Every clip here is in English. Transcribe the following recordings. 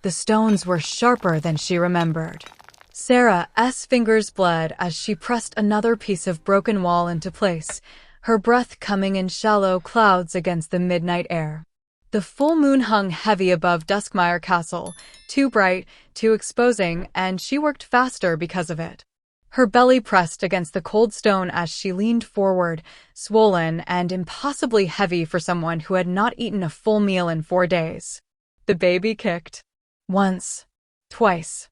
The stones were sharper than she remembered. Sarah's fingers bled as she pressed another piece of broken wall into place, her breath coming in shallow clouds against the midnight air. The full moon hung heavy above Duskmire Castle, too bright, too exposing, and she worked faster because of it. Her belly pressed against the cold stone as she leaned forward, swollen and impossibly heavy for someone who had not eaten a full meal in 4 days. The baby kicked. Once. Twice.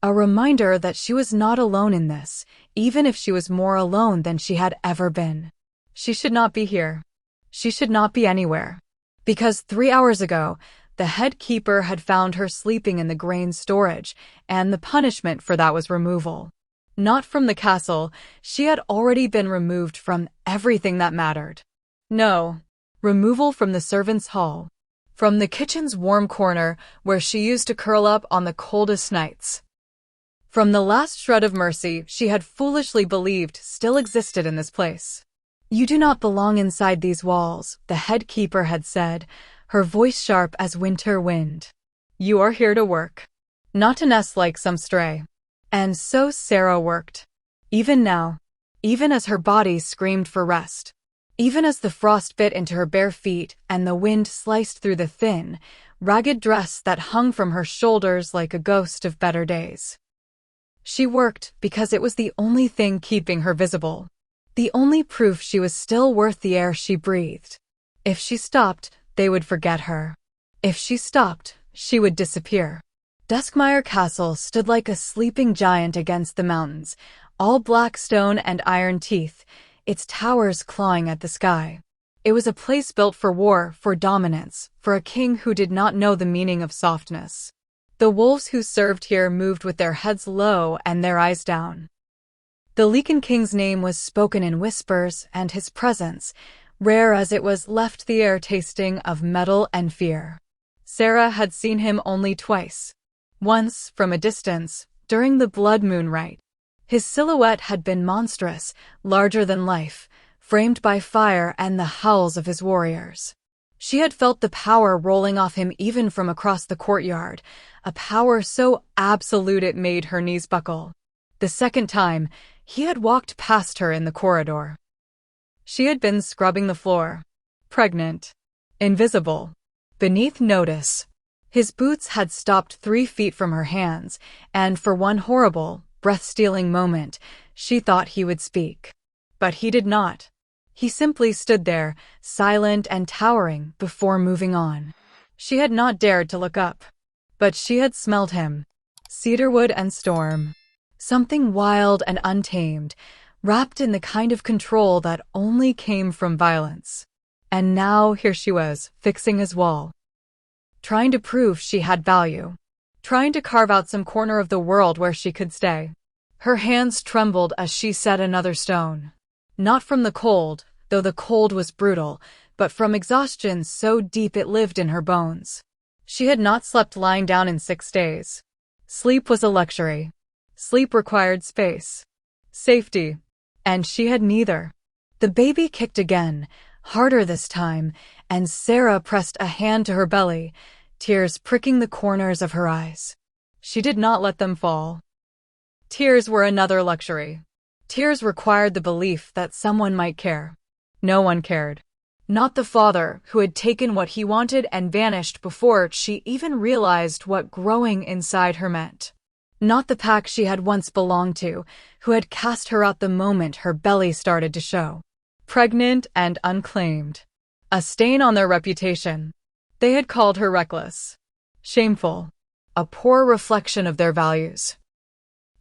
A reminder that she was not alone in this, even if she was more alone than she had ever been. She should not be here. She should not be anywhere. Because 3 hours ago, the head keeper had found her sleeping in the grain storage, and the punishment for that was removal. Not from the castle, she had already been removed from everything that mattered. No, removal from the servants' hall. From the kitchen's warm corner where she used to curl up on the coldest nights. From the last shred of mercy she had foolishly believed still existed in this place. "You do not belong inside these walls," the head keeper had said, her voice sharp as winter wind. "You are here to work, not to nest like some stray." And so Sarah worked. Even now, even as her body screamed for rest, even as the frost bit into her bare feet and the wind sliced through the thin, ragged dress that hung from her shoulders like a ghost of better days. She worked because it was the only thing keeping her visible. The only proof she was still worth the air she breathed. If she stopped, they would forget her. If she stopped, she would disappear. Duskmire Castle stood like a sleeping giant against the mountains, all black stone and iron teeth, its towers clawing at the sky. It was a place built for war, for dominance, for a king who did not know the meaning of softness. The wolves who served here moved with their heads low and their eyes down. The Lycan King's name was spoken in whispers, and his presence, rare as it was, left the air tasting of metal and fear. Sarah had seen him only twice. Once, from a distance, during the blood moon rite. His silhouette had been monstrous, larger than life, framed by fire and the howls of his warriors. She had felt the power rolling off him even from across the courtyard, a power so absolute it made her knees buckle. The second time, he had walked past her in the corridor. She had been scrubbing the floor. Pregnant. Invisible. Beneath notice. His boots had stopped 3 feet from her hands, and for one horrible, breath-stealing moment, she thought he would speak. But he did not. He simply stood there, silent and towering, before moving on. She had not dared to look up. But she had smelled him. Cedarwood and storm. Something wild and untamed, wrapped in the kind of control that only came from violence. And now here she was, fixing his wall. Trying to prove she had value. Trying to carve out some corner of the world where she could stay. Her hands trembled as she set another stone. Not from the cold, though the cold was brutal, but from exhaustion so deep it lived in her bones. She had not slept lying down in 6 days. Sleep was a luxury. Sleep required space. Safety. And she had neither. The baby kicked again, harder this time, and Sarah pressed a hand to her belly, tears pricking the corners of her eyes. She did not let them fall. Tears were another luxury. Tears required the belief that someone might care. No one cared. Not the father, who had taken what he wanted and vanished before she even realized what growing inside her meant. Not the pack she had once belonged to, who had cast her out the moment her belly started to show. Pregnant and unclaimed. A stain on their reputation. They had called her reckless. Shameful. A poor reflection of their values.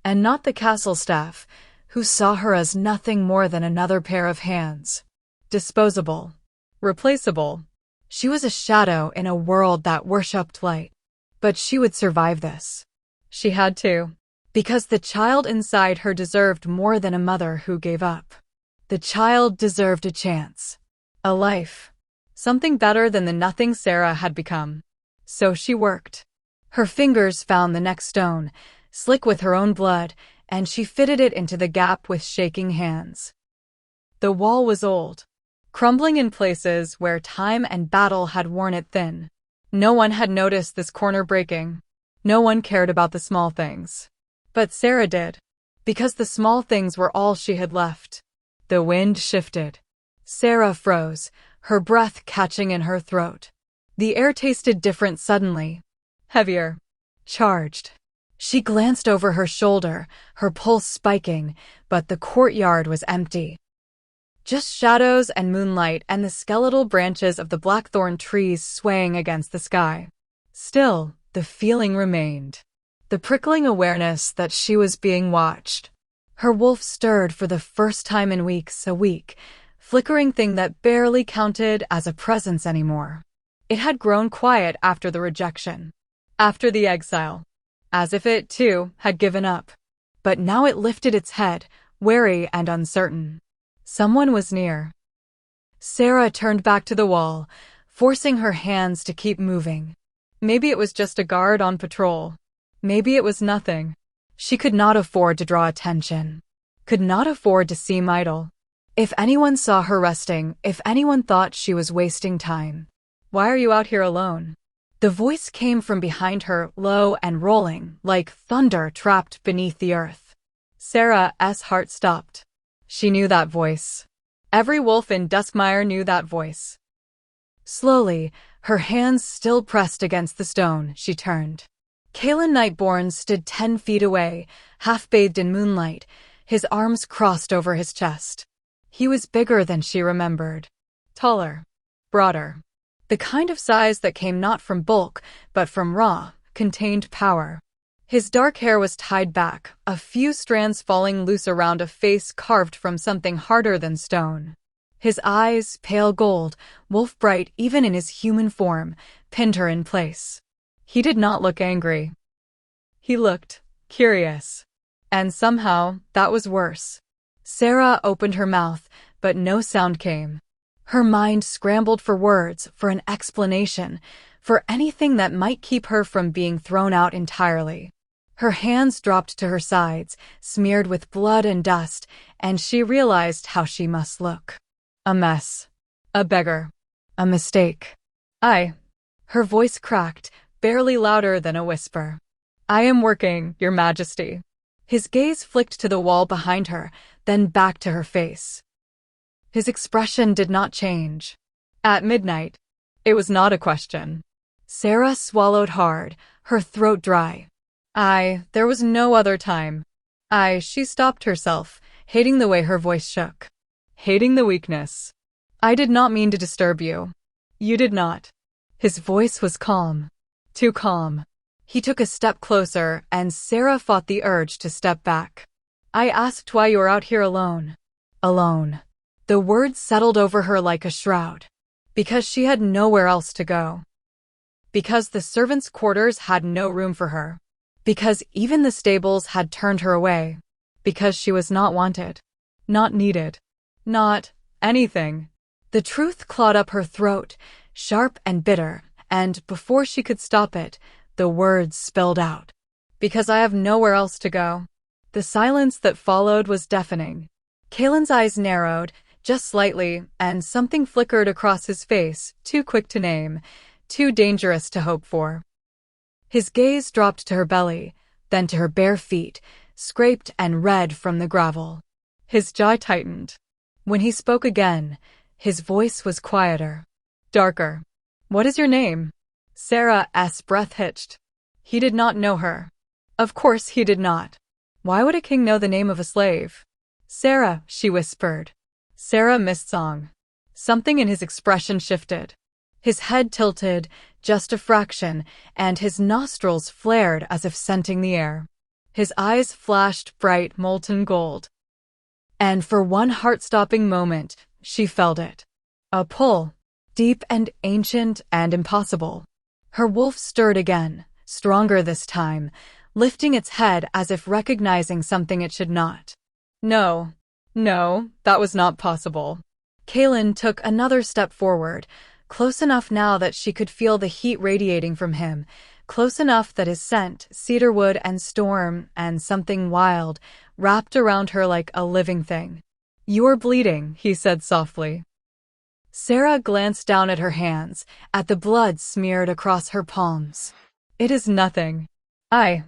And not the castle staff, who saw her as nothing more than another pair of hands. Disposable. Replaceable. She was a shadow in a world that worshipped light. But she would survive this. She had to. Because the child inside her deserved more than a mother who gave up. The child deserved a chance. A life. Something better than the nothing Sarah had become. So she worked. Her fingers found the next stone, slick with her own blood, and she fitted it into the gap with shaking hands. The wall was old, crumbling in places where time and battle had worn it thin. No one had noticed this corner breaking. No one cared about the small things. But Sarah did. Because the small things were all she had left. The wind shifted. Sarah froze, her breath catching in her throat. The air tasted different suddenly. Heavier. Charged. She glanced over her shoulder, her pulse spiking, but the courtyard was empty. Just shadows and moonlight and the skeletal branches of the blackthorn trees swaying against the sky. Still, the feeling remained. The prickling awareness that she was being watched. Her wolf stirred for the first time in weeks, a weak, flickering thing that barely counted as a presence anymore. It had grown quiet after the rejection. After the exile. As if it, too, had given up. But now it lifted its head, wary and uncertain. Someone was near. Sarah turned back to the wall, forcing her hands to keep moving. Maybe it was just a guard on patrol. Maybe it was nothing. She could not afford to draw attention. Could not afford to seem idle. If anyone saw her resting, if anyone thought she was wasting time. Why are you out here alone? The voice came from behind her, low and rolling, like thunder trapped beneath the earth. Sarah's heart stopped. She knew that voice. Every wolf in Duskmire knew that voice. Slowly, her hands still pressed against the stone, she turned. Kalen Nightborn stood 10 feet away, half-bathed in moonlight, his arms crossed over his chest. He was bigger than she remembered. Taller. Broader. The kind of size that came not from bulk, but from raw, contained power. His dark hair was tied back, a few strands falling loose around a face carved from something harder than stone. His eyes, pale gold, wolf-bright even in his human form, pinned her in place. He did not look angry. He looked curious. And somehow, that was worse. Sarah opened her mouth, but no sound came. Her mind scrambled for words, for an explanation, for anything that might keep her from being thrown out entirely. Her hands dropped to her sides, smeared with blood and dust, and she realized how she must look. A mess. A beggar. A mistake. Her voice cracked, barely louder than a whisper. I am working, Your Majesty. His gaze flicked to the wall behind her, then back to her face. His expression did not change. At midnight. It was not a question. Sarah swallowed hard, her throat dry. There was no other time. She stopped herself, hating the way her voice shook. Hating the weakness. I did not mean to disturb you. You did not. His voice was calm. Too calm. He took a step closer, and Sarah fought the urge to step back. I asked why you were out here alone. Alone. The words settled over her like a shroud. Because she had nowhere else to go. Because the servants' quarters had no room for her. Because even the stables had turned her away. Because she was not wanted. Not needed. Not anything. The truth clawed up her throat, sharp and bitter, and before she could stop it, the words spilled out. Because I have nowhere else to go. The silence that followed was deafening. Kalen's eyes narrowed, just slightly, and something flickered across his face, too quick to name, too dangerous to hope for. His gaze dropped to her belly, then to her bare feet, scraped and red from the gravel. His jaw tightened. When he spoke again, his voice was quieter. Darker. What is your name? Sarah's breath hitched. He did not know her. Of course he did not. Why would a king know the name of a slave? Sarah, she whispered. Sarah Mistsong. Something in his expression shifted. His head tilted, just a fraction, and his nostrils flared as if scenting the air. His eyes flashed bright molten gold. And for one heart-stopping moment, she felt it. A pull, deep and ancient and impossible. Her wolf stirred again, stronger this time, lifting its head as if recognizing something it should not. No, that was not possible. Kalen took another step forward, close enough now that she could feel the heat radiating from him, close enough that his scent, cedarwood and storm, and something wild, wrapped around her like a living thing. You are bleeding, he said softly. Sarah glanced down at her hands, at the blood smeared across her palms. It is nothing. It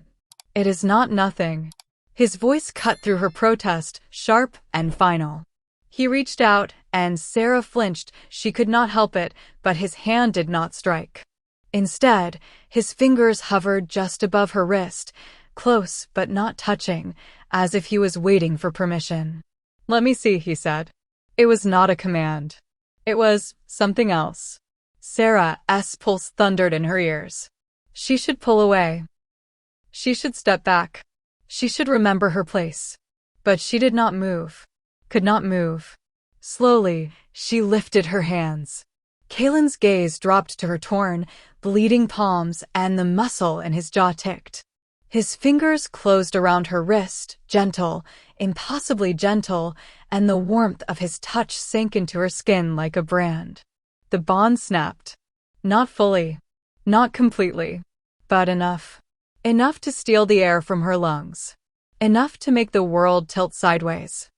is not nothing. His voice cut through her protest, sharp and final. He reached out, and Sarah flinched. She could not help it, but his hand did not strike. Instead, his fingers hovered just above her wrist, close but not touching, as if he was waiting for permission. "Let me see," he said. It was not a command. It was something else. Sarah's pulse thundered in her ears. She should pull away. She should step back. She should remember her place. But she did not move. Could not move. Slowly, she lifted her hands. Kalen's gaze dropped to her torn, bleeding palms, and the muscle in his jaw ticked. His fingers closed around her wrist, gentle, impossibly gentle, and the warmth of his touch sank into her skin like a brand. The bond snapped. Not fully. Not completely. But enough. Enough to steal the air from her lungs. Enough to make the world tilt sideways.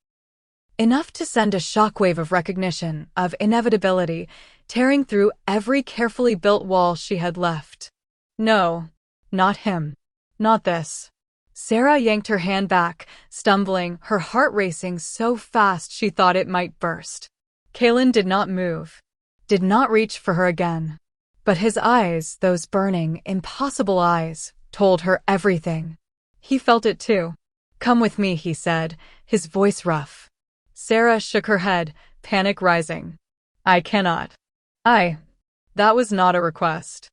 Enough to send a shockwave of recognition, of inevitability, tearing through every carefully built wall she had left. No. Not him. Not this. Sarah yanked her hand back, stumbling, her heart racing so fast she thought it might burst. Kalen did not move. Did not reach for her again. But his eyes, those burning, impossible eyes, told her everything. He felt it too. "Come with me," he said, his voice rough. Sarah shook her head, panic rising. "I cannot." That was not a request."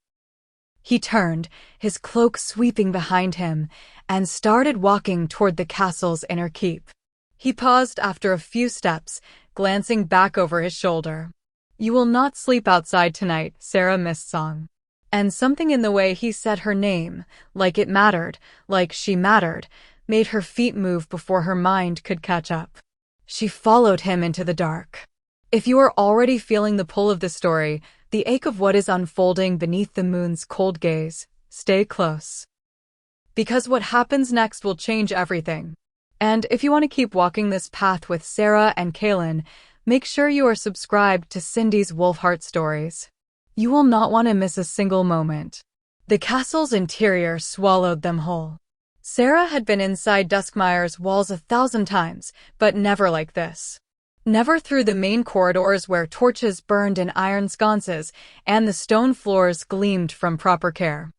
He turned, his cloak sweeping behind him, and started walking toward the castle's inner keep. He paused after a few steps, glancing back over his shoulder. "You will not sleep outside tonight," Sarah missed song. And something in the way he said her name, like it mattered, like she mattered, made her feet move before her mind could catch up. She followed him into the dark. If you are already feeling the pull of the story, the ache of what is unfolding beneath the moon's cold gaze, stay close. Because what happens next will change everything. And if you want to keep walking this path with Sarah and Kalen, make sure you are subscribed to Cindy's Wolfheart stories. You will not want to miss a single moment. The castle's interior swallowed them whole. Sarah had been inside Duskmire's walls 1,000 times, but never like this. Never through the main corridors where torches burned in iron sconces and the stone floors gleamed from proper care.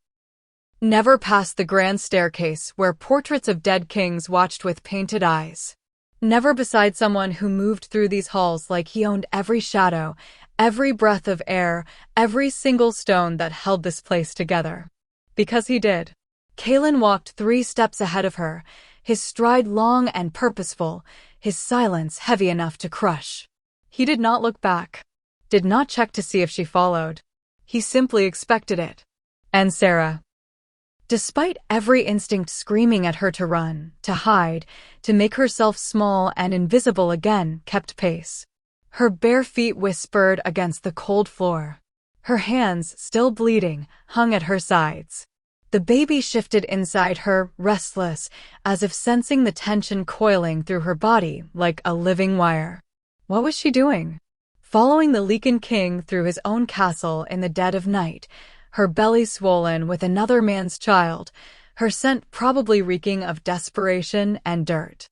Never past the grand staircase where portraits of dead kings watched with painted eyes. Never beside someone who moved through these halls like he owned every shadow, every breath of air, every single stone that held this place together. Because he did. Kalen walked 3 steps ahead of her, his stride long and purposeful, his silence heavy enough to crush. He did not look back. Did not check to see if she followed. He simply expected it. And Sarah. Despite every instinct screaming at her to run, to hide, to make herself small and invisible again, kept pace. Her bare feet whispered against the cold floor. Her hands, still bleeding, hung at her sides. The baby shifted inside her, restless, as if sensing the tension coiling through her body like a living wire. What was she doing? Following the Lycan King through his own castle in the dead of night, her belly swollen with another man's child, her scent probably reeking of desperation and dirt.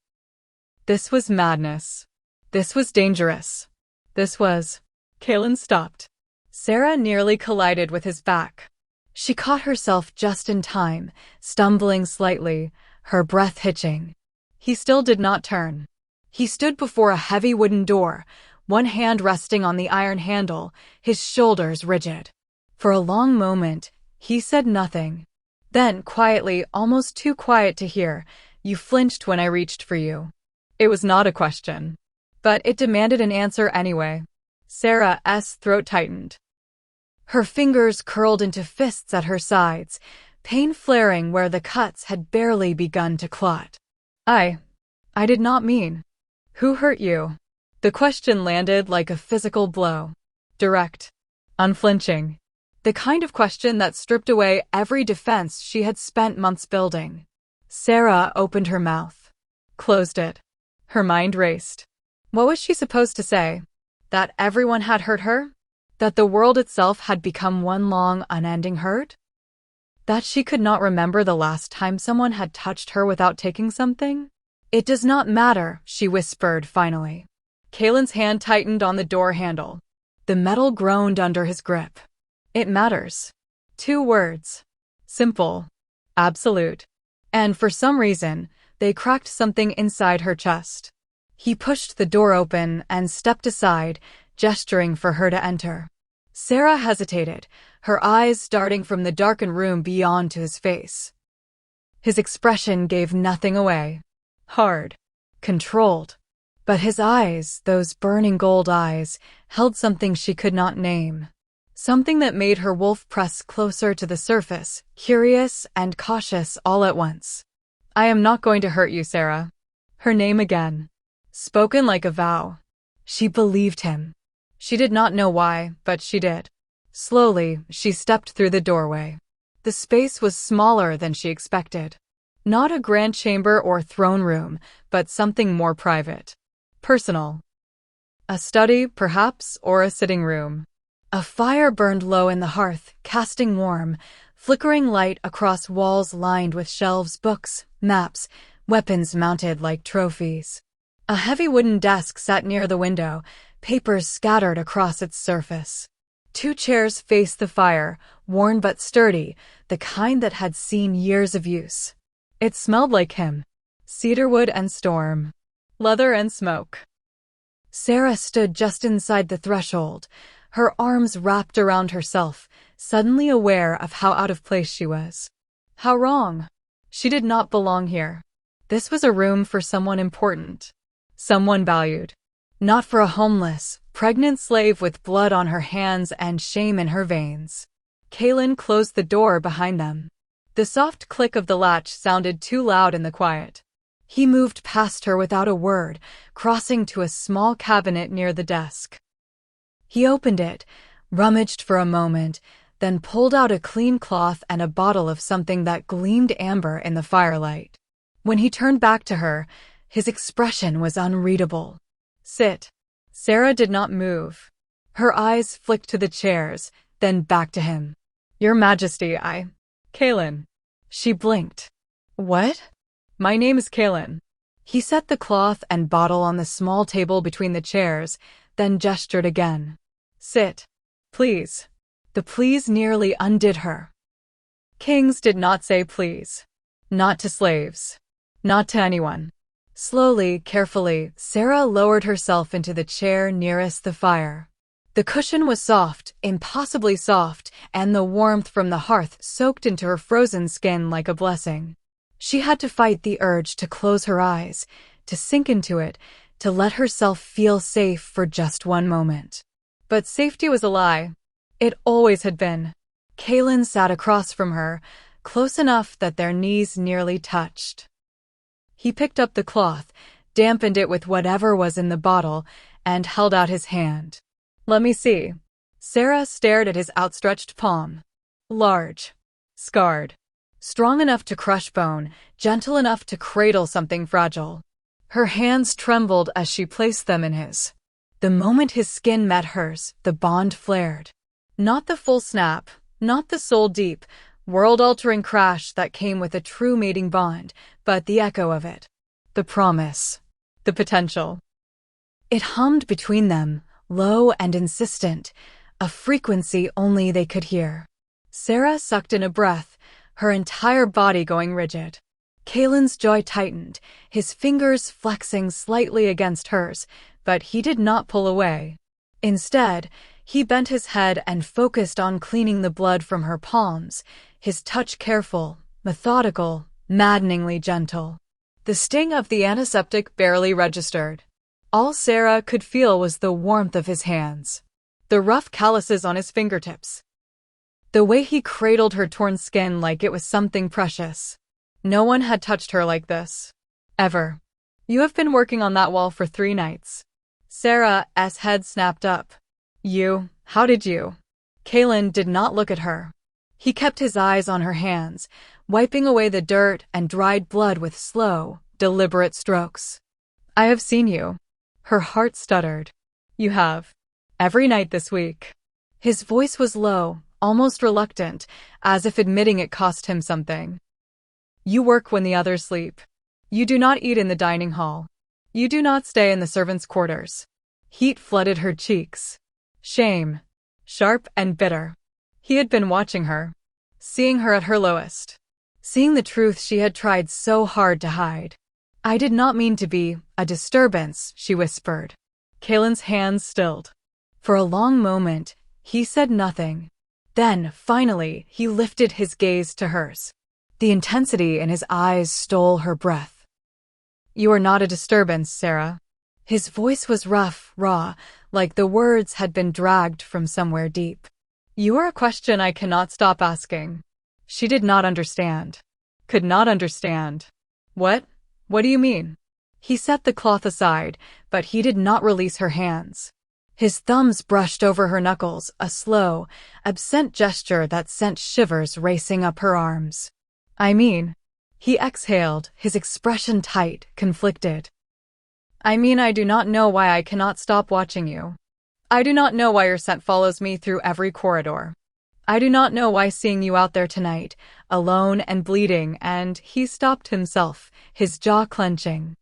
This was madness. This was dangerous. This was... Kalen stopped. Sarah nearly collided with his back. She caught herself just in time, stumbling slightly, her breath hitching. He still did not turn. He stood before a heavy wooden door, one hand resting on the iron handle, his shoulders rigid. For a long moment, he said nothing. Then, quietly, almost too quiet to hear, "You flinched when I reached for you." It was not a question. But it demanded an answer anyway. Sarah's throat tightened. Her fingers curled into fists at her sides, pain flaring where the cuts had barely begun to clot. I did not mean. Who hurt you?" The question landed like a physical blow. Direct. Unflinching. The kind of question that stripped away every defense she had spent months building. Sarah opened her mouth. Closed it. Her mind raced. What was she supposed to say? That everyone had hurt her? That the world itself had become one long, unending hurt? That she could not remember the last time someone had touched her without taking something? It does not matter, she whispered finally. Kalen's hand tightened on the door handle. The metal groaned under his grip. It matters. 2 words. Simple. Absolute. And for some reason, they cracked something inside her chest. He pushed the door open and stepped aside, gesturing for her to enter. Sarah hesitated, her eyes darting from the darkened room beyond to his face. His expression gave nothing away. Hard. Controlled. But his eyes, those burning gold eyes, held something she could not name. Something that made her wolf press closer to the surface, curious and cautious all at once. I am not going to hurt you, Sarah. Her name again. Spoken like a vow. She believed him. She did not know why, but she did. Slowly, she stepped through the doorway. The space was smaller than she expected. Not a grand chamber or throne room, but something more private. Personal. A study, perhaps, or a sitting room. A fire burned low in the hearth, casting warm, flickering light across walls lined with shelves, books, maps, weapons mounted like trophies. A heavy wooden desk sat near the window, papers scattered across its surface. 2 chairs faced the fire, worn but sturdy, the kind that had seen years of use. It smelled like him. Cedarwood and storm. Leather and smoke. Sarah stood just inside the threshold, her arms wrapped around herself, suddenly aware of how out of place she was. How wrong. She did not belong here. This was a room for someone important. Someone valued. Not for a homeless, pregnant slave with blood on her hands and shame in her veins. Kalen closed the door behind them. The soft click of the latch sounded too loud in the quiet. He moved past her without a word, crossing to a small cabinet near the desk. He opened it, rummaged for a moment, then pulled out a clean cloth and a bottle of something that gleamed amber in the firelight. When he turned back to her, his expression was unreadable. Sit. Sarah did not move. Her eyes flicked to the chairs, then back to him. Your Majesty, Kalen. She blinked. What? My name is Kalen. He set the cloth and bottle on the small table between the chairs, then gestured again. Sit. Please. The please nearly undid her. Kings did not say please. Not to slaves. Not to anyone. Slowly, carefully, Sarah lowered herself into the chair nearest the fire. The cushion was soft, impossibly soft, and the warmth from the hearth soaked into her frozen skin like a blessing. She had to fight the urge to close her eyes, to sink into it, to let herself feel safe for just one moment. But safety was a lie. It always had been. Kalen sat across from her, close enough that their knees nearly touched. He picked up the cloth, dampened it with whatever was in the bottle, and held out his hand. Let me see. Sarah stared at his outstretched palm. Large. Scarred. Strong enough to crush bone, gentle enough to cradle something fragile. Her hands trembled as she placed them in his. The moment his skin met hers, the bond flared. Not the full snap, not the soul-deep, world-altering crash that came with a true mating bond, but the echo of it. The promise. The potential. It hummed between them, low and insistent, a frequency only they could hear. Sarah sucked in a breath, her entire body going rigid. Kalen's jaw tightened, his fingers flexing slightly against hers, but he did not pull away. Instead, he bent his head and focused on cleaning the blood from her palms, his touch careful, methodical, maddeningly gentle. The sting of the antiseptic barely registered. All Sarah could feel was the warmth of his hands, the rough calluses on his fingertips, the way he cradled her torn skin like it was something precious. No one had touched her like this. Ever. You have been working on that wall for 3 nights. Sarah's head snapped up. You? How did you? Kalen did not look at her. He kept his eyes on her hands, wiping away the dirt and dried blood with slow, deliberate strokes. I have seen you. Her heart stuttered. You have. Every night this week. His voice was low, almost reluctant, as if admitting it cost him something. You work when the others sleep. You do not eat in the dining hall. You do not stay in the servants' quarters. Heat flooded her cheeks. Shame. Sharp and bitter. He had been watching her. Seeing her at her lowest. Seeing the truth she had tried so hard to hide. I did not mean to be a disturbance, she whispered. Kalen's hands stilled. For a long moment, he said nothing. Then, finally, he lifted his gaze to hers. The intensity in his eyes stole her breath. You are not a disturbance, Sarah. His voice was rough, raw, like the words had been dragged from somewhere deep. You are a question I cannot stop asking. She did not understand. Could not understand. What? What do you mean? He set the cloth aside, but he did not release her hands. His thumbs brushed over her knuckles, a slow, absent gesture that sent shivers racing up her arms. I mean, he exhaled, his expression tight, conflicted. I mean, I do not know why I cannot stop watching you. I do not know why your scent follows me through every corridor. I do not know why seeing you out there tonight, alone and bleeding, and he stopped himself, his jaw clenching.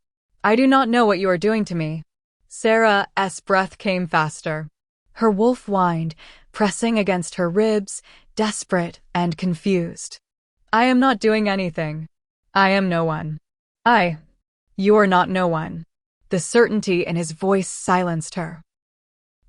I do not know what you are doing to me. Sarah's breath came faster. Her wolf whined, pressing against her ribs, desperate and confused. I am not doing anything. I am no one. You are not no one. The certainty in his voice silenced her.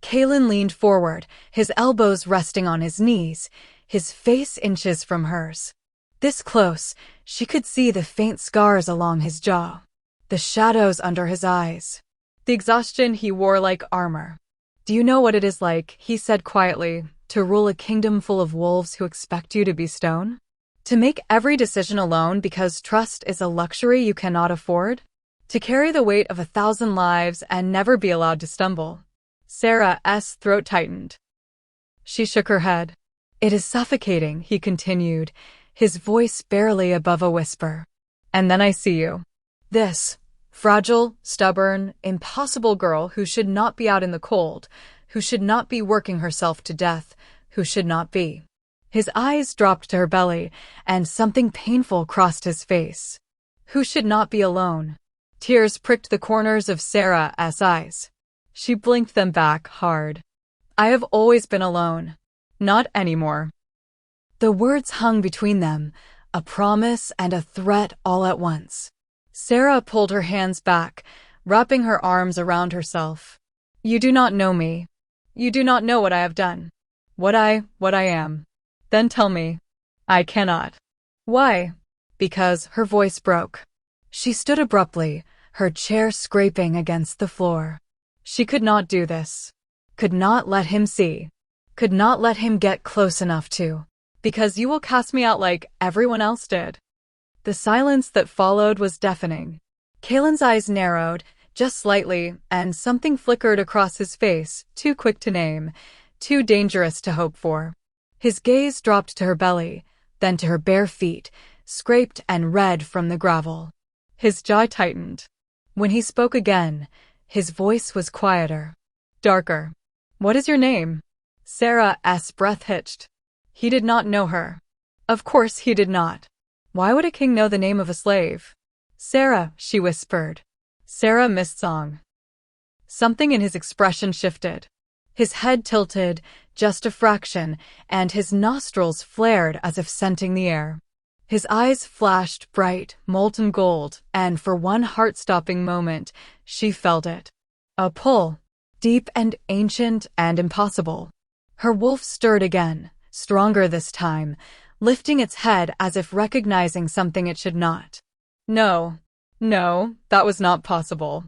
Kalen leaned forward, his elbows resting on his knees, his face inches from hers. This close, she could see the faint scars along his jaw, the shadows under his eyes, the exhaustion he wore like armor. Do you know what it is like, he said quietly, to rule a kingdom full of wolves who expect you to be stone? To make every decision alone because trust is a luxury you cannot afford? To carry the weight of 1,000 lives and never be allowed to stumble? Sarah's throat tightened. She shook her head. It is suffocating, he continued, his voice barely above a whisper. And then I see you. This fragile, stubborn, impossible girl who should not be out in the cold, who should not be working herself to death, who should not be. His eyes dropped to her belly, and something painful crossed his face. Who should not be alone? Tears pricked the corners of Sarah's eyes. She blinked them back hard. I have always been alone. Not anymore. The words hung between them, a promise and a threat all at once. Sarah pulled her hands back, wrapping her arms around herself. You do not know me. You do not know what I have done. What I am. Then tell me. I cannot. Why? Because her voice broke. She stood abruptly, her chair scraping against the floor. She could not do this. Could not let him see. Could not let him get close enough to. Because you will cast me out like everyone else did. The silence that followed was deafening. Kalen's eyes narrowed, just slightly, and something flickered across his face, too quick to name, too dangerous to hope for. His gaze dropped to her belly, then to her bare feet, scraped and red from the gravel. His jaw tightened. When he spoke again, his voice was quieter, darker. What is your name? Sarah's breath hitched. He did not know her. Of course he did not. Why would a king know the name of a slave? Sarah, she whispered. Sarah Mistsong. Something in his expression shifted. His head tilted, just a fraction, and his nostrils flared as if scenting the air. His eyes flashed bright, molten gold, and for one heart-stopping moment, she felt it. A pull, deep and ancient and impossible. Her wolf stirred again, stronger this time, lifting its head as if recognizing something it should not. No, that was not possible.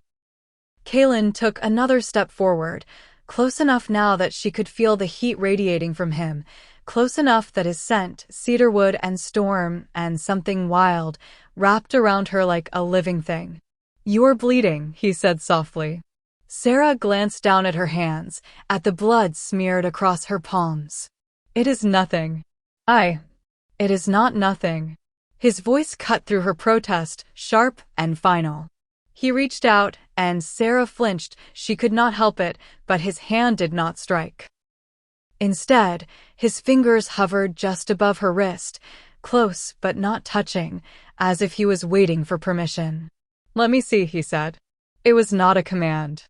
Kalen took another step forward, close enough now that she could feel the heat radiating from him, close enough that his scent, cedarwood and storm, and something wild, wrapped around her like a living thing. You are bleeding, he said softly. Sarah glanced down at her hands, at the blood smeared across her palms. It is nothing. It is not nothing. His voice cut through her protest, sharp and final. He reached out, and Sarah flinched. She could not help it, but his hand did not strike. Instead, his fingers hovered just above her wrist, close but not touching, as if he was waiting for permission. "Let me see," he said. It was not a command.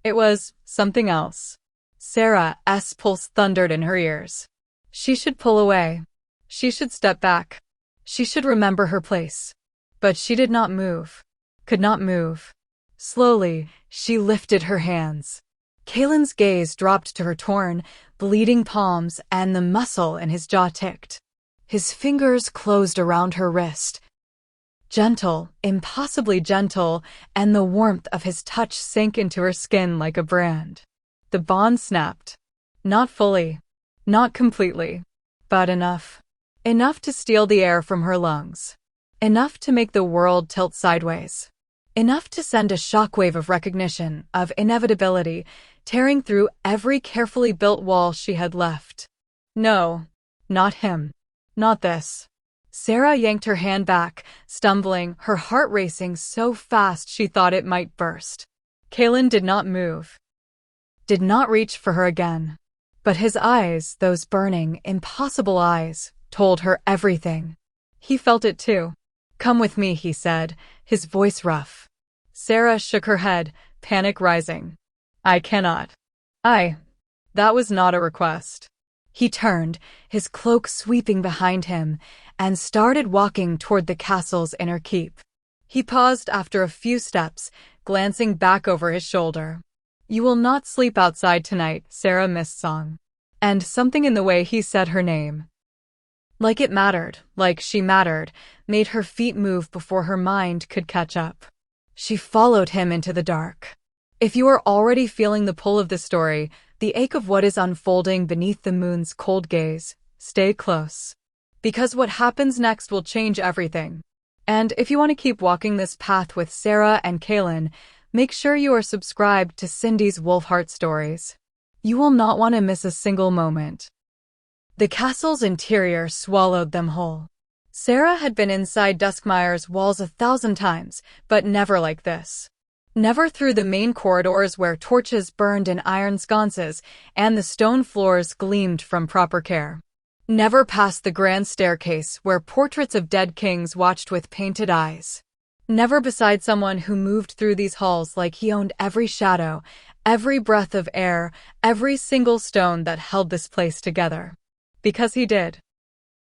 It was something else. Sarah's pulse thundered in her ears. She should pull away. She should step back. She should remember her place. But she did not move. Could not move. Slowly, she lifted her hands. Kalen's gaze dropped to her torn, bleeding palms, and the muscle in his jaw ticked. His fingers closed around her wrist. Gentle, impossibly gentle, and the warmth of his touch sank into her skin like a brand. The bond snapped. Not fully. Not completely. But enough. Enough to steal the air from her lungs. Enough to make the world tilt sideways. Enough to send a shockwave of recognition, of inevitability, tearing through every carefully built wall she had left. No. Not him. Not this. Sarah yanked her hand back, stumbling, her heart racing so fast she thought it might burst. Kalen did not move. Did not reach for her again. But his eyes, those burning, impossible eyes, told her everything. He felt it too. "Come with me," he said, his voice rough. Sarah shook her head, panic rising. "I cannot." That was not a request." He turned, his cloak sweeping behind him, and started walking toward the castle's inner keep. He paused after a few steps, glancing back over his shoulder. "You will not sleep outside tonight," Sarah missed song. And something in the way he said her name, like it mattered, like she mattered, made her feet move before her mind could catch up. She followed him into the dark. If you are already feeling the pull of the story, the ache of what is unfolding beneath the moon's cold gaze, stay close. Because what happens next will change everything. And if you want to keep walking this path with Sarah and Kalen, make sure you are subscribed to Cindy's Wolfheart stories. You will not want to miss a single moment. The castle's interior swallowed them whole. Sarah had been inside Duskmire's walls 1,000 times, but never like this. Never through the main corridors where torches burned in iron sconces and the stone floors gleamed from proper care. Never past the grand staircase where portraits of dead kings watched with painted eyes. Never beside someone who moved through these halls like he owned every shadow, every breath of air, every single stone that held this place together. Because he did.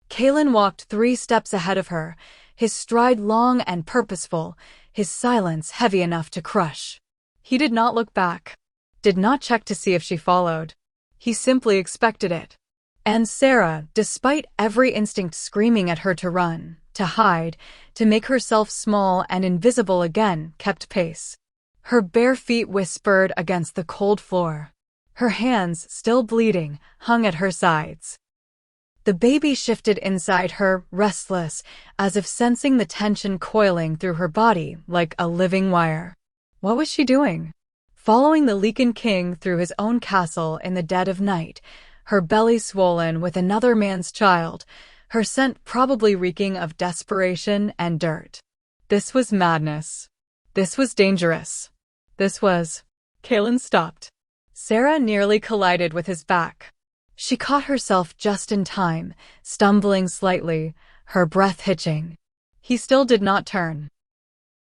Kalen walked 3 steps ahead of her, his stride long and purposeful, his silence heavy enough to crush. He did not look back. Did not check to see if she followed. He simply expected it. And Sarah, despite every instinct screaming at her to run, to hide, to make herself small and invisible again, kept pace. Her bare feet whispered against the cold floor. Her hands, still bleeding, hung at her sides. The baby shifted inside her, restless, as if sensing the tension coiling through her body like a living wire. What was she doing? Following the Lycan King through his own castle in the dead of night, her belly swollen with another man's child, her scent probably reeking of desperation and dirt. This was madness. This was dangerous. This was... Kalen stopped. Sarah nearly collided with his back. She caught herself just in time, stumbling slightly, her breath hitching. He still did not turn.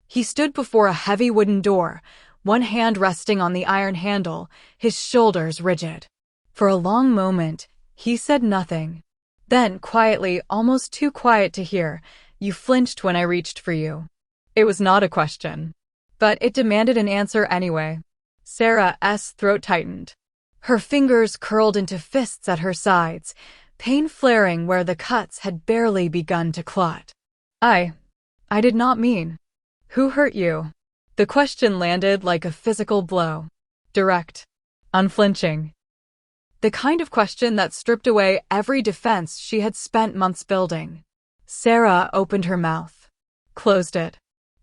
He stood before a heavy wooden door, one hand resting on the iron handle, his shoulders rigid. For a long moment, he said nothing. Then, quietly, almost too quiet to hear, "You flinched when I reached for you." It was not a question. But it demanded an answer anyway. Sarah's throat tightened. Her fingers curled into fists at her sides, pain flaring where the cuts had barely begun to clot. I did not mean. Who hurt you?" The question landed like a physical blow. Direct. Unflinching. The kind of question that stripped away every defense she had spent months building. Sarah opened her mouth. Closed it.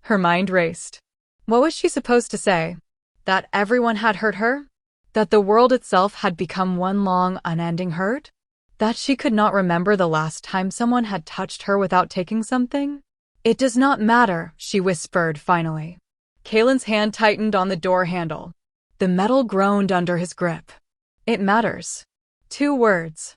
Her mind raced. What was she supposed to say? That everyone had hurt her? That the world itself had become one long, unending hurt? That she could not remember the last time someone had touched her without taking something? "It does not matter," she whispered finally. Kalen's hand tightened on the door handle. The metal groaned under his grip. It matters. 2 words.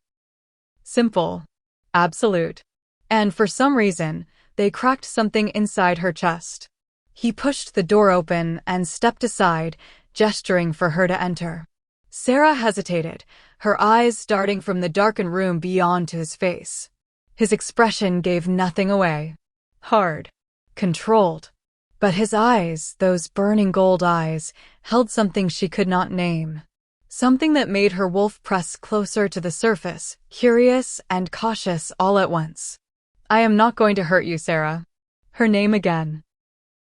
Simple. Absolute. And for some reason, they cracked something inside her chest. He pushed the door open and stepped aside, gesturing for her to enter. Sarah hesitated, her eyes darting from the darkened room beyond to his face. His expression gave nothing away. Hard. Controlled. But his eyes, those burning gold eyes, held something she could not name. Something that made her wolf press closer to the surface, curious and cautious all at once. I am not going to hurt you, Sarah. Her name again.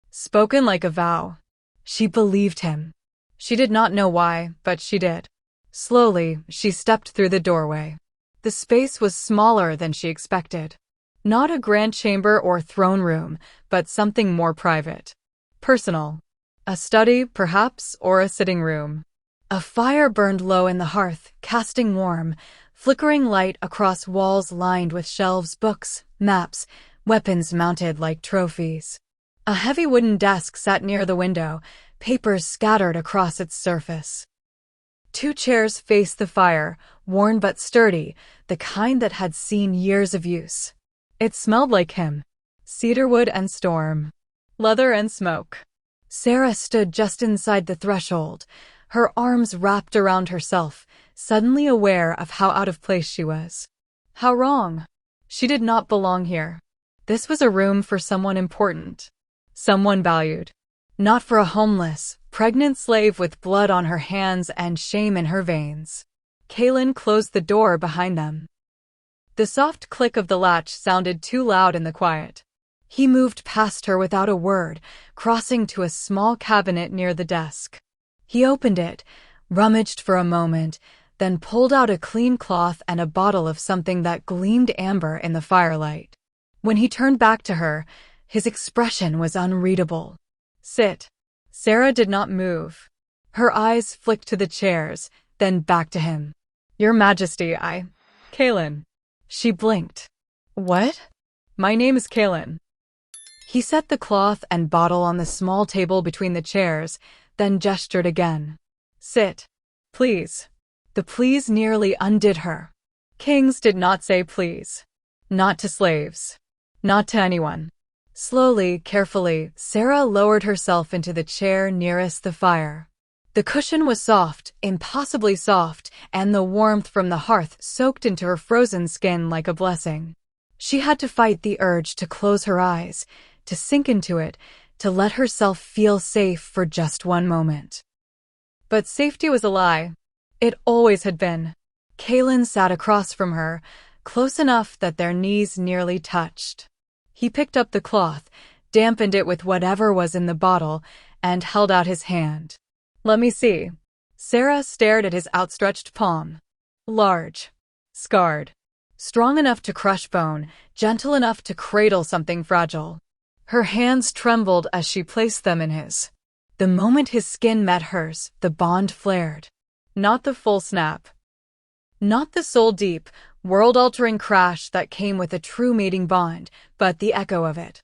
Spoken like a vow. She believed him. She did not know why, but she did. Slowly, she stepped through the doorway. The space was smaller than she expected. Not a grand chamber or throne room, but something more private. Personal. A study, perhaps, or a sitting room. A fire burned low in the hearth, casting warm, flickering light across walls lined with shelves, books, maps, weapons mounted like trophies. A heavy wooden desk sat near the window, papers scattered across its surface. 2 chairs faced the fire, worn but sturdy, the kind that had seen years of use. It smelled like him. Cedarwood and storm. Leather and smoke. Sarah stood just inside the threshold, her arms wrapped around herself, suddenly aware of how out of place she was. How wrong. She did not belong here. This was a room for someone important. Someone valued. Not for a homeless, pregnant slave with blood on her hands and shame in her veins. Kalen closed the door behind them. The soft click of the latch sounded too loud in the quiet. He moved past her without a word, crossing to a small cabinet near the desk. He opened it, rummaged for a moment, then pulled out a clean cloth and a bottle of something that gleamed amber in the firelight. When he turned back to her, his expression was unreadable. Sit. Sarah did not move. Her eyes flicked to the chairs, then back to him. Your Majesty, Kalen. She blinked. What? My name is Kalen. He set the cloth and bottle on the small table between the chairs, then gestured again. Sit. Please. The please nearly undid her. Kings did not say please. Not to slaves. Not to anyone. Slowly, carefully, Sarah lowered herself into the chair nearest the fire. The cushion was soft, impossibly soft, and the warmth from the hearth soaked into her frozen skin like a blessing. She had to fight the urge to close her eyes, to sink into it, to let herself feel safe for just one moment. But safety was a lie. It always had been. Kalen sat across from her, close enough that their knees nearly touched. He picked up the cloth, dampened it with whatever was in the bottle, and held out his hand. Let me see. Sarah stared at his outstretched palm. Large. Scarred. Strong enough to crush bone, gentle enough to cradle something fragile. Her hands trembled as she placed them in his. The moment his skin met hers, the bond flared. Not the full snap. Not the soul-deep, world-altering crash that came with a true mating bond, but the echo of it.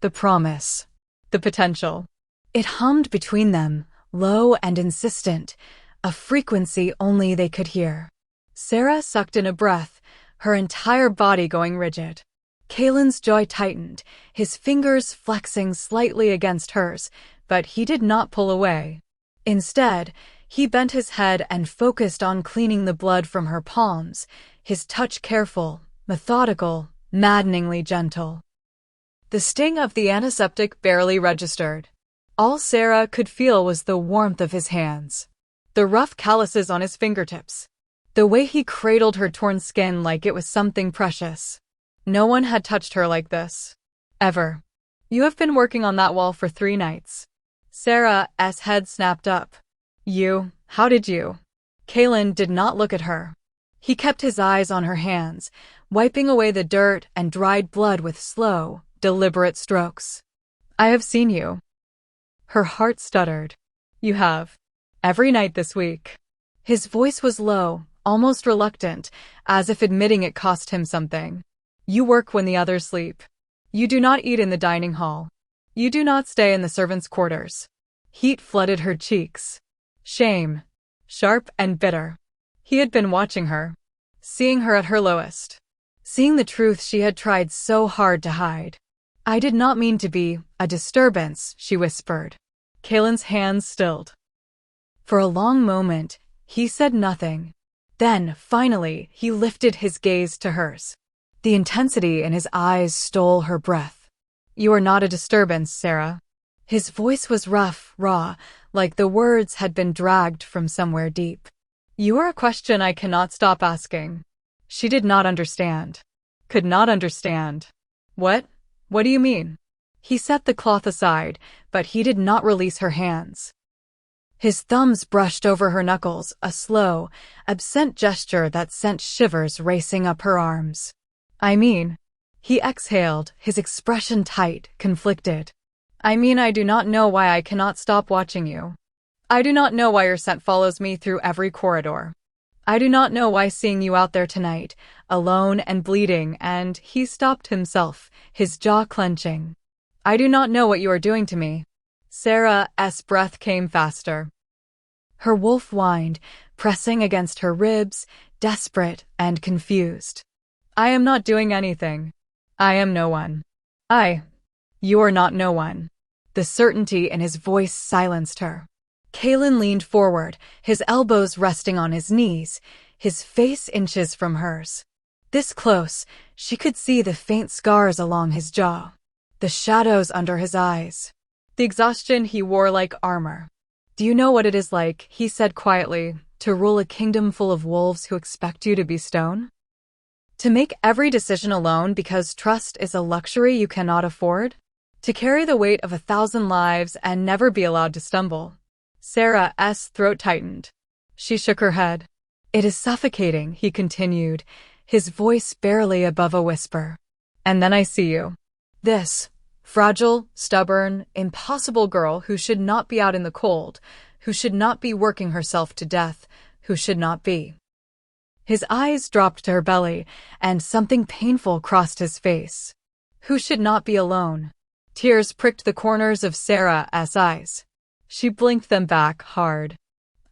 The promise. The potential. It hummed between them, low and insistent, a frequency only they could hear. Sarah sucked in a breath, her entire body going rigid. Kalen's jaw tightened, his fingers flexing slightly against hers, but he did not pull away. Instead, he bent his head and focused on cleaning the blood from her palms, his touch careful, methodical, maddeningly gentle. The sting of the antiseptic barely registered. All Sarah could feel was the warmth of his hands, the rough calluses on his fingertips, the way he cradled her torn skin like it was something precious. No one had touched her like this. Ever. You have been working on that wall for 3 nights. Sarah's head snapped up. You? How did you? Kalen did not look at her. He kept his eyes on her hands, wiping away the dirt and dried blood with slow, deliberate strokes. I have seen you. Her heart stuttered. You have. Every night this week. His voice was low, almost reluctant, as if admitting it cost him something. You work when the others sleep. You do not eat in the dining hall. You do not stay in the servants' quarters. Heat flooded her cheeks. Shame. Sharp and bitter. He had been watching her. Seeing her at her lowest. Seeing the truth she had tried so hard to hide. I did not mean to be a disturbance, she whispered. Kaelin's hands stilled. For a long moment, he said nothing. Then, finally, he lifted his gaze to hers. The intensity in his eyes stole her breath. You are not a disturbance, Sarah. His voice was rough, raw, like the words had been dragged from somewhere deep. You are a question I cannot stop asking. She did not understand. Could not understand. What? What do you mean? He set the cloth aside, but he did not release her hands. His thumbs brushed over her knuckles, a slow, absent gesture that sent shivers racing up her arms. I mean, he exhaled, his expression tight, conflicted. I mean, I do not know why I cannot stop watching you. I do not know why your scent follows me through every corridor. I do not know why seeing you out there tonight, alone and bleeding, and he stopped himself, his jaw clenching. I do not know what you are doing to me. Sarah's breath came faster. Her wolf whined, pressing against her ribs, desperate and confused. I am not doing anything. I am no one. You are not no one. The certainty in his voice silenced her. Kaelin leaned forward, his elbows resting on his knees, his face inches from hers. This close, she could see the faint scars along his jaw, the shadows under his eyes, the exhaustion he wore like armor. Do you know what it is like, he said quietly, to rule a kingdom full of wolves who expect you to be stone? To make every decision alone because trust is a luxury you cannot afford? To carry the weight of 1,000 lives and never be allowed to stumble? Sarah's throat tightened. She shook her head. It is suffocating, he continued, his voice barely above a whisper. And then I see you. This fragile, stubborn, impossible girl who should not be out in the cold, who should not be working herself to death, who should not be. His eyes dropped to her belly, and something painful crossed his face. Who should not be alone? Tears pricked the corners of Sarah's eyes. She blinked them back hard.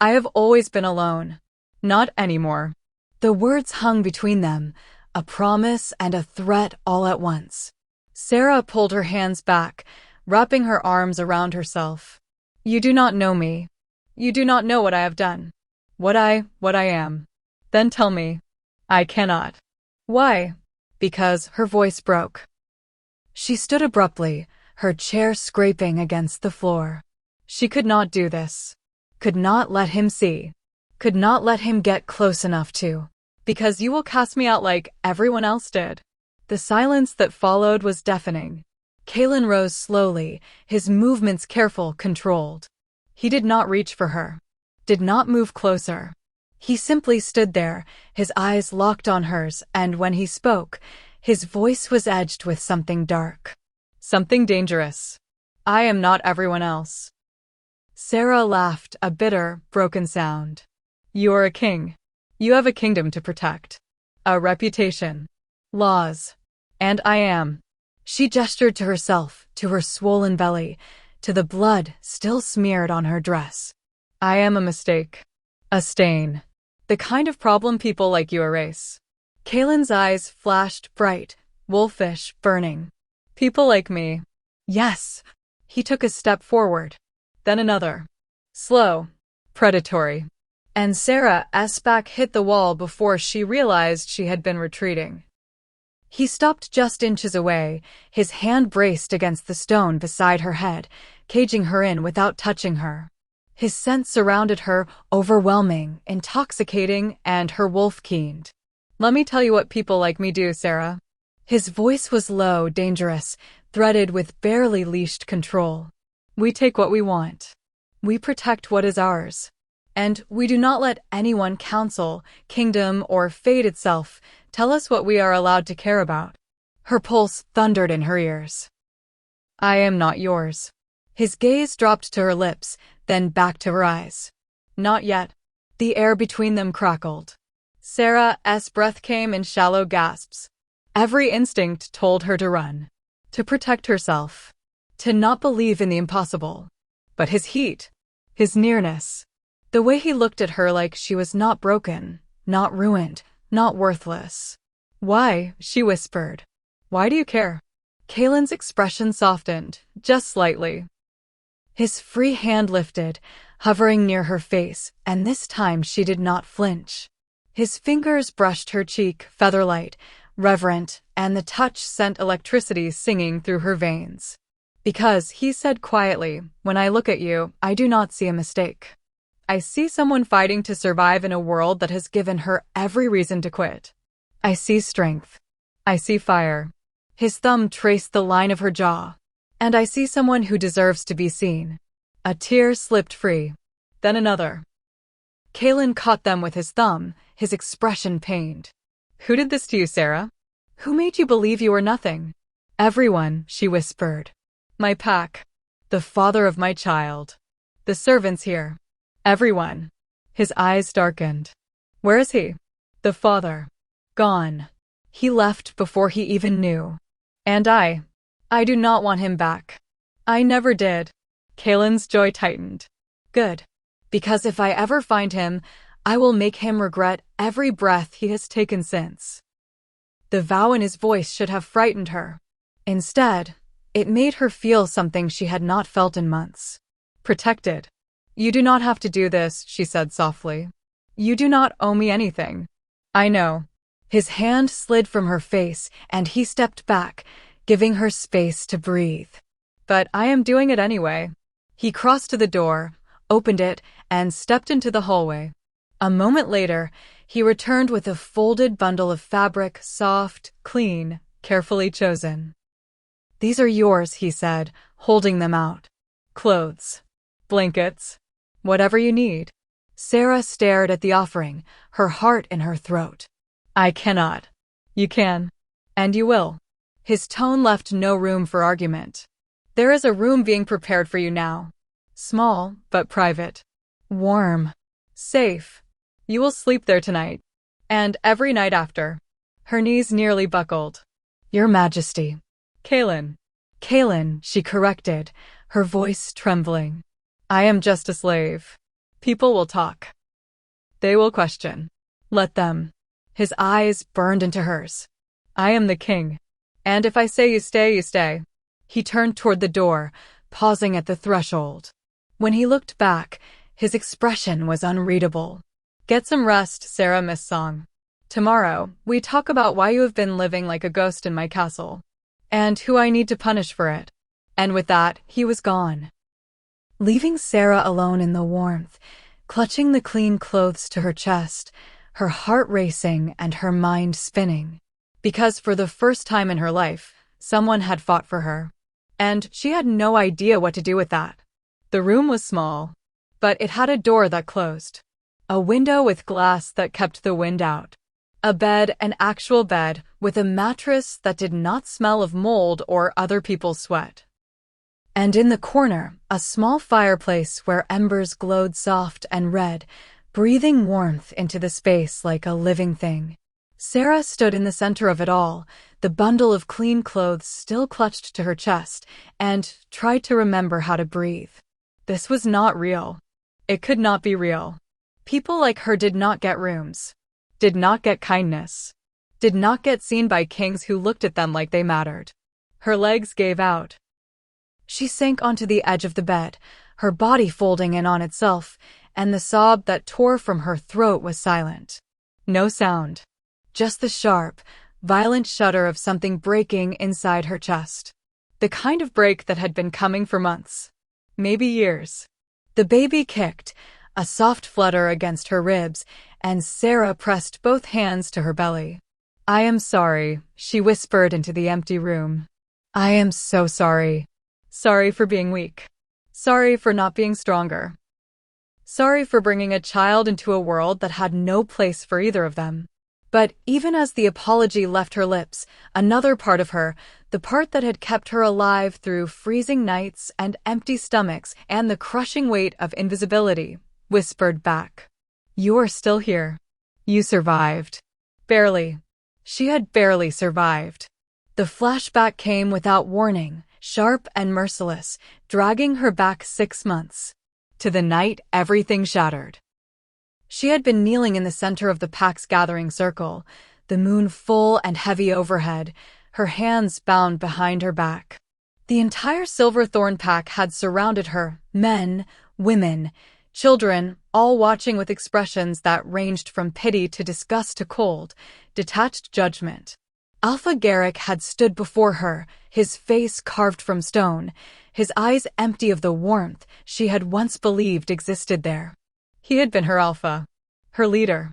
I have always been alone. Not anymore. The words hung between them, a promise and a threat all at once. Sarah pulled her hands back, wrapping her arms around herself. You do not know me. You do not know what I have done. What I am. Then tell me. I cannot. Why? Because her voice broke. She stood abruptly, her chair scraping against the floor. She could not do this. Could not let him see. Could not let him get close enough to. Because you will cast me out like everyone else did. The silence that followed was deafening. Kaelin rose slowly, his movements careful, controlled. He did not reach for her. Did not move closer. He simply stood there, his eyes locked on hers, and when he spoke, his voice was edged with something dark. Something dangerous. I am not everyone else. Sarah laughed, a bitter, broken sound. You are a king. You have a kingdom to protect. A reputation. Laws. And I am. She gestured to herself, to her swollen belly, to the blood still smeared on her dress. I am a mistake. A stain. The kind of problem people like you erase. Kaelin's eyes flashed bright, wolfish, burning. People like me. Yes. He took a step forward. Then another. Slow. Predatory. And Sarah's back hit the wall before she realized she had been retreating. He stopped just inches away, his hand braced against the stone beside her head, caging her in without touching her. His scent surrounded her, overwhelming, intoxicating, and her wolf keened. Let me tell you what people like me do, Sarah. His voice was low, dangerous, threaded with barely leashed control. We take what we want. We protect what is ours. And we do not let anyone, council, kingdom, or fate itself, tell us what we are allowed to care about. Her pulse thundered in her ears. I am not yours. His gaze dropped to her lips, then back to her eyes. Not yet. The air between them crackled. Sarah's breath came in shallow gasps. Every instinct told her to run. To protect herself. to not believe in the impossible. But his heat, his nearness, the way he looked at her like she was not broken, not ruined, not worthless. "Why?" she whispered. "Why do you care?" Kalen's expression softened, just slightly. His free hand lifted, hovering near her face, and this time she did not flinch. His fingers brushed her cheek, featherlight, reverent, and the touch sent electricity singing through her veins. "Because," he said quietly, "when I look at you, I do not see a mistake. I see someone fighting to survive in a world that has given her every reason to quit. I see strength. I see fire." His thumb traced the line of her jaw. "And I see someone who deserves to be seen." A tear slipped free. Then another. Kalen caught them with his thumb, his expression pained. "Who did this to you, Sarah? Who made you believe you were nothing?" "Everyone," she whispered. "My pack. The father of my child. The servants here. Everyone." His eyes darkened. "Where is he?" "The father. Gone. He left before he even knew. And I do not want him back. I never did." Kalen's joy tightened. "Good. Because if I ever find him, I will make him regret every breath he has taken since." The vow in his voice should have frightened her. Instead, it made her feel something she had not felt in months. Protected. "You do not have to do this," she said softly. "You do not owe me anything." "I know." His hand slid from her face, and he stepped back, giving her space to breathe. "But I am doing it anyway." He crossed to the door, opened it, and stepped into the hallway. A moment later, he returned with a folded bundle of fabric, soft, clean, carefully chosen. "These are yours," he said, holding them out. "Clothes. Blankets. Whatever you need." Sarah stared at the offering, her heart in her throat. "I cannot." "You can. And you will." His tone left no room for argument. "There is a room being prepared for you now. Small, but private. Warm. Safe. You will sleep there tonight. And every night after." Her knees nearly buckled. "Your Majesty." "Kalen." "Kalen," she corrected, her voice trembling. "I am just a slave. People will talk. They will question. Let them." His eyes burned into hers. "I am the king. And if I say you stay, you stay." He turned toward the door, pausing at the threshold. When he looked back, his expression was unreadable. "Get some rest, Sarah, Miss Song. Tomorrow, we talk about why you have been living like a ghost in my castle. And who I need to punish for it." And with that, he was gone. Leaving Sarah alone in the warmth, clutching the clean clothes to her chest, her heart racing and her mind spinning. Because for the first time in her life, someone had fought for her. And she had no idea what to do with that. The room was small, but it had a door that closed. A window with glass that kept the wind out. A bed, an actual bed, with a mattress that did not smell of mold or other people's sweat. And in the corner, a small fireplace where embers glowed soft and red, breathing warmth into the space like a living thing. Sarah stood in the center of it all, the bundle of clean clothes still clutched to her chest, and tried to remember how to breathe. This was not real. It could not be real. People like her did not get rooms, did not get kindness, did not get seen by kings who looked at them like they mattered. Her legs gave out. She sank onto the edge of the bed, her body folding in on itself, and the sob that tore from her throat was silent. No sound. Just the sharp, violent shudder of something breaking inside her chest. The kind of break that had been coming for months. Maybe years. The baby kicked, a soft flutter against her ribs, and Sarah pressed both hands to her belly. "I am sorry," she whispered into the empty room. "I am so sorry. Sorry for being weak. Sorry for not being stronger. Sorry for bringing a child into a world that had no place for either of them." But even as the apology left her lips, another part of her, the part that had kept her alive through freezing nights and empty stomachs and the crushing weight of invisibility, whispered back. "You are still here. You survived." Barely. She had barely survived. The flashback came without warning, sharp and merciless, dragging her back 6 months. To the night, everything shattered. She had been kneeling in the center of the pack's gathering circle, the moon full and heavy overhead, her hands bound behind her back. The entire Silverthorn pack had surrounded her, men, women, children, all watching with expressions that ranged from pity to disgust to cold, detached judgment. Alpha Garrick had stood before her, his face carved from stone, his eyes empty of the warmth she had once believed existed there. He had been her alpha, her leader,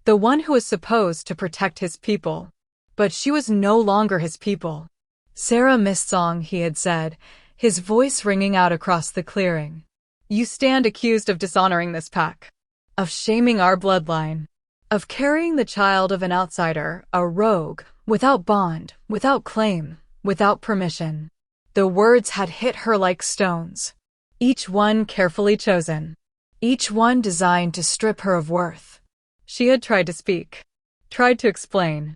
the one who was supposed to protect his people. But she was no longer his people. Sarah Mistsong, he had said, his voice ringing out across the clearing. You stand accused of dishonoring this pack, of shaming our bloodline, of carrying the child of an outsider, a rogue, without bond, without claim, without permission. The words had hit her like stones, each one carefully chosen, each one designed to strip her of worth. She had tried to speak, tried to explain,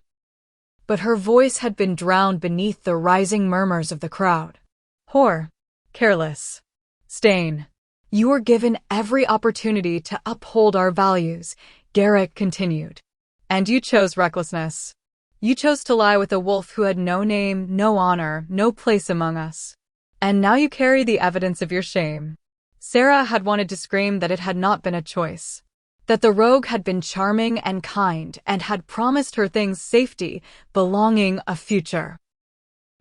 but her voice had been drowned beneath the rising murmurs of the crowd. Whore, careless, stain. You were given every opportunity to uphold our values, Garrick continued. And you chose recklessness. You chose to lie with a wolf who had no name, no honor, no place among us. And now you carry the evidence of your shame. Sarah had wanted to scream that it had not been a choice, that the rogue had been charming and kind and had promised her things: safety, belonging, a future.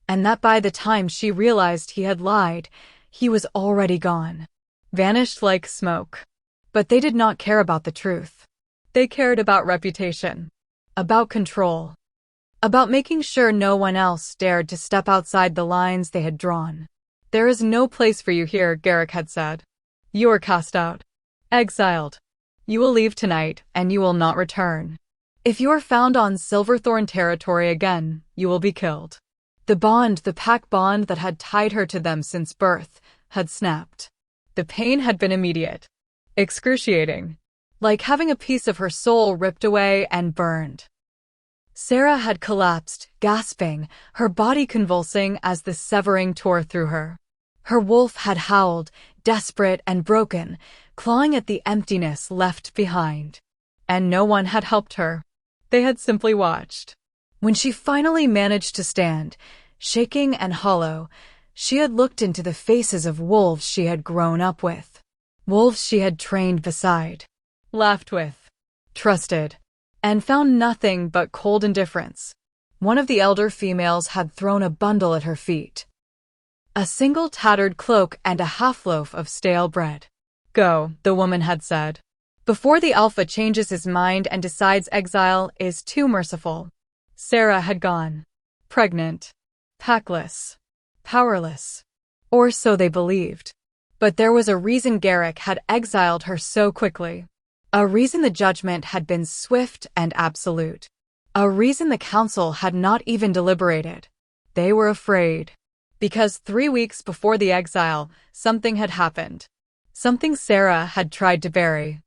And that by the time she realized he had lied, he was already gone, vanished like smoke. But they did not care about the truth. They cared about reputation, about control, about making sure no one else dared to step outside the lines they had drawn. There is no place for you here, Garrick had said. You are cast out, exiled. You will leave tonight, and you will not return. If you are found on Silverthorn territory again, you will be killed. The bond, the pack bond that had tied her to them since birth, had snapped. The pain had been immediate, excruciating, like having a piece of her soul ripped away and burned. Sarah had collapsed, gasping, her body convulsing as the severing tore through her. Her wolf had howled, desperate and broken, clawing at the emptiness left behind. And no one had helped her. They had simply watched. When she finally managed to stand, shaking and hollow, she had looked into the faces of wolves she had grown up with. Wolves she had trained beside, laughed with, trusted, and found nothing but cold indifference. One of the elder females had thrown a bundle at her feet. A single tattered cloak and a half-loaf of stale bread. Go, the woman had said, before the alpha changes his mind and decides exile is too merciful. Sarah had gone. Pregnant. Packless. Powerless. Or so they believed. But there was a reason Garrick had exiled her so quickly. A reason the judgment had been swift and absolute. A reason the council had not even deliberated. They were afraid. Because 3 weeks before the exile, something had happened. Something Sarah had tried to bury.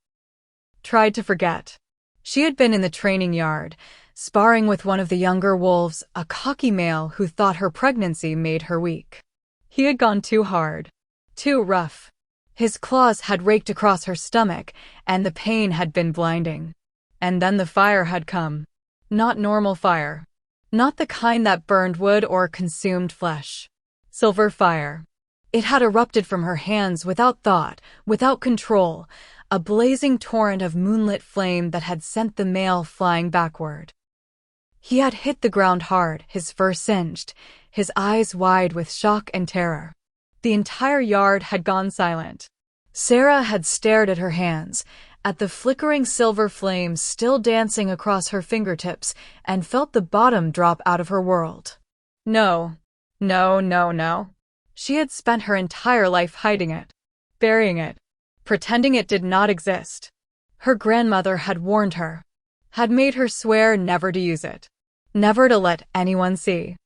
Tried to forget. She had been in the training yard, sparring with one of the younger wolves, a cocky male who thought her pregnancy made her weak. He had gone too hard. Too rough. His claws had raked across her stomach, and the pain had been blinding. And then the fire had come. Not normal fire. Not the kind that burned wood or consumed flesh. Silver fire. It had erupted from her hands without thought, without control, a blazing torrent of moonlit flame that had sent the male flying backward. He had hit the ground hard, his fur singed, his eyes wide with shock and terror. The entire yard had gone silent. Sarah had stared at her hands, at the flickering silver flames still dancing across her fingertips, and felt the bottom drop out of her world. No. No, no, no. She had spent her entire life hiding it, burying it, pretending it did not exist. Her grandmother had warned her, had made her swear never to use it, never to let anyone see.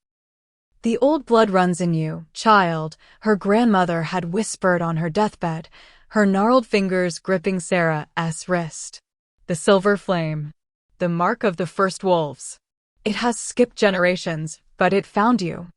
The old blood runs in you, child, her grandmother had whispered on her deathbed, her gnarled fingers gripping Sarah's wrist. The silver flame. The mark of the first wolves. It has skipped generations, but it found you.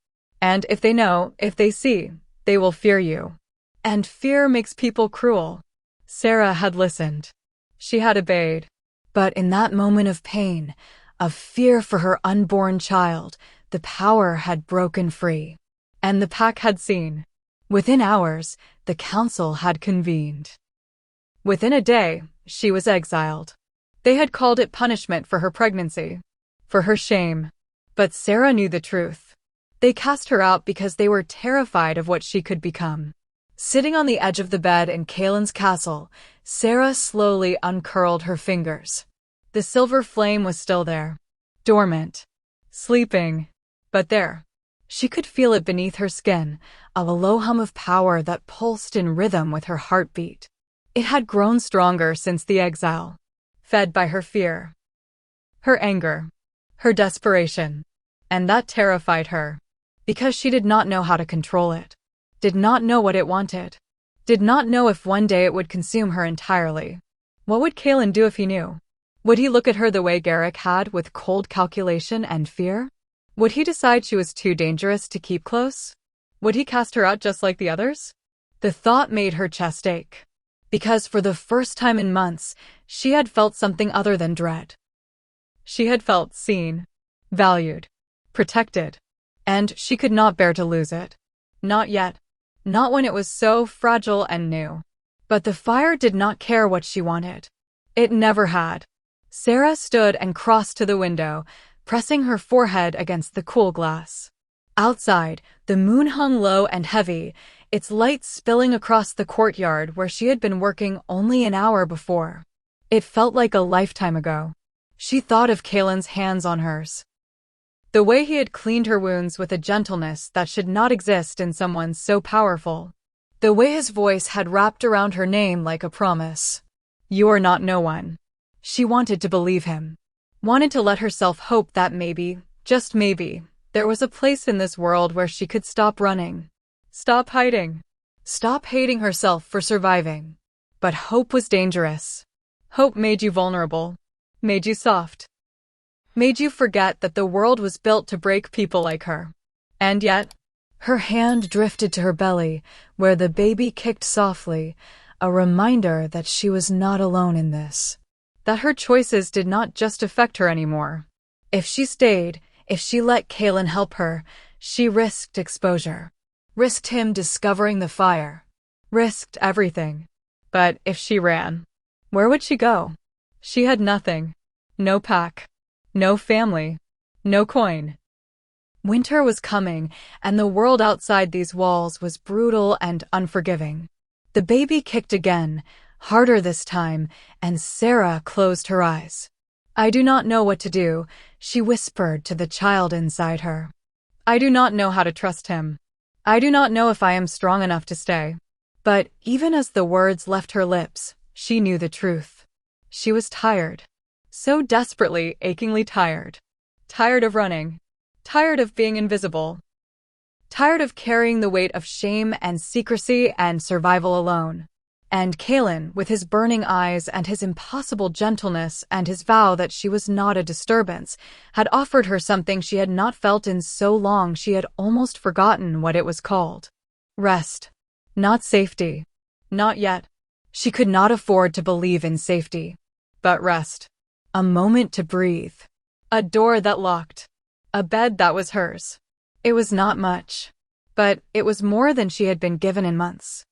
And if they know, if they see, they will fear you. And fear makes people cruel. Sarah had listened. She had obeyed. But in that moment of pain, of fear for her unborn child, the power had broken free. And the pack had seen. Within hours, the council had convened. Within a day, she was exiled. They had called it punishment for her pregnancy, for her shame. But Sarah knew the truth. They cast her out because they were terrified of what she could become. Sitting on the edge of the bed in Kaelin's castle, Sarah slowly uncurled her fingers. The silver flame was still there, dormant, sleeping, but there. She could feel it beneath her skin, a low hum of power that pulsed in rhythm with her heartbeat. It had grown stronger since the exile, fed by her fear, her anger, her desperation. And that terrified her, because she did not know how to control it, did not know what it wanted, did not know if one day it would consume her entirely. What would Kaelin do if he knew? Would he look at her the way Garrick had, with cold calculation and fear? Would he decide she was too dangerous to keep close? Would he cast her out just like the others? The thought made her chest ache, because for the first time in months, she had felt something other than dread. She had felt seen, valued, protected, and she could not bear to lose it. Not yet. Not when it was so fragile and new. But the fire did not care what she wanted. It never had. Sarah stood and crossed to the window, pressing her forehead against the cool glass. Outside, the moon hung low and heavy, its light spilling across the courtyard where she had been working only an hour before. It felt like a lifetime ago. She thought of Kaelin's hands on hers. The way he had cleaned her wounds with a gentleness that should not exist in someone so powerful. The way his voice had wrapped around her name like a promise. You are not no one. She wanted to believe him. Wanted to let herself hope that maybe, just maybe, there was a place in this world where she could stop running. Stop hiding. Stop hating herself for surviving. But hope was dangerous. Hope made you vulnerable. Made you soft. Made you forget that the world was built to break people like her. And yet, her hand drifted to her belly, where the baby kicked softly, a reminder that she was not alone in this. That her choices did not just affect her anymore. If she stayed, if she let Kaelin help her, she risked exposure. Risked him discovering the fire. Risked everything. But if she ran, where would she go? She had nothing. No pack. No family. No coin. Winter was coming, and the world outside these walls was brutal and unforgiving. The baby kicked again, harder this time, and Sarah closed her eyes. I do not know what to do, she whispered to the child inside her. I do not know how to trust him. I do not know if I am strong enough to stay. But even as the words left her lips, she knew the truth. She was tired. So desperately, achingly tired. Tired of running. Tired of being invisible. Tired of carrying the weight of shame and secrecy and survival alone. And Kaelin, with his burning eyes and his impossible gentleness and his vow that she was not a disturbance, had offered her something she had not felt in so long she had almost forgotten what it was called. Rest. Not safety. Not yet. She could not afford to believe in safety. But rest. A moment to breathe. A door that locked. A bed that was hers. It was not much. But it was more than she had been given in months.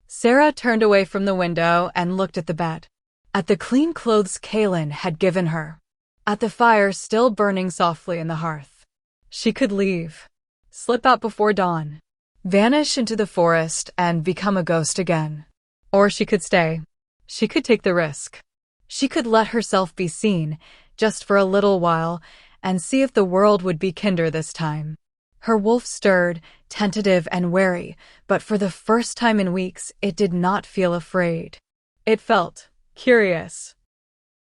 Sarah turned away from the window and looked at the bed. At the clean clothes Kaelin had given her. At the fire still burning softly in the hearth. She could leave. Slip out before dawn. Vanish into the forest and become a ghost again. Or she could stay. She could take the risk. She could let herself be seen, just for a little while, and see if the world would be kinder this time. Her wolf stirred, tentative and wary, but for the first time in weeks, it did not feel afraid. It felt curious.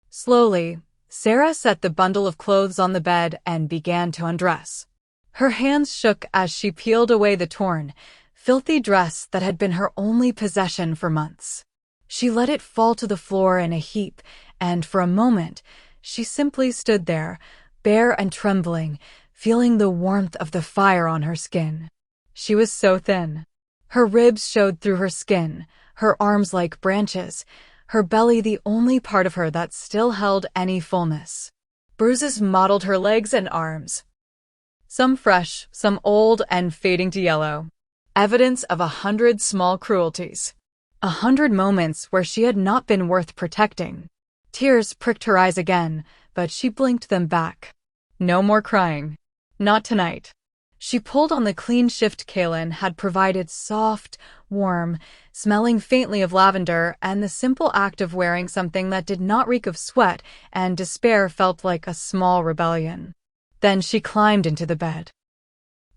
Slowly, Sarah set the bundle of clothes on the bed and began to undress. Her hands shook as she peeled away the torn, filthy dress that had been her only possession for months. She let it fall to the floor in a heap, and for a moment, she simply stood there, bare and trembling, feeling the warmth of the fire on her skin. She was so thin. Her ribs showed through her skin, her arms like branches, her belly the only part of her that still held any fullness. Bruises mottled her legs and arms, some fresh, some old and fading to yellow. Evidence of 100 small cruelties. 100 moments where she had not been worth protecting. Tears pricked her eyes again, but she blinked them back. No more crying. Not tonight. She pulled on the clean shift Kaelin had provided, soft, warm, smelling faintly of lavender, and the simple act of wearing something that did not reek of sweat and despair felt like a small rebellion. Then she climbed into the bed.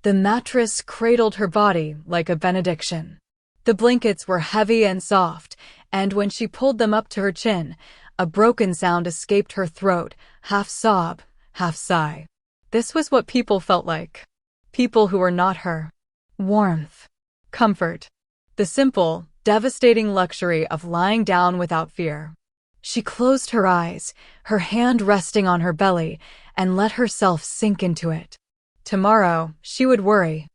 The mattress cradled her body like a benediction. The blankets were heavy and soft, and when she pulled them up to her chin, a broken sound escaped her throat, half sob, half sigh. This was what people felt like. People who were not her. Warmth. Comfort. The simple, devastating luxury of lying down without fear. She closed her eyes, her hand resting on her belly, and let herself sink into it. Tomorrow, she would worry.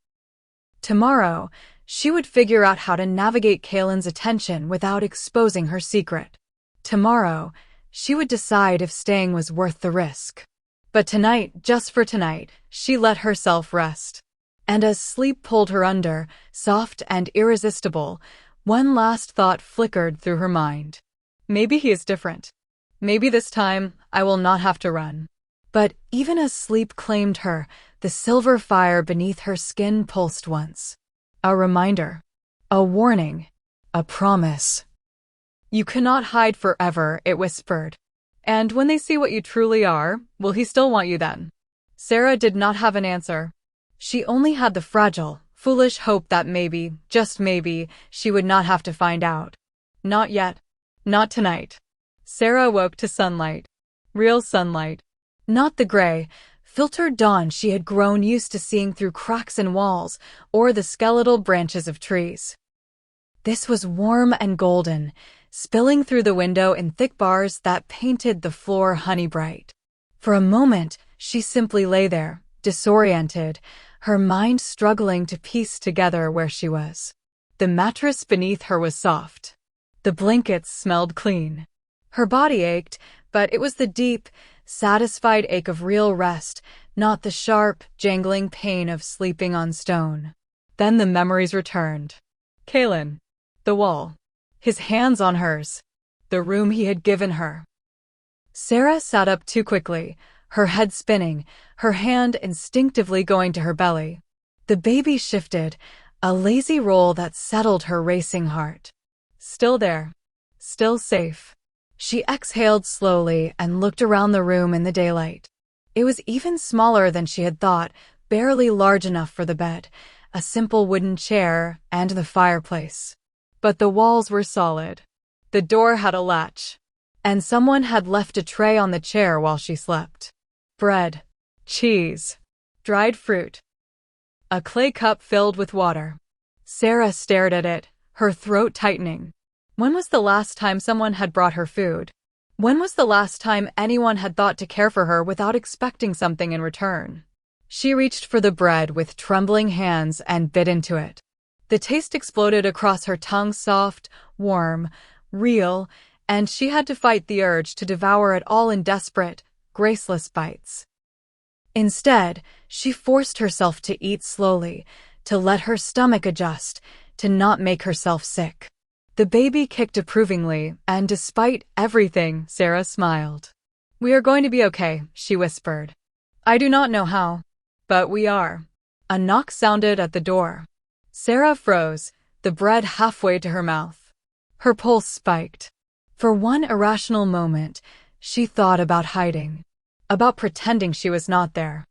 Tomorrow, she would figure out how to navigate Kaelin's attention without exposing her secret. Tomorrow, she would decide if staying was worth the risk. But tonight, just for tonight, she let herself rest. And as sleep pulled her under, soft and irresistible, one last thought flickered through her mind. Maybe he is different. Maybe this time, I will not have to run. But even as sleep claimed her, the silver fire beneath her skin pulsed once. A reminder. A warning. A promise. You cannot hide forever, it whispered. And when they see what you truly are, will he still want you then? Sarah did not have an answer. She only had the fragile, foolish hope that maybe, just maybe, she would not have to find out. Not yet. Not tonight. Sarah woke to sunlight. Real sunlight. Not the gray, filtered dawn she had grown used to seeing through cracks in walls or the skeletal branches of trees. This was warm and golden, spilling through the window in thick bars that painted the floor honey bright. For a moment, she simply lay there, disoriented, her mind struggling to piece together where she was. The mattress beneath her was soft. The blankets smelled clean. Her body ached, but it was the deep, satisfied ache of real rest, not the sharp, jangling pain of sleeping on stone. Then the memories returned. Kaelin. The wall. His hands on hers. The room he had given her. Sarah sat up too quickly, her head spinning, her hand instinctively going to her belly. The baby shifted, a lazy roll that settled her racing heart. Still there. Still safe. She exhaled slowly and looked around the room in the daylight. It was even smaller than she had thought, barely large enough for the bed, a simple wooden chair, and the fireplace. But the walls were solid. The door had a latch. And someone had left a tray on the chair while she slept. Bread. Cheese. Dried fruit. A clay cup filled with water. Sarah stared at it, her throat tightening. When was the last time someone had brought her food? When was the last time anyone had thought to care for her without expecting something in return? She reached for the bread with trembling hands and bit into it. The taste exploded across her tongue, soft, warm, real, and she had to fight the urge to devour it all in desperate, graceless bites. Instead, she forced herself to eat slowly, to let her stomach adjust, to not make herself sick. The baby kicked approvingly, and despite everything, Sarah smiled. "We are going to be okay," she whispered. "I do not know how, but we are." A knock sounded at the door. Sarah froze, the bread halfway to her mouth. Her pulse spiked. For one irrational moment, she thought about hiding, about pretending she was not there.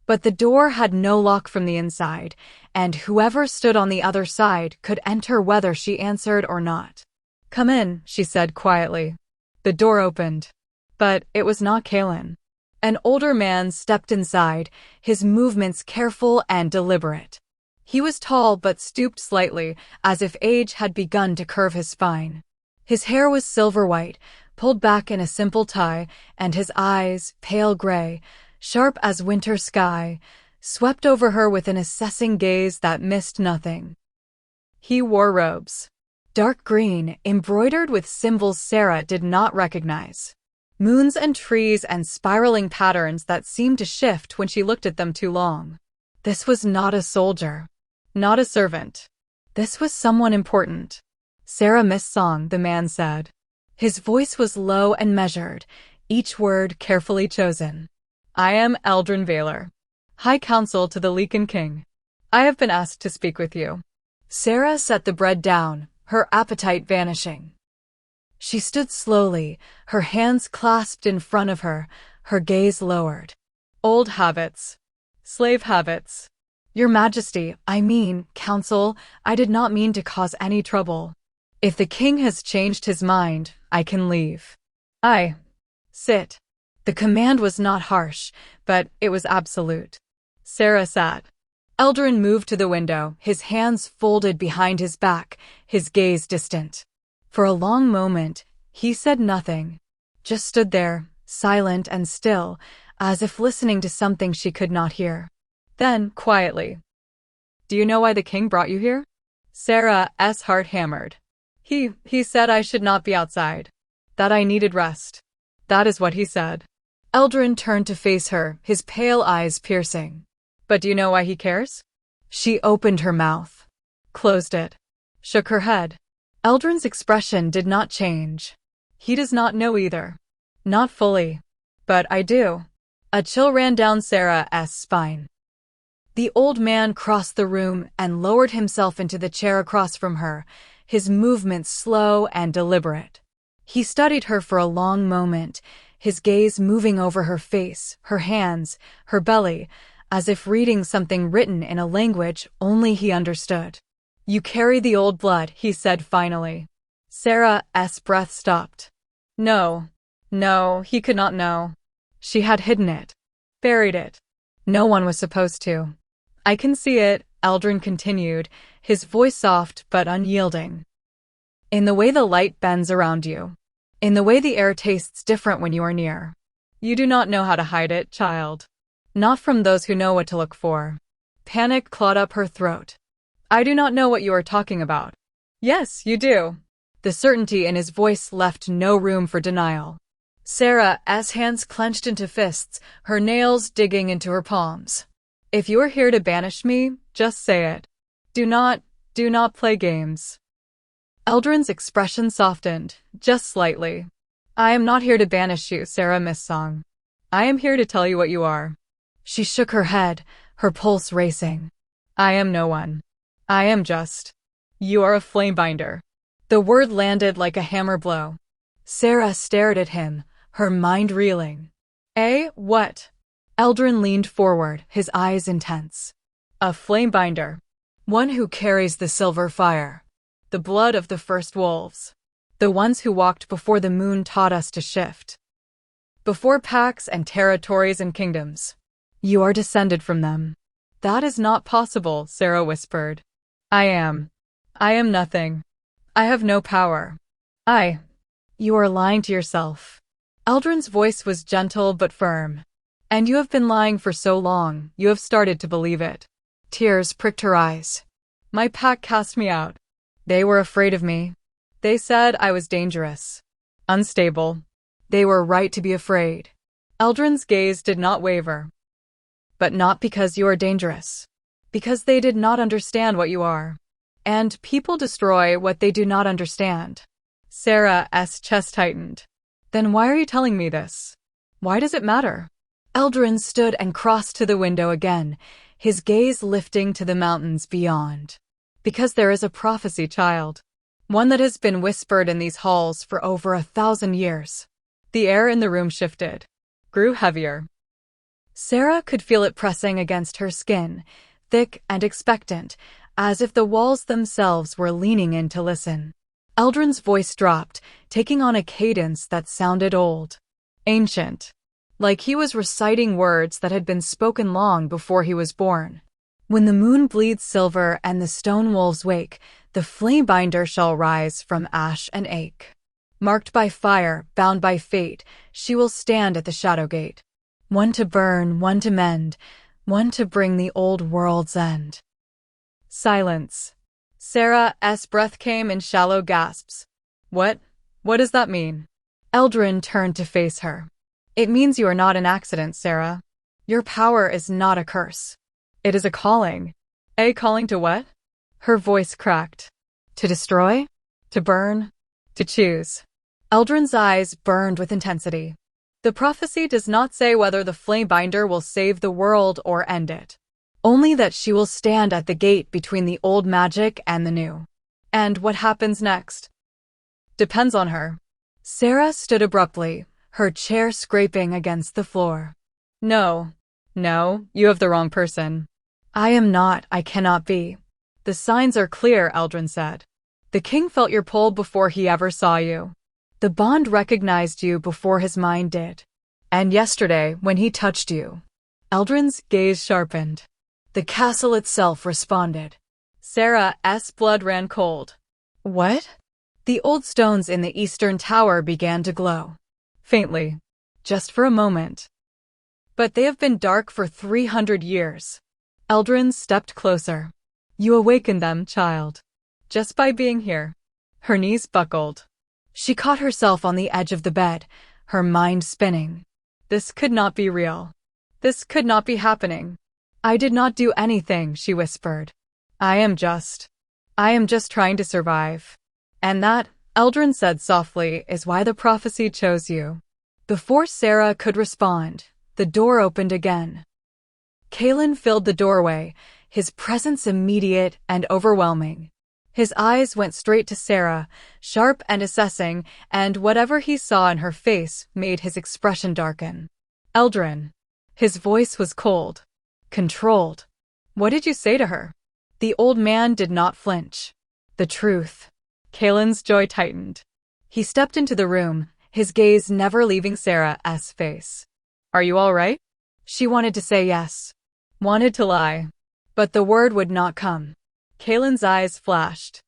But the door had no lock from the inside, and whoever stood on the other side could enter whether she answered or not. "Come in," she said quietly. The door opened. But it was not Kaelin. An older man stepped inside, his movements careful and deliberate. He was tall but stooped slightly, as if age had begun to curve his spine. His hair was silver white, pulled back in a simple tie, and his eyes, pale gray, sharp as winter sky, swept over her with an assessing gaze that missed nothing. He wore robes. Dark green, embroidered with symbols Sarah did not recognize. Moons and trees and spiraling patterns that seemed to shift when she looked at them too long. This was not a soldier. Not a servant. This was someone important. Sarah Miss Song, the man said. His voice was low and measured, each word carefully chosen. I am Eldrin Valor, High Counsel to the Lycan King. I have been asked to speak with you. Sarah set the bread down, her appetite vanishing. She stood slowly, her hands clasped in front of her, her gaze lowered. Old habits. Slave habits. Your Majesty, I mean, Counsel, I did not mean to cause any trouble. If the king has changed his mind, I can leave. Sit. The command was not harsh, but it was absolute. Sarah sat. Eldrin moved to the window, his hands folded behind his back, his gaze distant. For a long moment, he said nothing, just stood there, silent and still, as if listening to something she could not hear. Then, quietly, do you know why the king brought you here? Sarah's heart hammered. He said I should not be outside. That I needed rest. That is what he said. Eldrin turned to face her, his pale eyes piercing. But do you know why he cares? She opened her mouth, closed it, shook her head. Eldrin's expression did not change. He does not know either. Not fully. But I do. A chill ran down Sarah's spine. The old man crossed the room and lowered himself into the chair across from her, his movements slow and deliberate. He studied her for a long moment, his gaze moving over her face, her hands, her belly, as if reading something written in a language only he understood. You carry the old blood, he said finally. Sarah's breath stopped. No, he could not know. She had hidden it, buried it. No one was supposed to. I can see it, Eldrin continued, his voice soft but unyielding. In the way the light bends around you. In the way the air tastes different when you are near. You do not know how to hide it, child. Not from those who know what to look for. Panic clawed up her throat. I do not know what you are talking about. Yes, you do. The certainty in his voice left no room for denial. Sarah's hands clenched into fists, her nails digging into her palms. If you are here to banish me, just say it. Do not play games. Eldrin's expression softened, just slightly. I am not here to banish you, Sarah Miss Song. I am here to tell you what you are. She shook her head, her pulse racing. I am no one. I am just. You are a flamebinder. The word landed like a hammer blow. Sarah stared at him, her mind reeling. What? Eldrin leaned forward, his eyes intense. A flamebinder. One who carries the silver fire. The blood of the first wolves. The ones who walked before the moon taught us to shift. Before packs and territories and kingdoms. You are descended from them. That is not possible, Sarah whispered. I am nothing. I have no power. You are lying to yourself. Eldrin's voice was gentle but firm. And you have been lying for so long, you have started to believe it. Tears pricked her eyes. My pack cast me out. They were afraid of me. They said I was dangerous. Unstable. They were right to be afraid. Eldrin's gaze did not waver. But not because you are dangerous. Because they did not understand what you are. And people destroy what they do not understand. Sarah's chest tightened. Then why are you telling me this? Why does it matter? Eldrin stood and crossed to the window again, his gaze lifting to the mountains beyond. Because there is a prophecy, child. One that has been whispered in these halls for over 1,000 years. The air in the room shifted, grew heavier. Sarah could feel it pressing against her skin, thick and expectant, as if the walls themselves were leaning in to listen. Eldrin's voice dropped, taking on a cadence that sounded old, ancient, like he was reciting words that had been spoken long before he was born. When the moon bleeds silver and the stone wolves wake, the flamebinder shall rise from ash and ache. Marked by fire, bound by fate, she will stand at the shadow gate. One to burn, one to mend, one to bring the old world's end. Silence. Sarah's breath came in shallow gasps. What? What does that mean? Eldrin turned to face her. It means you are not an accident, Sarah. Your power is not a curse. It is a calling. A calling to what? Her voice cracked. To destroy? To burn? To choose. Eldrin's eyes burned with intensity. The prophecy does not say whether the Flamebinder will save the world or end it. Only that she will stand at the gate between the old magic and the new. And what happens next? Depends on her. Sarah stood abruptly, her chair scraping against the floor. No, you have the wrong person. I am not, I cannot be. The signs are clear, Eldrin said. The king felt your pull before he ever saw you. The bond recognized you before his mind did. And yesterday, when he touched you. Eldrin's gaze sharpened. The castle itself responded. Sarah's blood ran cold. What? The old stones in the eastern tower began to glow. Faintly. Just for a moment. But they have been dark for 300 years. Eldrin stepped closer. You awakened them, child. Just by being here. Her knees buckled. She caught herself on the edge of the bed, her mind spinning. This could not be real. This could not be happening. I did not do anything, she whispered. I am just trying to survive. And that, Eldrin said softly, is why the prophecy chose you. Before Sarah could respond, the door opened again. Kalen filled the doorway, his presence immediate and overwhelming. His eyes went straight to Sarah, sharp and assessing, and whatever he saw in her face made his expression darken. Eldrin. His voice was cold. Controlled. What did you say to her? The old man did not flinch. The truth. Kalen's jaw tightened. He stepped into the room, his gaze never leaving Sarah's face. Are you all right? She wanted to say yes. Wanted to lie. But the word would not come. Kalen's eyes flashed.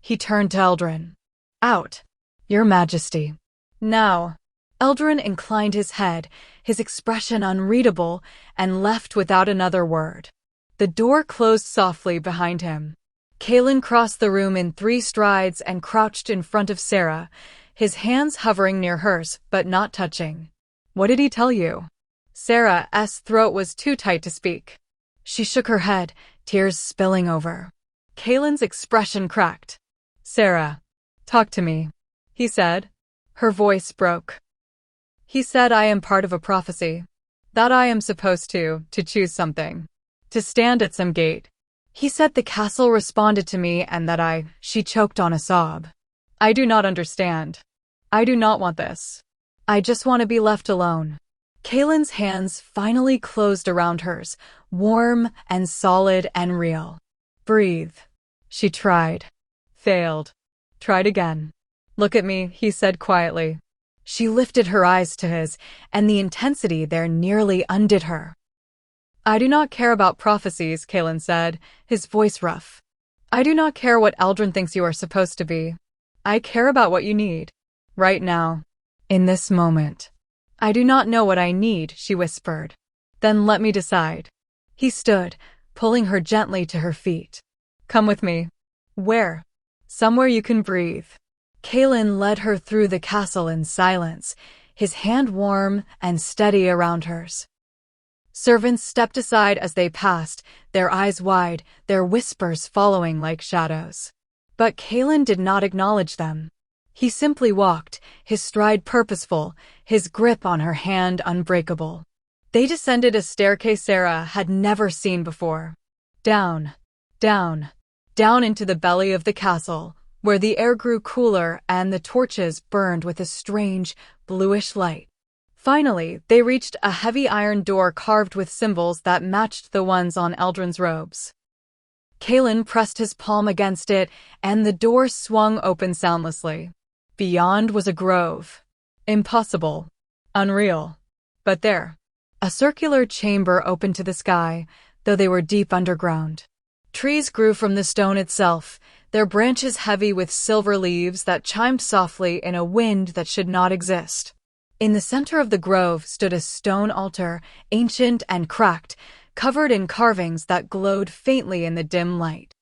He turned to Eldrin. Out. Your Majesty. Now. Eldrin inclined his head, his expression unreadable, and left without another word. The door closed softly behind him. Kalen crossed the room in 3 strides and crouched in front of Sarah, his hands hovering near hers, but not touching. What did he tell you? Sarah's throat was too tight to speak. She shook her head, tears spilling over. Kalen's expression cracked. Sarah, talk to me, he said. Her voice broke. He said I am part of a prophecy. That I am supposed to choose something. To stand at some gate. He said the castle responded to me and that she choked on a sob. I do not understand. I do not want this. I just want to be left alone. Kalen's hands finally closed around hers, warm and solid and real. Breathe. She tried. Failed. Tried again. Look at me, he said quietly. She lifted her eyes to his, and the intensity there nearly undid her. I do not care about prophecies, Kalen said, his voice rough. I do not care what Eldrin thinks you are supposed to be. I care about what you need. Right now. In this moment. I do not know what I need, she whispered. Then let me decide. He stood, pulling her gently to her feet. Come with me. Where? Somewhere you can breathe. Kalen led her through the castle in silence, his hand warm and steady around hers. Servants stepped aside as they passed, their eyes wide, their whispers following like shadows. But Kalen did not acknowledge them. He simply walked, his stride purposeful, his grip on her hand unbreakable. They descended a staircase Sarah had never seen before. Down, down, down into the belly of the castle, where the air grew cooler and the torches burned with a strange, bluish light. Finally, they reached a heavy iron door carved with symbols that matched the ones on Eldrin's robes. Kalen pressed his palm against it, and the door swung open soundlessly. Beyond was a grove. Impossible. Unreal. But there. A circular chamber opened to the sky, though they were deep underground. Trees grew from the stone itself, their branches heavy with silver leaves that chimed softly in a wind that should not exist. In the center of the grove stood a stone altar, ancient and cracked, covered in carvings that glowed faintly in the dim light.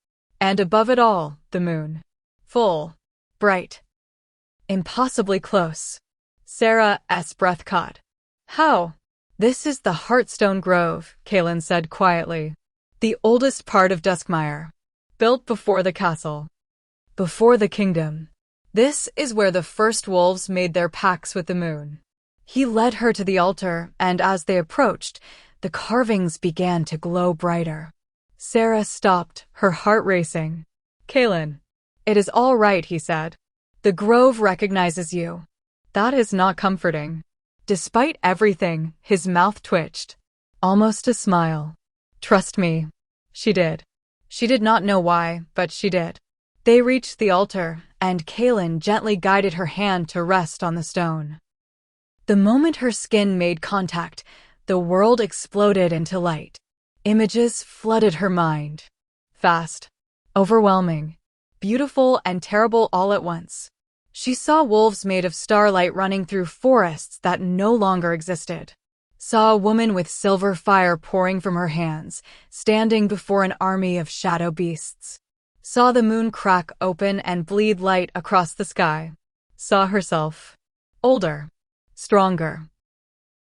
And above it all, the moon. Full, bright, impossibly close. Sarah's breath caught. How? This is the Heartstone Grove, Kaelin said quietly. The oldest part of Duskmire. Built before the castle. Before the kingdom. This is where the first wolves made their pacts with the moon. He led her to the altar, and as they approached, the carvings began to glow brighter. Sarah stopped, her heart racing. Kaelin. It is all right, he said. The grove recognizes you. That is not comforting. Despite everything, his mouth twitched. Almost a smile. Trust me. She did. She did not know why, but she did. They reached the altar, and Kaelin gently guided her hand to rest on the stone. The moment her skin made contact, the world exploded into light. Images flooded her mind. Fast. Overwhelming. Beautiful and terrible all at once. She saw wolves made of starlight running through forests that no longer existed. Saw a woman with silver fire pouring from her hands, standing before an army of shadow beasts. Saw the moon crack open and bleed light across the sky. Saw herself. Older. Stronger.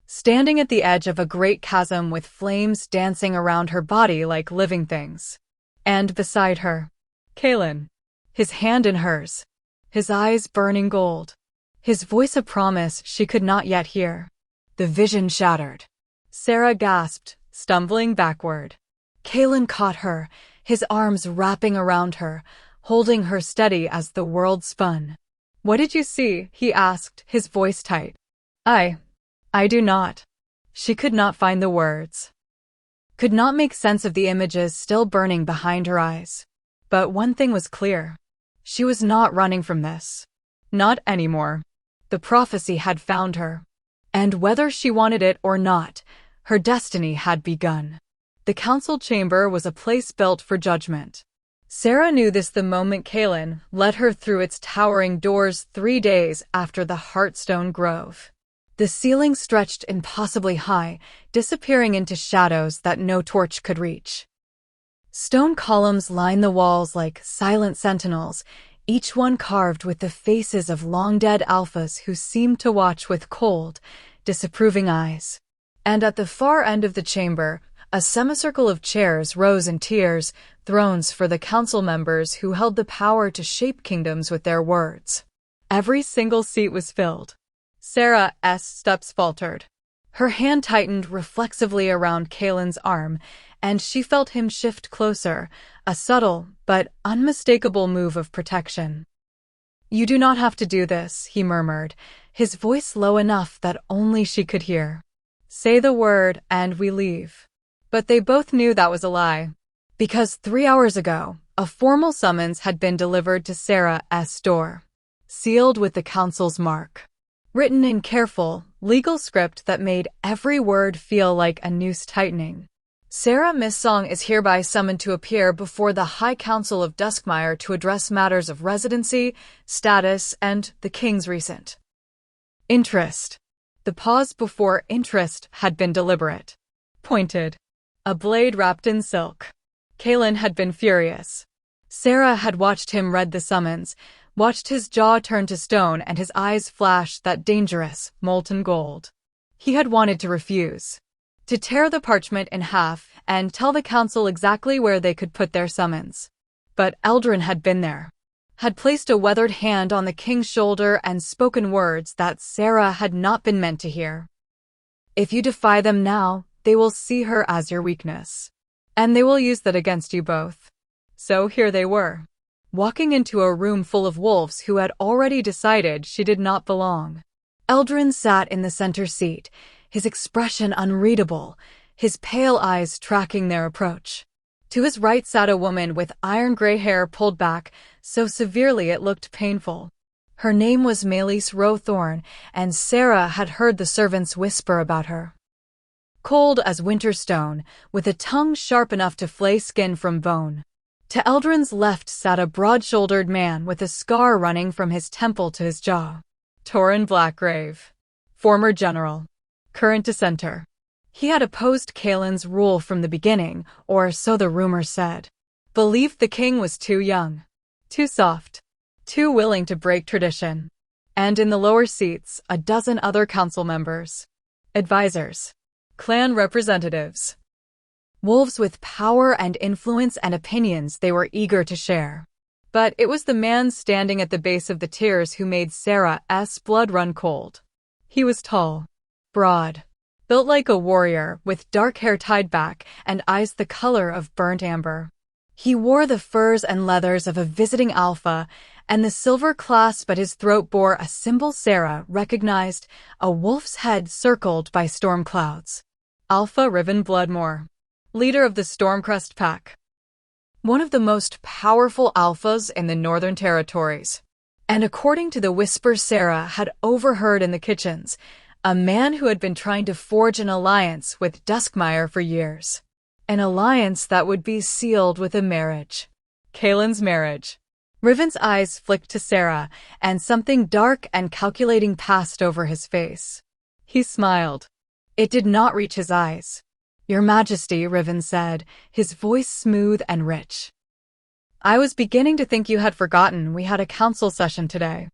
Standing at the edge of a great chasm with flames dancing around her body like living things. And beside her, Kaelin. His hand in hers. His eyes burning gold. His voice a promise she could not yet hear. The vision shattered. Sarah gasped, stumbling backward. Kaelin caught her, his arms wrapping around her, holding her steady as the world spun. What did you see? He asked, his voice tight. I do not. She could not find the words. Could not make sense of the images still burning behind her eyes. But one thing was clear. She was not running from this. Not anymore. The prophecy had found her. And whether she wanted it or not, her destiny had begun. The council chamber was a place built for judgment. Sarah knew this the moment Kaelin led her through its towering doors 3 days after the Heartstone Grove. The ceiling stretched impossibly high, disappearing into shadows that no torch could reach. Stone columns lined the walls like silent sentinels, each one carved with the faces of long-dead alphas who seemed to watch with cold, disapproving eyes. And at the far end of the chamber, a semicircle of chairs rose in tiers, thrones for the council members who held the power to shape kingdoms with their words. Every single seat was filled. Sarah's steps faltered. Her hand tightened reflexively around Kaelin's arm, and she felt him shift closer, a subtle but unmistakable move of protection. You do not have to do this, he murmured, his voice low enough that only she could hear. Say the word and we leave. But they both knew that was a lie. Because 3 hours ago, a formal summons had been delivered to Sarah's door. Sealed with the council's mark. Written in careful, legal script that made every word feel like a noose tightening. Sarah Miss Song is hereby summoned to appear before the High Council of Duskmire to address matters of residency, status, and the king's recent interest. The pause before interest had been deliberate. Pointed. A blade wrapped in silk. Kaelin had been furious. Sarah had watched him read the summons, watched his jaw turn to stone and his eyes flash that dangerous, molten gold. He had wanted to refuse. To tear the parchment in half and tell the council exactly where they could put their summons. But Eldrin had been there. Had placed a weathered hand on the king's shoulder and spoken words that Sarah had not been meant to hear. If you defy them now, they will see her as your weakness. And they will use that against you both. So here they were. Walking into a room full of wolves who had already decided she did not belong. Eldrin sat in the center seat, his expression unreadable, his pale eyes tracking their approach. To his right sat a woman with iron gray hair pulled back, so severely it looked painful. Her name was Maelys Rowthorn, and Sarah had heard the servants whisper about her. Cold as winter stone, with a tongue sharp enough to flay skin from bone. To Eldrin's left sat a broad-shouldered man with a scar running from his temple to his jaw. Torn black grave. Former general. Current dissenter. He had opposed Kaelin's rule from the beginning, or so the rumors said. Believed the king was too young, too soft, too willing to break tradition. And in the lower seats, a dozen other council members. Advisors. Clan representatives. Wolves with power and influence and opinions they were eager to share. But it was the man standing at the base of the tiers who made Sarah's blood run cold. He was tall, broad, built like a warrior, with dark hair tied back and eyes the color of burnt amber. He wore the furs and leathers of a visiting alpha, and the silver clasp at his throat bore a symbol Sarah recognized, a wolf's head circled by storm clouds. Alpha Riven Bloodmore, leader of the Stormcrest Pack. One of the most powerful alphas in the Northern Territories. And according to the whispers Sarah had overheard in the kitchens, a man who had been trying to forge an alliance with Duskmire for years. An alliance that would be sealed with a marriage. Kaelin's marriage. Riven's eyes flicked to Sarah, and something dark and calculating passed over his face. He smiled. It did not reach his eyes. Your Majesty, Riven said, his voice smooth and rich. I was beginning to think you had forgotten we had a council session today.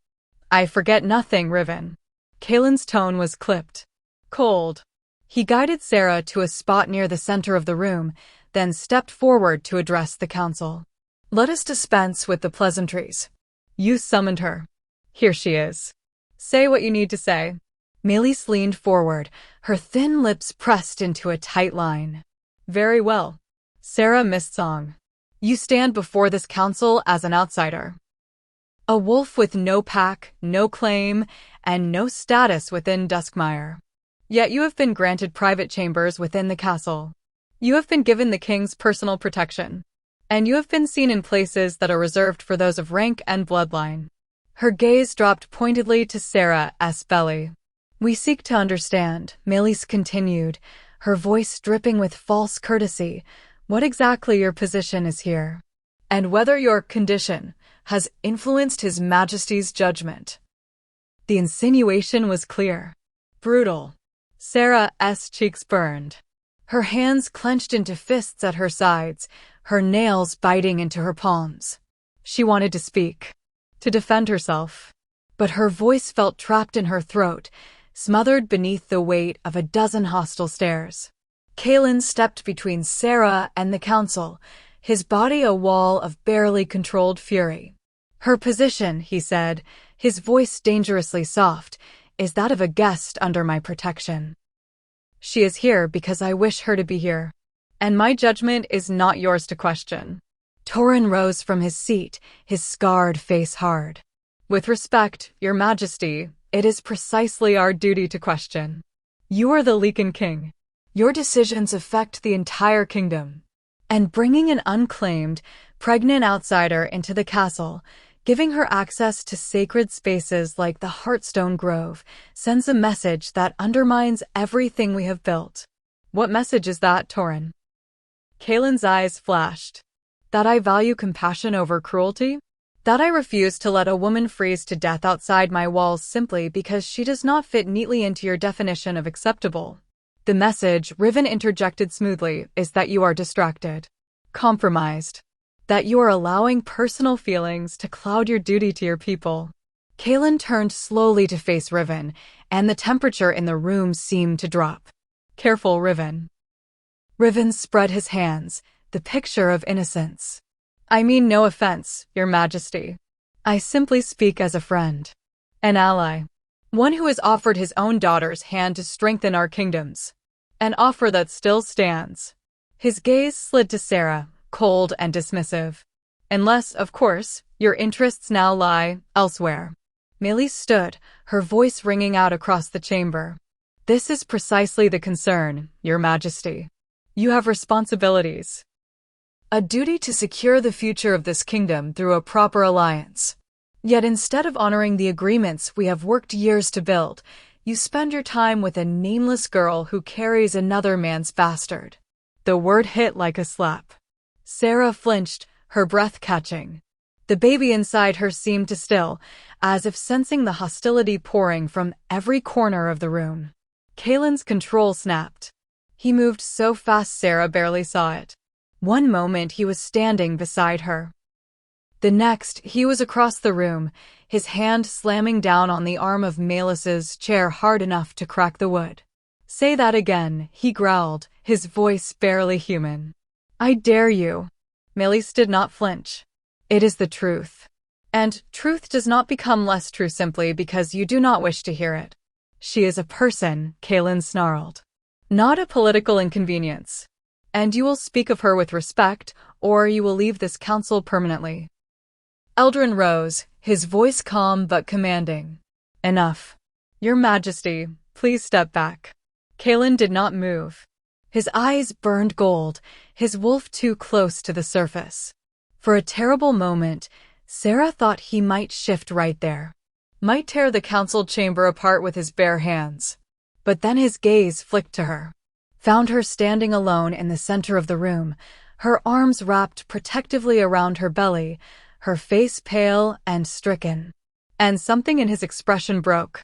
I forget nothing, Riven. Kaelin's tone was clipped. Cold. He guided Sarah to a spot near the center of the room, then stepped forward to address the council. Let us dispense with the pleasantries. You summoned her. Here she is. Say what you need to say. Melis leaned forward, her thin lips pressed into a tight line. Very well. Sarah Mistsong. You stand before this council as an outsider. A wolf with no pack, no claim, and no status within Duskmire. Yet you have been granted private chambers within the castle. You have been given the king's personal protection. And you have been seen in places that are reserved for those of rank and bloodline. Her gaze dropped pointedly to Sarah's belly. We seek to understand, Melis continued, her voice dripping with false courtesy, what exactly your position is here, and whether your condition has influenced His Majesty's judgment. The insinuation was clear. Brutal. Sarah's cheeks burned. Her hands clenched into fists at her sides, her nails biting into her palms. She wanted to speak, to defend herself, but her voice felt trapped in her throat, smothered beneath the weight of a dozen hostile stares. Kaelin stepped between Sarah and the council, his body a wall of barely controlled fury. Her position, he said, his voice dangerously soft, is that of a guest under my protection. She is here because I wish her to be here, and my judgment is not yours to question. Torin rose from his seat, his scarred face hard. With respect, Your Majesty, it is precisely our duty to question. You are the Lycan King. Your decisions affect the entire kingdom. And bringing an unclaimed, pregnant outsider into the castle, giving her access to sacred spaces like the Heartstone Grove, sends a message that undermines everything we have built. What message is that, Torin? Kaelin's eyes flashed. That I value compassion over cruelty? That I refuse to let a woman freeze to death outside my walls simply because she does not fit neatly into your definition of acceptable. The message, Riven interjected smoothly, is that you are distracted, compromised, that you are allowing personal feelings to cloud your duty to your people. Kaelin turned slowly to face Riven, and the temperature in the room seemed to drop. Careful, Riven. Riven spread his hands, the picture of innocence. I mean no offense, Your Majesty. I simply speak as a friend, an ally, one who has offered his own daughter's hand to strengthen our kingdoms. An offer that still stands. His gaze slid to Sarah, cold and dismissive. Unless, of course, your interests now lie elsewhere. Melis stood, her voice ringing out across the chamber. This is precisely the concern, Your Majesty. You have responsibilities. A duty to secure the future of this kingdom through a proper alliance. Yet instead of honoring the agreements we have worked years to build, you spend your time with a nameless girl who carries another man's bastard. The word hit like a slap. Sarah flinched, her breath catching. The baby inside her seemed to still, as if sensing the hostility pouring from every corner of the room. Kaelin's control snapped. He moved so fast Sarah barely saw it. One moment he was standing beside her. The next, he was across the room, his hand slamming down on the arm of Melis's chair hard enough to crack the wood. "Say that again," he growled, his voice barely human. "I dare you." Melis did not flinch. "It is the truth. And truth does not become less true simply because you do not wish to hear it." "She is a person," Kaelin snarled. "Not a political inconvenience. And you will speak of her with respect, or you will leave this council permanently." Eldrin rose, his voice calm but commanding. "Enough. Your Majesty, please step back." Kaelin did not move. His eyes burned gold, his wolf too close to the surface. For a terrible moment, Sarah thought he might shift right there. Might tear the council chamber apart with his bare hands. But then his gaze flicked to her. Found her standing alone in the center of the room, her arms wrapped protectively around her belly, her face pale and stricken. And something in his expression broke.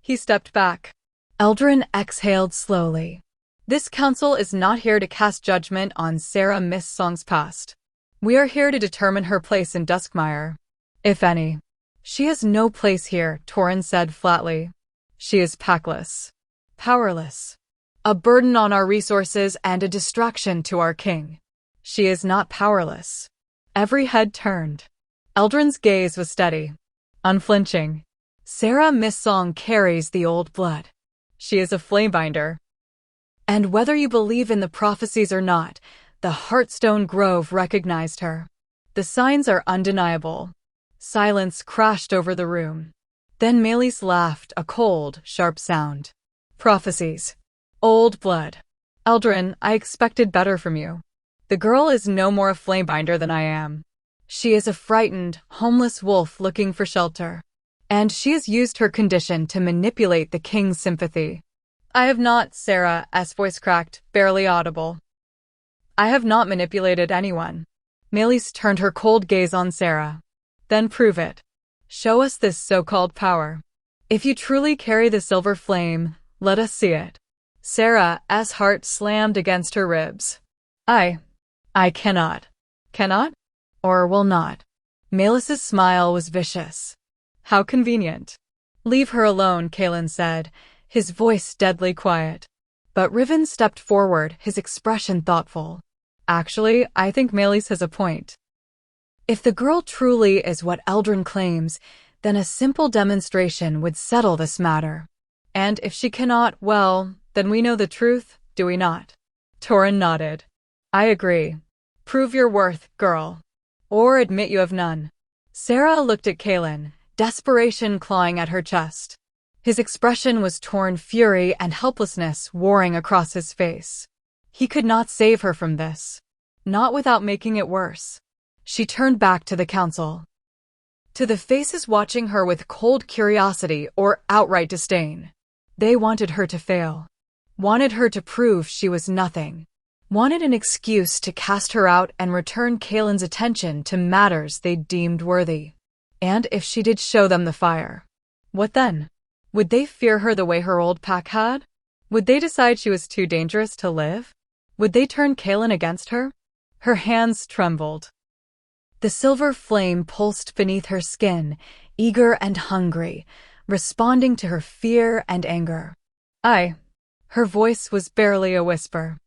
He stepped back. Eldrin exhaled slowly. "This council is not here to cast judgment on Sarah Missong's past. We are here to determine her place in Duskmire, if any." "She has no place here," Torin said flatly. "She is packless, powerless, a burden on our resources and a distraction to our king." "She is not powerless." Every head turned. Eldrin's gaze was steady, unflinching. "Sarah Missong carries the old blood. She is a flamebinder. And whether you believe in the prophecies or not, the Heartstone Grove recognized her. The signs are undeniable." Silence crashed over the room. Then Melis laughed, a cold, sharp sound. "Prophecies. Old blood. Eldrin, I expected better from you. The girl is no more a flamebinder than I am. She is a frightened, homeless wolf looking for shelter. And she has used her condition to manipulate the king's sympathy." "I have not," Sarah's voice cracked, barely audible. "I have not manipulated anyone." Melis turned her cold gaze on Sarah. "Then prove it. Show us this so-called power. If you truly carry the silver flame, let us see it." Sarah's heart slammed against her ribs. I cannot. Cannot? Or will not." Melis's smile was vicious. "How convenient." "Leave her alone," Kaelin said, his voice deadly quiet. But Riven stepped forward, his expression thoughtful. "Actually, I think Melis has a point. If the girl truly is what Eldrin claims, then a simple demonstration would settle this matter. And if she cannot, well, then we know the truth, do we not?" Torin nodded. "I agree. Prove your worth, girl. Or admit you have none." Sarah looked at Kaelin, desperation clawing at her chest. His expression was torn fury and helplessness warring across his face. He could not save her from this. Not without making it worse. She turned back to the council. To the faces watching her with cold curiosity or outright disdain. They wanted her to fail. Wanted her to prove she was nothing. Wanted an excuse to cast her out and return Kaelin's attention to matters they deemed worthy. And if she did show them the fire, what then? Would they fear her the way her old pack had? Would they decide she was too dangerous to live? Would they turn Kaelin against her? Her hands trembled. The silver flame pulsed beneath her skin, eager and hungry, responding to her fear and anger. Her voice was barely a whisper.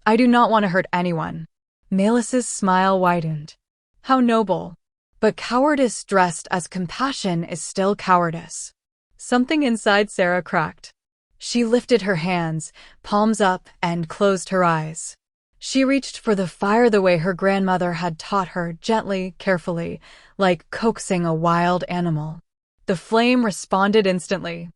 "I do not want to hurt anyone." Melis's smile widened. How noble. But cowardice dressed as compassion is still cowardice. Something inside Sarah cracked. She lifted her hands, palms up, and closed her eyes. She reached for the fire the way her grandmother had taught her, gently, carefully, like coaxing a wild animal. The flame responded instantly.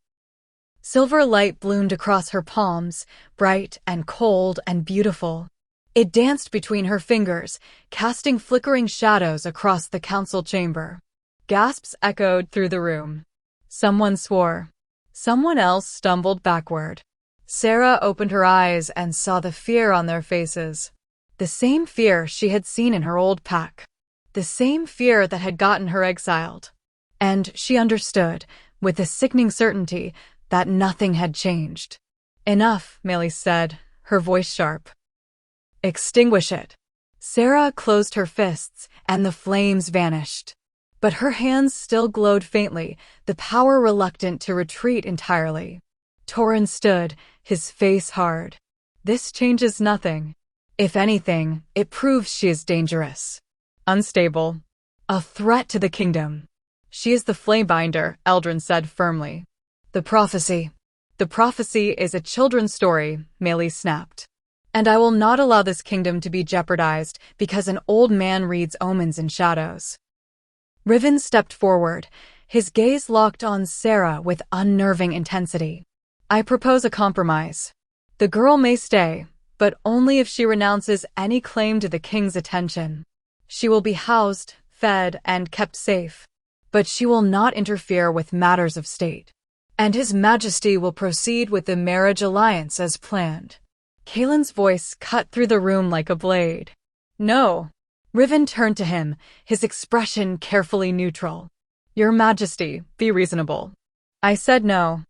Silver light bloomed across her palms, bright and cold and beautiful. It danced between her fingers, casting flickering shadows across the council chamber. Gasps echoed through the room. Someone swore. Someone else stumbled backward. Sarah opened her eyes and saw the fear on their faces. The same fear she had seen in her old pack. the same fear that had gotten her exiled. And she understood, with a sickening certainty, that nothing had changed. "Enough," Melis said, her voice sharp. "Extinguish it." Sarah closed her fists, and the flames vanished. But her hands still glowed faintly, the power reluctant to retreat entirely. Torin stood, his face hard. "This changes nothing. If anything, it proves she is dangerous. Unstable. A threat to the kingdom." "She is the Flamebinder," Eldrin said firmly. "The prophecy." "The prophecy is a children's story," Melis snapped. "And I will not allow this kingdom to be jeopardized because an old man reads omens in shadows." Riven stepped forward, his gaze locked on Sarah with unnerving intensity. "I propose a compromise. The girl may stay, but only if she renounces any claim to the king's attention. She will be housed, fed, and kept safe, but she will not interfere with matters of state. And His Majesty will proceed with the marriage alliance as planned." Kaelin's voice cut through the room like a blade. "No." Riven turned to him, his expression carefully neutral. "Your Majesty, be reasonable." "I said no."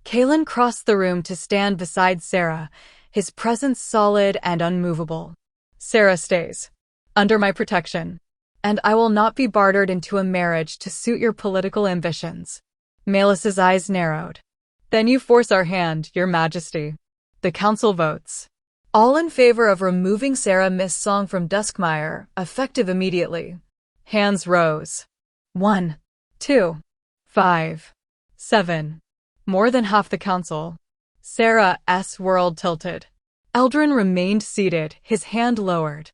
Kaelin crossed the room to stand beside Sarah, his presence solid and unmovable. "Sarah stays. Under my protection. And I will not be bartered into a marriage to suit your political ambitions." Melis's eyes narrowed. "Then you force our hand, Your Majesty." The council votes. All in favor of removing Sarah Missong from Duskmire, effective immediately. Hands rose. 1, 2, 5, 7. More than half the council. Sarah's world tilted. Eldrin remained seated, his hand lowered.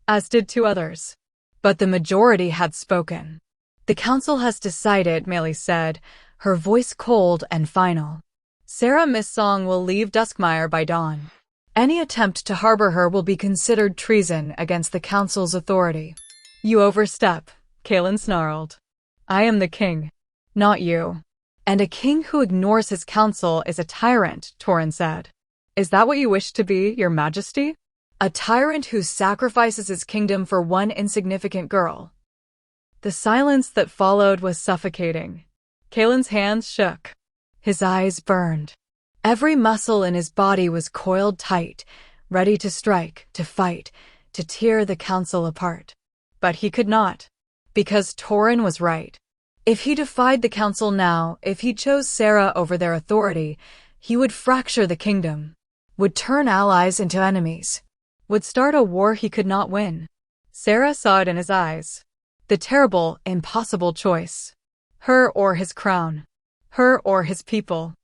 As did 2 others. But the majority had spoken. "The council has decided," Melis said, her voice cold and final. "Sarah Missong will leave Duskmire by dawn. Any attempt to harbor her will be considered treason against the council's authority." "You overstep," Kaelin snarled. "I am the king, not you." "And a king who ignores his council is a tyrant," Torin said. "Is that what you wish to be, Your Majesty? A tyrant who sacrifices his kingdom for one insignificant girl?" The silence that followed was suffocating. Kaelin's hands shook. His eyes burned. Every muscle in his body was coiled tight, ready to strike, to fight, to tear the council apart. But he could not, because Torin was right. If he defied the council now, if he chose Sarah over their authority, he would fracture the kingdom, would turn allies into enemies, would start a war he could not win. Sarah saw it in his eyes. The terrible, impossible choice. Her or his crown. Her or his people.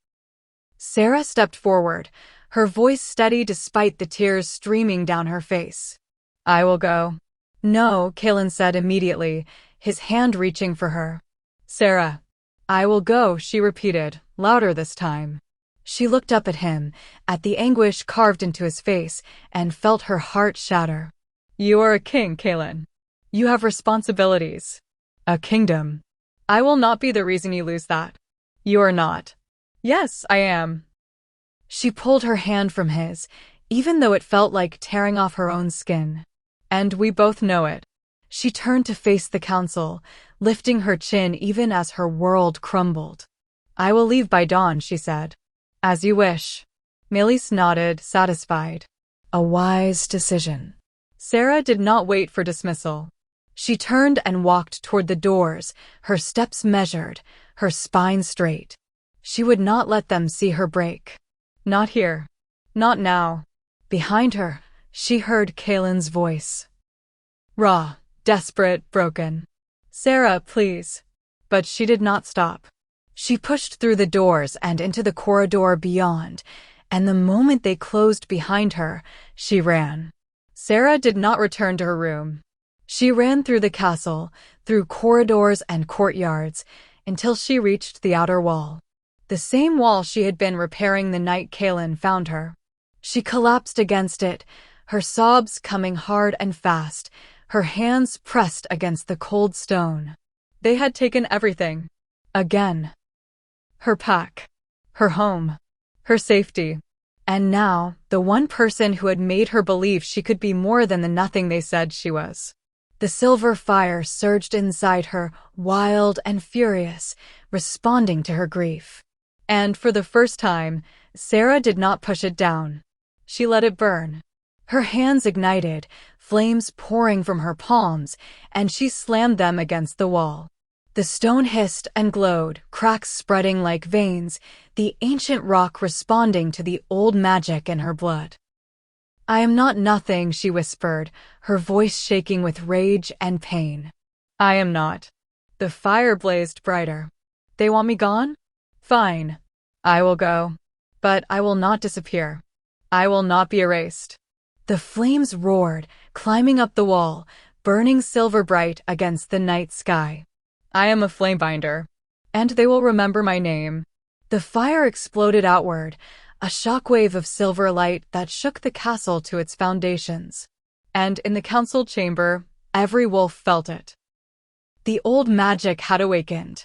Sarah stepped forward, her voice steady despite the tears streaming down her face. "I will go." "No," Kaelin said immediately, his hand reaching for her. "Sarah." "I will go," she repeated, louder this time. She looked up at him, at the anguish carved into his face, and felt her heart shatter. "You are a king, Kaelin. You have responsibilities. A kingdom. I will not be the reason you lose that." "You are not." "Yes, I am." She pulled her hand from his, even though it felt like tearing off her own skin. "And we both know it." She turned to face the council, lifting her chin even as her world crumbled. "I will leave by dawn," she said. "As you wish." Melis nodded, satisfied. A wise decision. Sarah did not wait for dismissal. She turned and walked toward the doors, her steps measured, her spine straight. She would not let them see her break. Not here. Not now. Behind her, she heard Kaelin's voice. Raw, desperate, broken. "Sarah, please." But she did not stop. She pushed through the doors and into the corridor beyond, and the moment they closed behind her, she ran. Sarah did not return to her room. She ran through the castle, through corridors and courtyards, until she reached the outer wall. The same wall she had been repairing the night Kaelin found her. She collapsed against it, her sobs coming hard and fast, her hands pressed against the cold stone. They had taken everything. Again. Her pack. Her home. Her safety. And now, the one person who had made her believe she could be more than the nothing they said she was. The silver fire surged inside her, wild and furious, responding to her grief. And for the first time, Sarah did not push it down. She let it burn. Her hands ignited, flames pouring from her palms, and she slammed them against the wall. The stone hissed and glowed, cracks spreading like veins, the ancient rock responding to the old magic in her blood. "I am not nothing," she whispered, her voice shaking with rage and pain. "I am not." The fire blazed brighter. "They want me gone? Fine. I will go. But I will not disappear. I will not be erased." The flames roared, climbing up the wall, burning silver bright against the night sky. "I am a flamebinder, and they will remember my name." The fire exploded outward, a shockwave of silver light that shook the castle to its foundations. And in the council chamber, every wolf felt it. The old magic had awakened,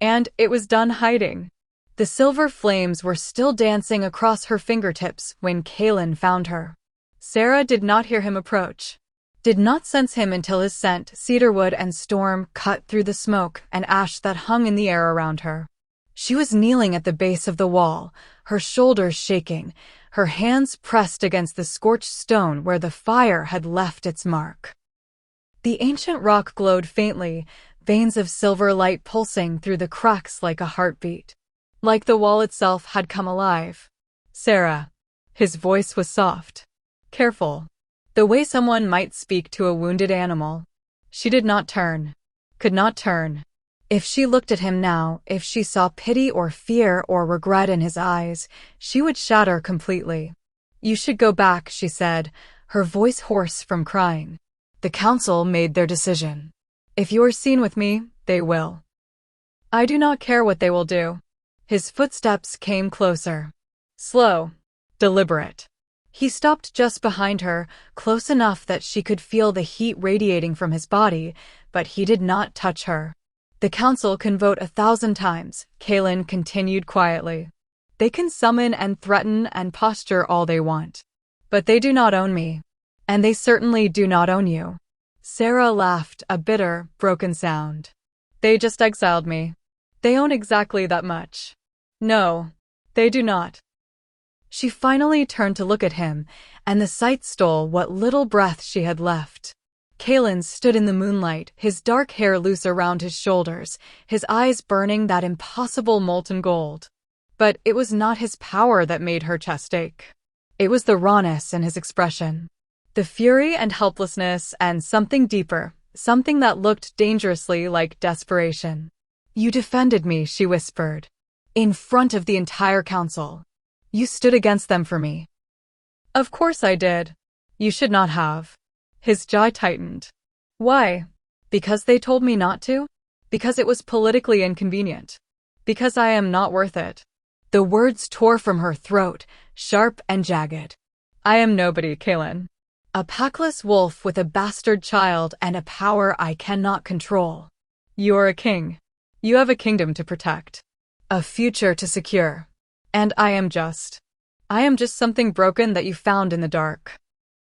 and it was done hiding. The silver flames were still dancing across her fingertips when Kaelin found her. Sarah did not hear him approach, did not sense him until his scent, cedarwood and storm, cut through the smoke and ash that hung in the air around her. She was kneeling at the base of the wall, her shoulders shaking, her hands pressed against the scorched stone where the fire had left its mark. The ancient rock glowed faintly, veins of silver light pulsing through the cracks like a heartbeat. Like the wall itself had come alive. "Sarah." His voice was soft. Careful. The way someone might speak to a wounded animal. She did not turn. Could not turn. If she looked at him now, if she saw pity or fear or regret in his eyes, she would shatter completely. "You should go back," she said, her voice hoarse from crying. "The council made their decision. If you are seen with me, they will. I do not care what they will do." His footsteps came closer. Slow. Deliberate. He stopped just behind her, close enough that she could feel the heat radiating from his body, but he did not touch her. "The council can vote 1,000 times, Kaelin continued quietly. "They can summon and threaten and posture all they want. But they do not own me. And they certainly do not own you." Sarah laughed, a bitter, broken sound. "They just exiled me. They own exactly that much." "No, they do not." She finally turned to look at him, and the sight stole what little breath she had left. Kaelin stood in the moonlight, his dark hair loose around his shoulders, his eyes burning that impossible molten gold. But it was not his power that made her chest ache. It was the rawness in his expression. The fury and helplessness and something deeper, something that looked dangerously like desperation. "You defended me," she whispered. "In front of the entire council. You stood against them for me." "Of course I did. You should not have." His jaw tightened. "Why? Because they told me not to? Because it was politically inconvenient? Because I am not worth it?" The words tore from her throat, sharp and jagged. "I am nobody, Kaelin. A packless wolf with a bastard child and a power I cannot control. You are a king. You have a kingdom to protect. A future to secure. And I am just something broken that you found in the dark."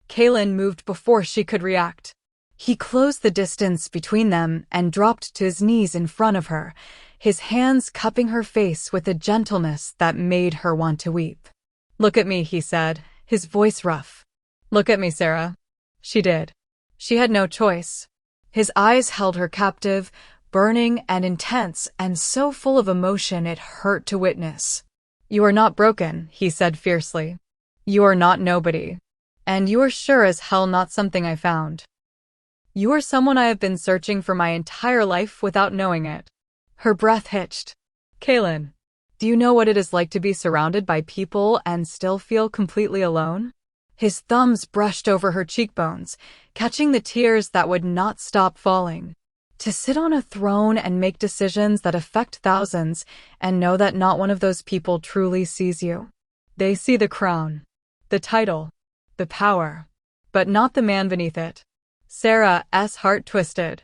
Kaelin moved before she could react. He closed the distance between them and dropped to his knees in front of her, his hands cupping her face with a gentleness that made her want to weep. "Look at me," he said, his voice rough. "Look at me, Sarah." She did. She had no choice. His eyes held her captive, burning and intense and so full of emotion it hurt to witness. "You are not broken," he said fiercely. "You are not nobody. And you are sure as hell not something I found. You are someone I have been searching for my entire life without knowing it." Her breath hitched. "Kaelin, do you know what it is like to be surrounded by people and still feel completely alone?" His thumbs brushed over her cheekbones, catching the tears that would not stop falling. To sit on a throne and make decisions that affect thousands and know that not one of those people truly sees you. They see the crown, the title, the power, but not the man beneath it. Sarah's heart twisted.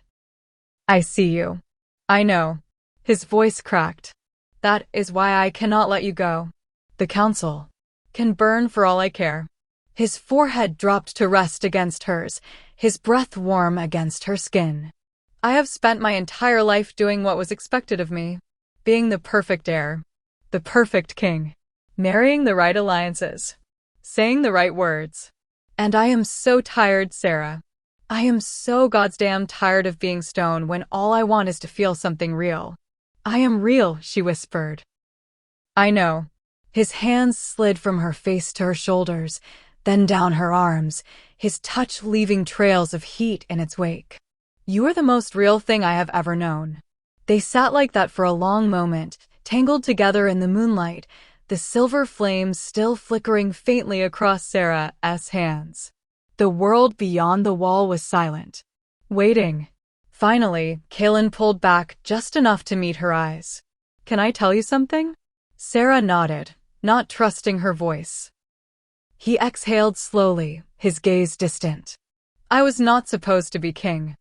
"I see you. I know." His voice cracked. "That is why I cannot let you go. The council can burn for all I care. His forehead dropped to rest against hers, his breath warm against her skin. I have spent my entire life doing what was expected of me, being the perfect heir, the perfect king, marrying the right alliances, saying the right words. And I am so tired, Sarah. I am so goddamn tired of being stone when all I want is to feel something real. I am real, she whispered. I know. His hands slid from her face to her shoulders, then down her arms, his touch leaving trails of heat in its wake. You are the most real thing I have ever known. They sat like that for a long moment, tangled together in the moonlight, the silver flames still flickering faintly across Sarah's hands. The world beyond the wall was silent, waiting. Finally, Kaelin pulled back just enough to meet her eyes. Can I tell you something? Sarah nodded, not trusting her voice. He exhaled slowly, his gaze distant. I was not supposed to be king.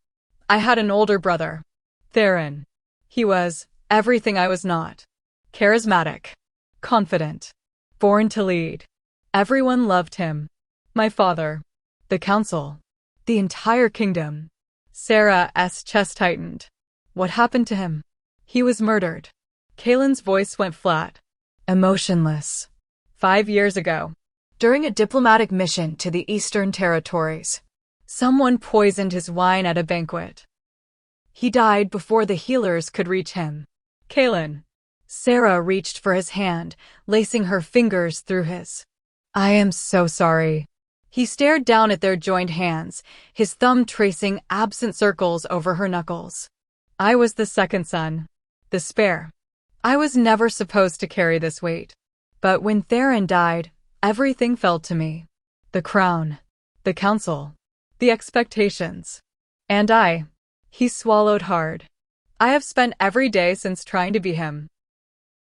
I had an older brother, Theron. He was everything I was not. Charismatic, confident, born to lead. Everyone loved him. My father, the council, the entire kingdom. Sarah's chest tightened. What happened to him? He was murdered. Kaelin's voice went flat, emotionless. 5 years ago, during a diplomatic mission to the Eastern Territories, someone poisoned his wine at a banquet. He died before the healers could reach him. Kaelin. Sarah reached for his hand, lacing her fingers through his. I am so sorry. He stared down at their joined hands, his thumb tracing absent circles over her knuckles. I was the second son, the spare. I was never supposed to carry this weight. But when Theron died, everything fell to me. The crown, the council, the expectations. And I. He swallowed hard. I have spent every day since trying to be him.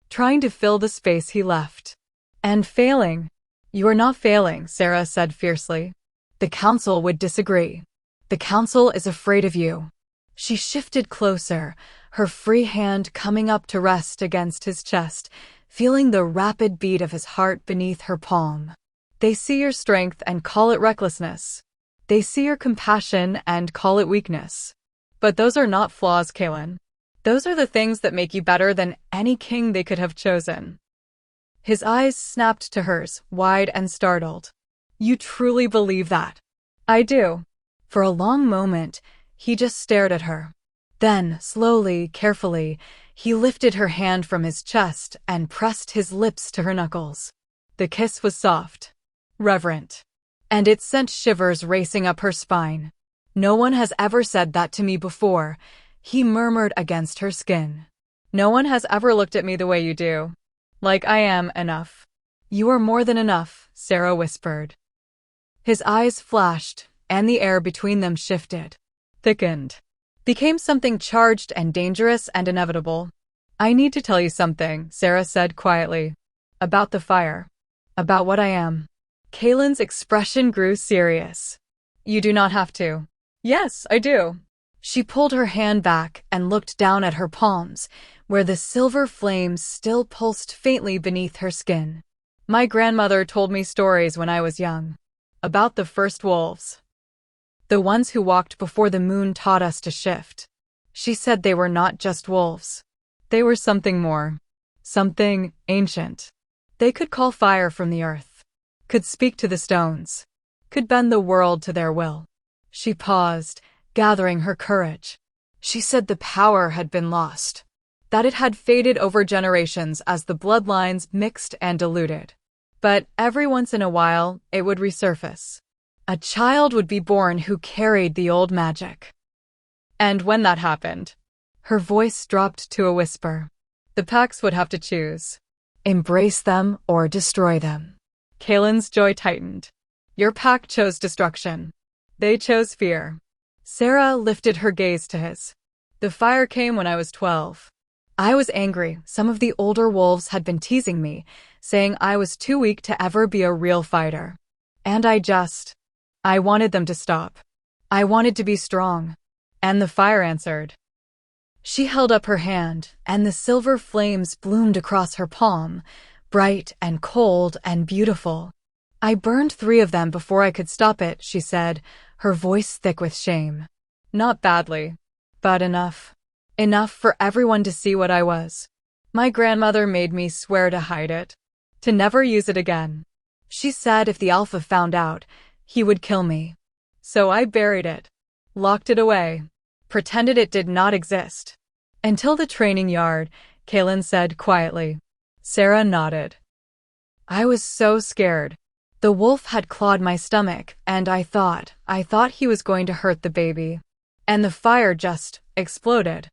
Trying to fill the space he left. And failing. You are not failing, Sarah said fiercely. The council would disagree. The council is afraid of you. She shifted closer, her free hand coming up to rest against his chest, feeling the rapid beat of his heart beneath her palm. They see your strength and call it recklessness. They see your compassion and call it weakness. But those are not flaws, Kaelin. Those are the things that make you better than any king they could have chosen. His eyes snapped to hers, wide and startled. You truly believe that? I do. For a long moment, he just stared at her. Then, slowly, carefully, he lifted her hand from his chest and pressed his lips to her knuckles. The kiss was soft, reverent, and it sent shivers racing up her spine. No one has ever said that to me before, he murmured against her skin. No one has ever looked at me the way you do. Like I am enough. You are more than enough, Sarah whispered. His eyes flashed, and the air between them shifted, thickened, became something charged and dangerous and inevitable. I need to tell you something, Sarah said quietly. About the fire. About what I am. Kaelin's expression grew serious. You do not have to. Yes, I do. She pulled her hand back and looked down at her palms, where the silver flames still pulsed faintly beneath her skin. My grandmother told me stories when I was young. About the first wolves. The ones who walked before the moon taught us to shift. She said they were not just wolves. They were something more. Something ancient. They could call fire from the earth. Could speak to the stones. Could bend the world to their will. She paused, gathering her courage. She said the power had been lost. That it had faded over generations as the bloodlines mixed and diluted. But every once in a while, it would resurface. A child would be born who carried the old magic. And when that happened, her voice dropped to a whisper. The Pax would have to choose. Embrace them or destroy them. Kaelin's joy tightened. Your pack chose destruction. They chose fear. Sarah lifted her gaze to his. The fire came when I was 12. I was angry. Some of the older wolves had been teasing me, saying I was too weak to ever be a real fighter. And I wanted them to stop. I wanted to be strong. And the fire answered. She held up her hand, and the silver flames bloomed across her palm, bright and cold and beautiful. I burned 3 of them before I could stop it, she said, her voice thick with shame. Not badly, but enough. Enough for everyone to see what I was. My grandmother made me swear to hide it, to never use it again. She said if the Alpha found out, he would kill me. So I buried it, locked it away, pretended it did not exist. Until the training yard, Kaylin said quietly. Sarah nodded. I was so scared. The wolf had clawed my stomach, and I thought he was going to hurt the baby. And the fire just exploded.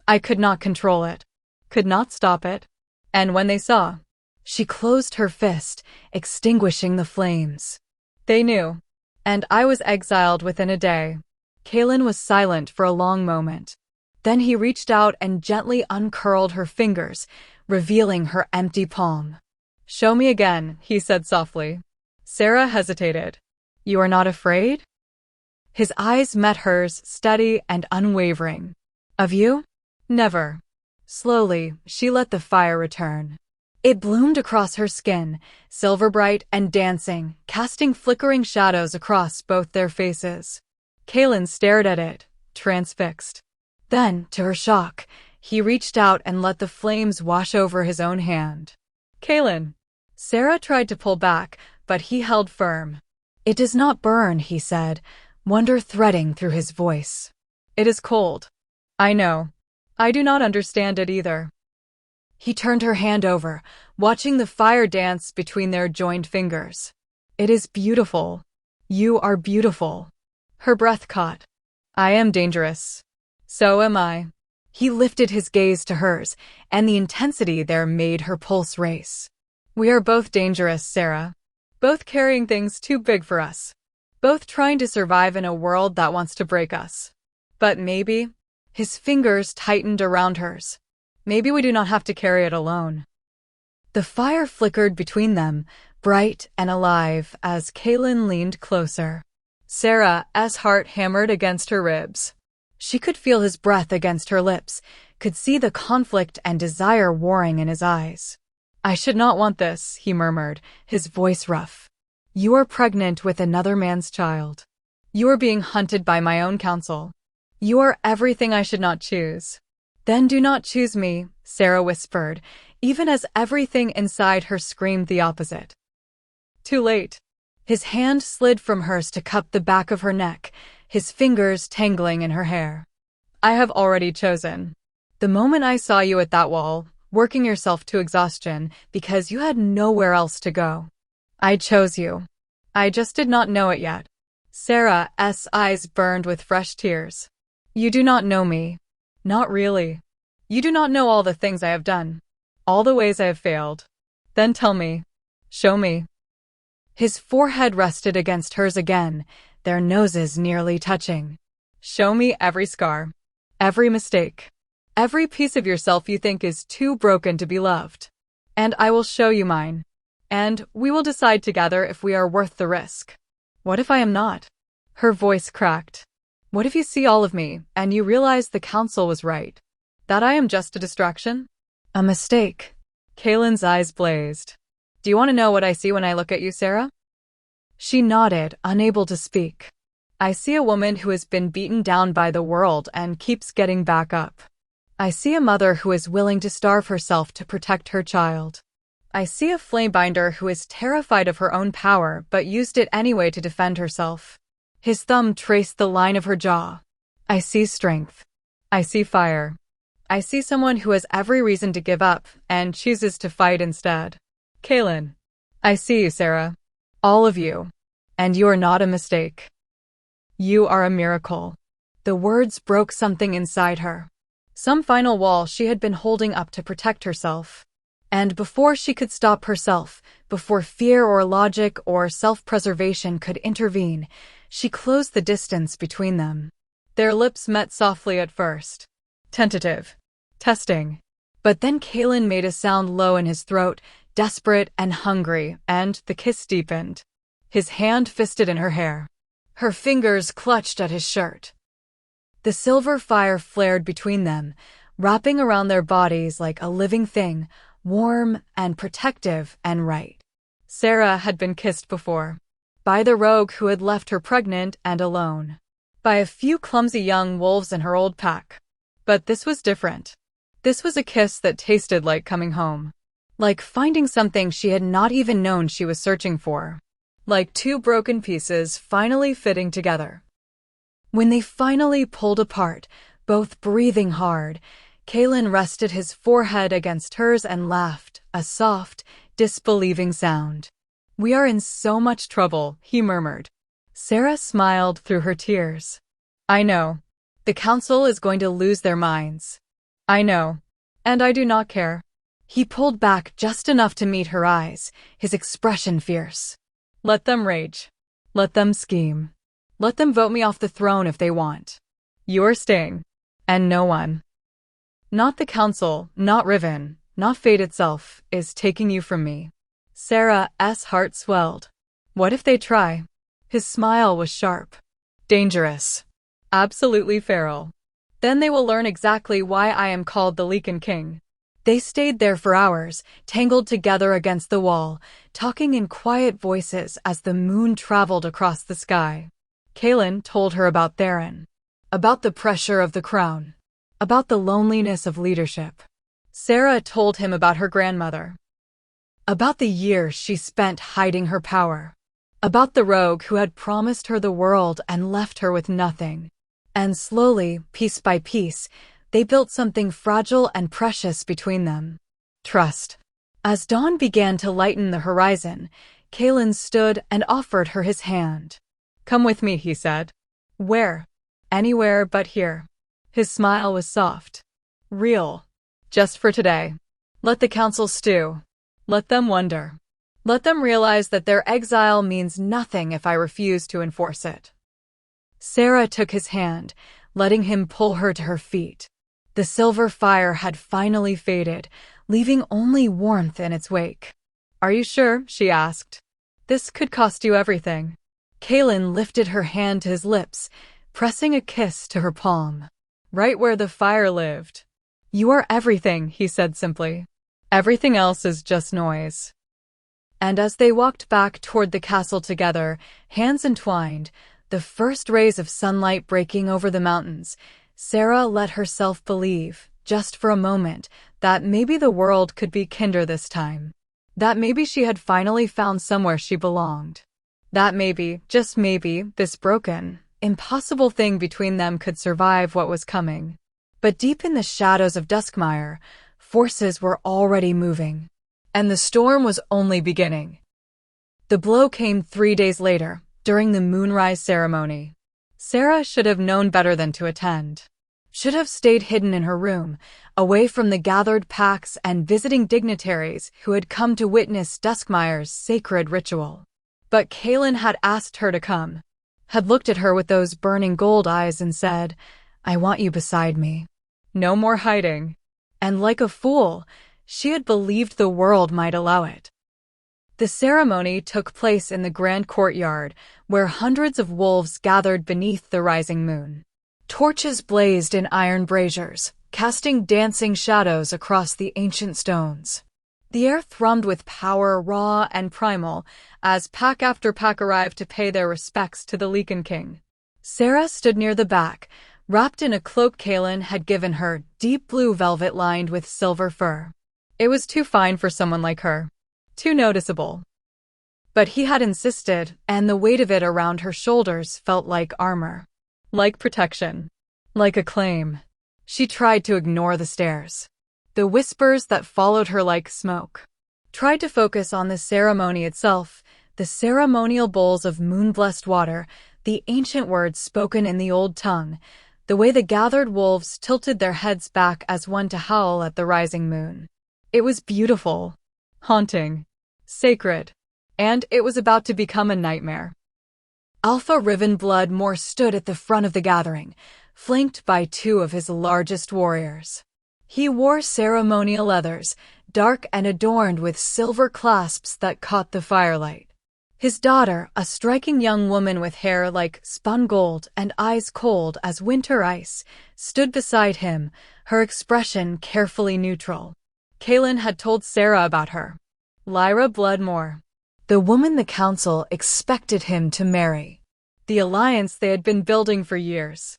I could not control it, could not stop it. And when they saw, she closed her fist, extinguishing the flames. They knew, and I was exiled within a day. Kaylin was silent for a long moment. Then he reached out and gently uncurled her fingers, revealing her empty palm. Show me again, he said softly. Sarah hesitated. You are not afraid? His eyes met hers, steady and unwavering. Of you? Never. Slowly, she let the fire return. It bloomed across her skin, silver bright and dancing, casting flickering shadows across both their faces. Kaylin stared at it, transfixed. Then, to her shock, he reached out and let the flames wash over his own hand. Kaylin. Sarah tried to pull back, but he held firm. It does not burn, he said, wonder threading through his voice. It is cold. I know. I do not understand it either. He turned her hand over, watching the fire dance between their joined fingers. It is beautiful. You are beautiful. Her breath caught. I am dangerous. So am I. He lifted his gaze to hers, and the intensity there made her pulse race. We are both dangerous, Sarah. Both carrying things too big for us. Both trying to survive in a world that wants to break us. But maybe, his fingers tightened around hers. Maybe we do not have to carry it alone. The fire flickered between them, bright and alive, as Kaylin leaned closer. Sarah's heart hammered against her ribs. She could feel his breath against her lips, could see the conflict and desire warring in his eyes. I should not want this, he murmured, his voice rough. You are pregnant with another man's child. You are being hunted by my own counsel. You are everything I should not choose. Then do not choose me, Sarah whispered, even as everything inside her screamed the opposite. Too late. His hand slid from hers to cup the back of her neck, his fingers tangling in her hair. I have already chosen. The moment I saw you at that wall, working yourself to exhaustion because you had nowhere else to go. I chose you. I just did not know it yet. Sarah's eyes burned with fresh tears. You do not know me. Not really. You do not know all the things I have done. All the ways I have failed. Then tell me. Show me. His forehead rested against hers again, their noses nearly touching. Show me every scar. Every mistake. Every piece of yourself you think is too broken to be loved. And I will show you mine. And we will decide together if we are worth the risk. What if I am not? Her voice cracked. What if you see all of me, and you realize the council was right? That I am just a distraction? A mistake. Kaylin's eyes blazed. Do you want to know what I see when I look at you, Sarah? She nodded, unable to speak. I see a woman who has been beaten down by the world and keeps getting back up. I see a mother who is willing to starve herself to protect her child. I see a flamebinder who is terrified of her own power but used it anyway to defend herself. His thumb traced the line of her jaw. I see strength. I see fire. I see someone who has every reason to give up and chooses to fight instead. Kaylin. I see you, Sarah. All of you. And you are not a mistake. You are a miracle. The words broke something inside her. Some final wall she had been holding up to protect herself. And before she could stop herself, before fear or logic or self-preservation could intervene, she closed the distance between them. Their lips met softly at first. Tentative. Testing. But then Kaylin made a sound low in his throat, desperate and hungry, and the kiss deepened. His hand fisted in her hair. Her fingers clutched at his shirt. The silver fire flared between them, wrapping around their bodies like a living thing, warm and protective and right. Sarah had been kissed before. By the rogue who had left her pregnant and alone. By a few clumsy young wolves in her old pack. But this was different. This was a kiss that tasted like coming home. Like finding something she had not even known she was searching for. Like two broken pieces finally fitting together. When they finally pulled apart, both breathing hard, Kalen rested his forehead against hers and laughed, a soft, disbelieving sound. "We are in so much trouble," he murmured. Sarah smiled through her tears. "I know. The council is going to lose their minds. I know. And I do not care." He pulled back just enough to meet her eyes, his expression fierce. "Let them rage. Let them scheme. Let them vote me off the throne if they want. You are staying. And no one. Not the council, not Riven, not fate itself, is taking you from me." Sarah's heart swelled. What if they try? His smile was sharp. Dangerous. Absolutely feral. Then they will learn exactly why I am called the Lycan King. They stayed there for hours, tangled together against the wall, talking in quiet voices as the moon traveled across the sky. Kalen told her about Theron. About the pressure of the crown. About the loneliness of leadership. Sarah told him about her grandmother. About the years she spent hiding her power. About the rogue who had promised her the world and left her with nothing. And slowly, piece by piece, they built something fragile and precious between them. Trust. As dawn began to lighten the horizon, Kalen stood and offered her his hand. "Come with me," he said. "Where?" "Anywhere but here." His smile was soft. Real. "Just for today. Let the council stew. Let them wonder. Let them realize that their exile means nothing if I refuse to enforce it." Sarah took his hand, letting him pull her to her feet. The silver fire had finally faded, leaving only warmth in its wake. "Are you sure?" she asked. "This could cost you everything." Kalen lifted her hand to his lips, pressing a kiss to her palm. "Right where the fire lived." "You are everything," he said simply. "Everything else is just noise." And as they walked back toward the castle together, hands entwined, the first rays of sunlight breaking over the mountains, Sarah let herself believe, just for a moment, that maybe the world could be kinder this time. That maybe she had finally found somewhere she belonged. That maybe, just maybe, this broken, impossible thing between them could survive what was coming. But deep in the shadows of Duskmire, forces were already moving. And the storm was only beginning. The blow came 3 days later, during the moonrise ceremony. Sarah should have known better than to attend. Should have stayed hidden in her room, away from the gathered packs and visiting dignitaries who had come to witness Duskmire's sacred ritual. But Kalen had asked her to come. Had looked at her with those burning gold eyes and said, "I want you beside me. No more hiding." And like a fool, she had believed the world might allow it. The ceremony took place in the grand courtyard, where hundreds of wolves gathered beneath the rising moon. Torches blazed in iron braziers, casting dancing shadows across the ancient stones. The air thrummed with power raw and primal as pack after pack arrived to pay their respects to the Lycan King. Sarah stood near the back, wrapped in a cloak Kalen had given her, deep blue velvet lined with silver fur. It was too fine for someone like her. Too noticeable. But he had insisted, and the weight of it around her shoulders felt like armor. Like protection. Like a claim. She tried to ignore the stares. The whispers that followed her like smoke. Tried to focus on the ceremony itself, the ceremonial bowls of moon-blessed water, the ancient words spoken in the old tongue, the way the gathered wolves tilted their heads back as one to howl at the rising moon. It was beautiful. Haunting. Sacred. And it was about to become a nightmare. Alpha Riven Bloodmore stood at the front of the gathering, flanked by 2 of his largest warriors. He wore ceremonial leathers, dark and adorned with silver clasps that caught the firelight. His daughter, a striking young woman with hair like spun gold and eyes cold as winter ice, stood beside him, her expression carefully neutral. Kalen had told Sarah about her. Lyra Bloodmore. The woman the council expected him to marry. The alliance they had been building for years.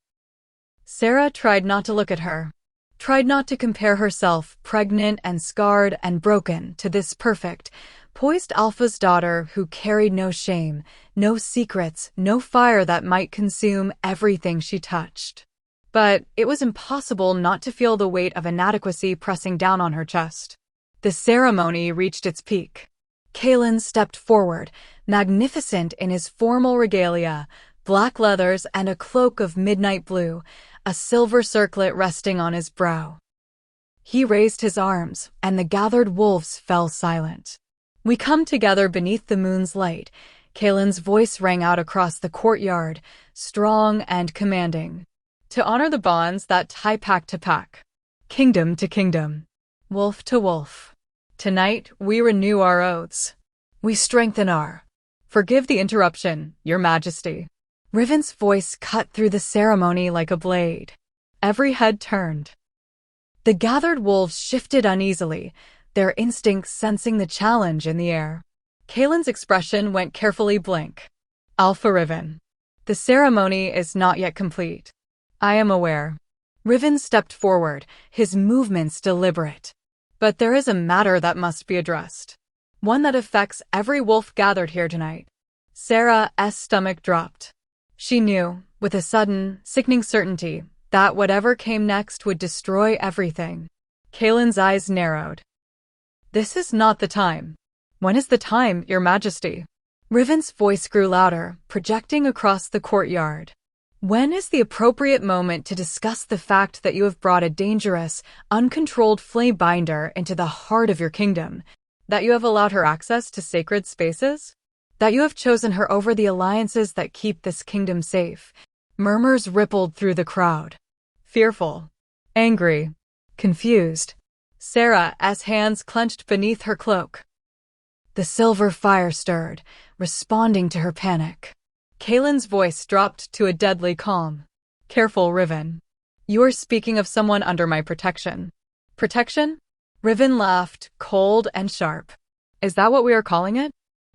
Sarah tried not to look at her. Tried not to compare herself, pregnant and scarred and broken, to this perfect, poised alpha's daughter who carried no shame, no secrets, no fire that might consume everything she touched. But it was impossible not to feel the weight of inadequacy pressing down on her chest. The ceremony reached its peak. Kaelin stepped forward, magnificent in his formal regalia, black leathers and a cloak of midnight blue, a silver circlet resting on his brow. He raised his arms, and the gathered wolves fell silent. "We come together beneath the moon's light," Kaelin's voice rang out across the courtyard, strong and commanding. "To honor the bonds that tie pack to pack, kingdom to kingdom, wolf to wolf. Tonight, we renew our oaths. We strengthen our—" "Forgive the interruption, Your Majesty." Riven's voice cut through the ceremony like a blade. Every head turned. The gathered wolves shifted uneasily, their instincts sensing the challenge in the air. Kaelin's expression went carefully blank. "Alpha Riven. The ceremony is not yet complete. I am aware." Riven stepped forward, his movements deliberate. "But there is a matter that must be addressed. One that affects every wolf gathered here tonight." Sarah's stomach dropped. She knew, with a sudden, sickening certainty, that whatever came next would destroy everything. Kaelin's eyes narrowed. "This is not the time." "When is the time, Your Majesty?" Riven's voice grew louder, projecting across the courtyard. "When is the appropriate moment to discuss the fact that you have brought a dangerous, uncontrolled flame binder into the heart of your kingdom? That you have allowed her access to sacred spaces? That you have chosen her over the alliances that keep this kingdom safe?" Murmurs rippled through the crowd. Fearful, angry, confused. Sarah's hands clenched beneath her cloak. The silver fire stirred, responding to her panic. Kaelin's voice dropped to a deadly calm. "Careful, Riven. You are speaking of someone under my protection." "Protection?" Riven laughed, cold and sharp. "Is that what we are calling it?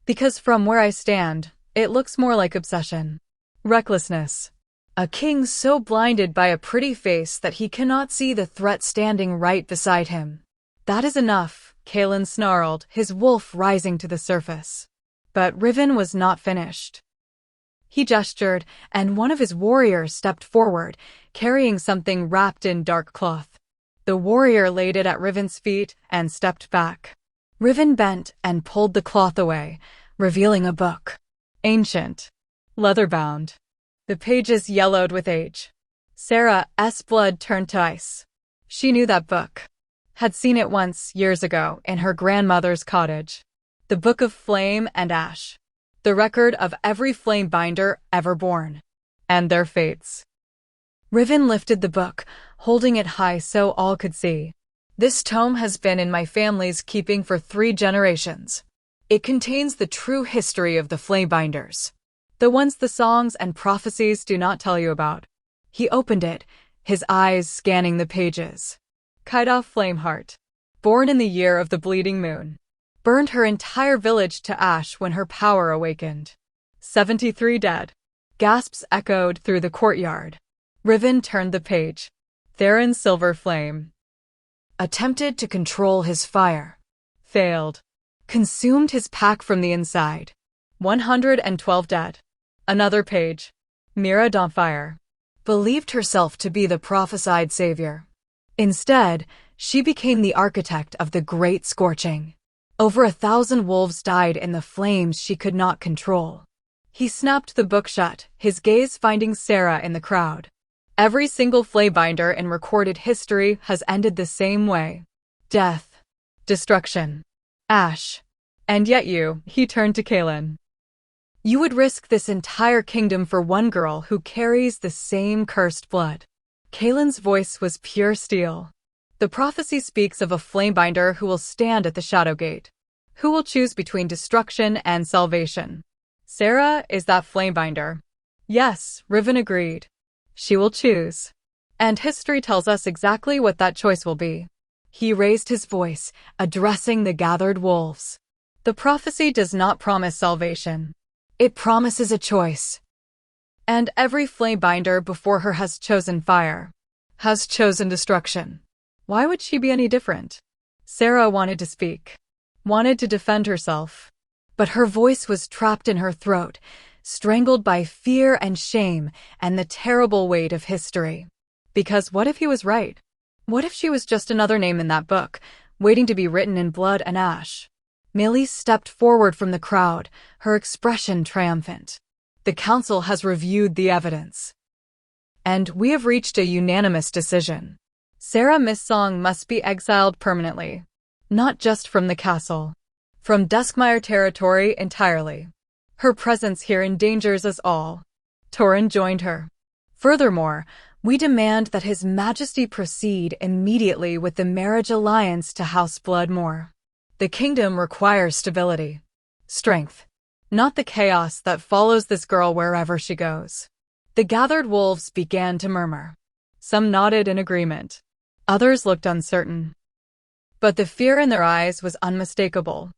Because from where I stand, it looks more like obsession. Recklessness. A king so blinded by a pretty face that he cannot see the threat standing right beside him." "That is enough," Kaelin snarled, his wolf rising to the surface. But Riven was not finished. He gestured, and one of his warriors stepped forward, carrying something wrapped in dark cloth. The warrior laid it at Riven's feet and stepped back. Riven bent and pulled the cloth away, revealing a book. Ancient. Leather-bound. The pages yellowed with age. Sarah's blood turned to ice. She knew that book. Had seen it once, years ago, in her grandmother's cottage. The Book of Flame and Ash. The record of every flame binder ever born. And their fates. Riven lifted the book, holding it high so all could see. "This tome has been in my family's keeping for 3 generations. It contains the true history of the flamebinders. The ones the songs and prophecies do not tell you about." He opened it, his eyes scanning the pages. Kaida Flameheart. Born in the year of the bleeding moon. Burned her entire village to ash when her power awakened. 73 dead. Gasps echoed through the courtyard. Riven turned the page. Theron Silverflame. Attempted to control his fire. Failed. Consumed his pack from the inside. 112 dead. Another page. Mira Dawnfire. Believed herself to be the prophesied savior. Instead, she became the architect of the Great Scorching. Over 1,000 wolves died in the flames she could not control. He snapped the book shut, his gaze finding Sarah in the crowd. Every single flaybinder in recorded history has ended the same way. Death. Destruction. Ash. And yet you, he turned to Kaelin. You would risk this entire kingdom for one girl who carries the same cursed blood. Kaelin's voice was pure steel. The prophecy speaks of a flamebinder who will stand at the Shadow Gate, who will choose between destruction and salvation. Sarah is that flamebinder. Yes, Riven agreed. She will choose. And history tells us exactly what that choice will be. He raised his voice, addressing the gathered wolves. The prophecy does not promise salvation. It promises a choice. And every flamebinder before her has chosen fire, has chosen destruction. Why would she be any different? Sarah wanted to speak, wanted to defend herself, but her voice was trapped in her throat, strangled by fear and shame and the terrible weight of history. Because what if he was right? What if she was just another name in that book, waiting to be written in blood and ash? Millie stepped forward from the crowd, her expression triumphant. The council has reviewed the evidence. And we have reached a unanimous decision. Sarah Missong must be exiled permanently. Not just from the castle. From Duskmire territory entirely. Her presence here endangers us all. Torrin joined her. Furthermore, we demand that His Majesty proceed immediately with the marriage alliance to House Bloodmore. The kingdom requires stability. Strength. Not the chaos that follows this girl wherever she goes. The gathered wolves began to murmur. Some nodded in agreement. Others looked uncertain. But the fear in their eyes was unmistakable.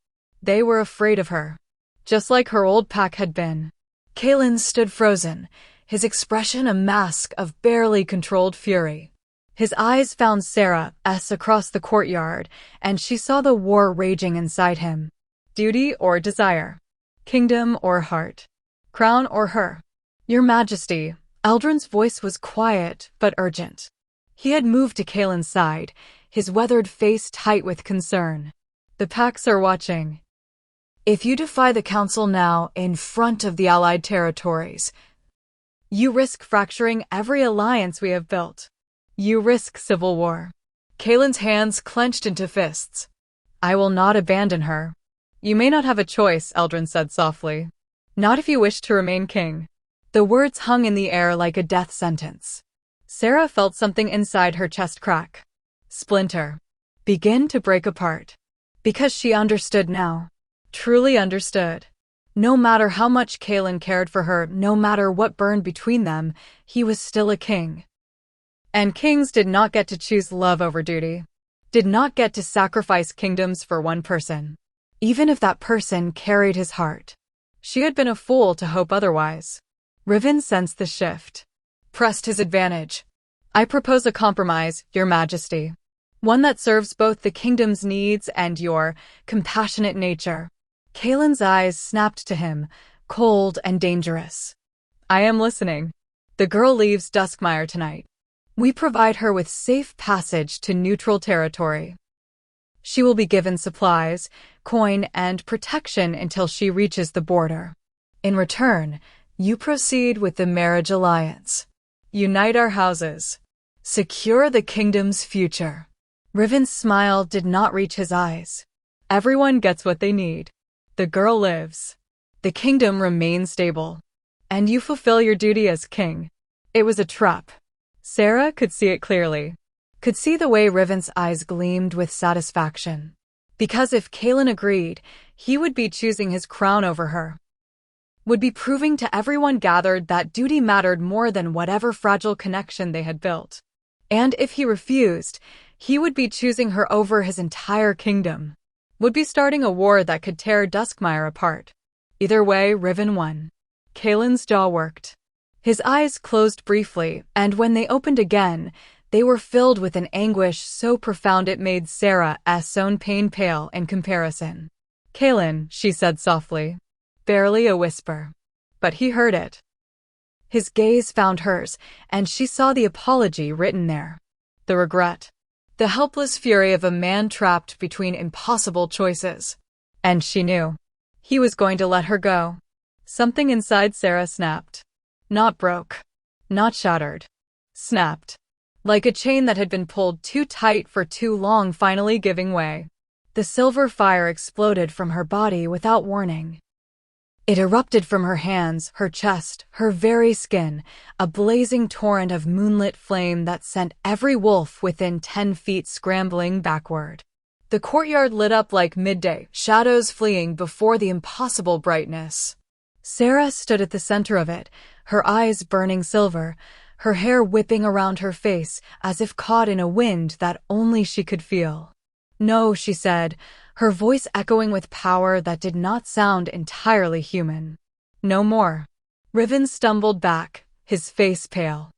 They were afraid of her, just like her old pack had been. Kalen stood frozen, his expression a mask of barely controlled fury. His eyes found Sarah's across the courtyard, and she saw the war raging inside him. Duty or desire? Kingdom or heart? Crown or her? Your Majesty. Eldrin's voice was quiet but urgent. He had moved to Kalen's side, his weathered face tight with concern. The packs are watching. If you defy the council now in front of the allied territories, you risk fracturing every alliance we have built. You risk civil war. Kalen's hands clenched into fists. I will not abandon her. You may not have a choice, Eldrin said softly. Not if you wish to remain king. The words hung in the air like a death sentence. Sarah felt something inside her chest crack. Splinter. Begin to break apart. Because she understood now. Truly understood. No matter how much Kalen cared for her, no matter what burned between them, he was still a king. And kings did not get to choose love over duty. Did not get to sacrifice kingdoms for one person. Even if that person carried his heart. She had been a fool to hope otherwise. Riven sensed the shift. Pressed his advantage. I propose a compromise, Your Majesty. One that serves both the kingdom's needs and your compassionate nature. Kalen's eyes snapped to him, cold and dangerous. I am listening. The girl leaves Duskmire tonight. We provide her with safe passage to neutral territory. She will be given supplies, coin, and protection until she reaches the border. In return, you proceed with the marriage alliance. Unite our houses. Secure the kingdom's future. Riven's smile did not reach his eyes. Everyone gets what they need. The girl lives. The kingdom remains stable. And you fulfill your duty as king. It was a trap. Sarah could see it clearly. Could see the way Riven's eyes gleamed with satisfaction. Because if Kalen agreed, he would be choosing his crown over her. Would be proving to everyone gathered that duty mattered more than whatever fragile connection they had built. And if he refused, he would be choosing her over his entire kingdom. Would be starting a war that could tear Duskmire apart. Either way, Riven won. Kalen's jaw worked. His eyes closed briefly, and when they opened again, they were filled with an anguish so profound it made Sarah's own pain pale in comparison. Kalen, she said softly. Barely a whisper. But he heard it. His gaze found hers, and she saw the apology written there. The regret. The helpless fury of a man trapped between impossible choices. And she knew. He was going to let her go. Something inside Sarah snapped. Not broke. Not shattered. Snapped. Like a chain that had been pulled too tight for too long finally giving way. The silver fire exploded from her body without warning. It erupted from her hands, her chest, her very skin, a blazing torrent of moonlit flame that sent every wolf within 10 feet scrambling backward. The courtyard lit up like midday, shadows fleeing before the impossible brightness. Sarah stood at the center of it, her eyes burning silver, her hair whipping around her face as if caught in a wind that only she could feel. No, she said, her voice echoing with power that did not sound entirely human. No more. Riven stumbled back, his face pale.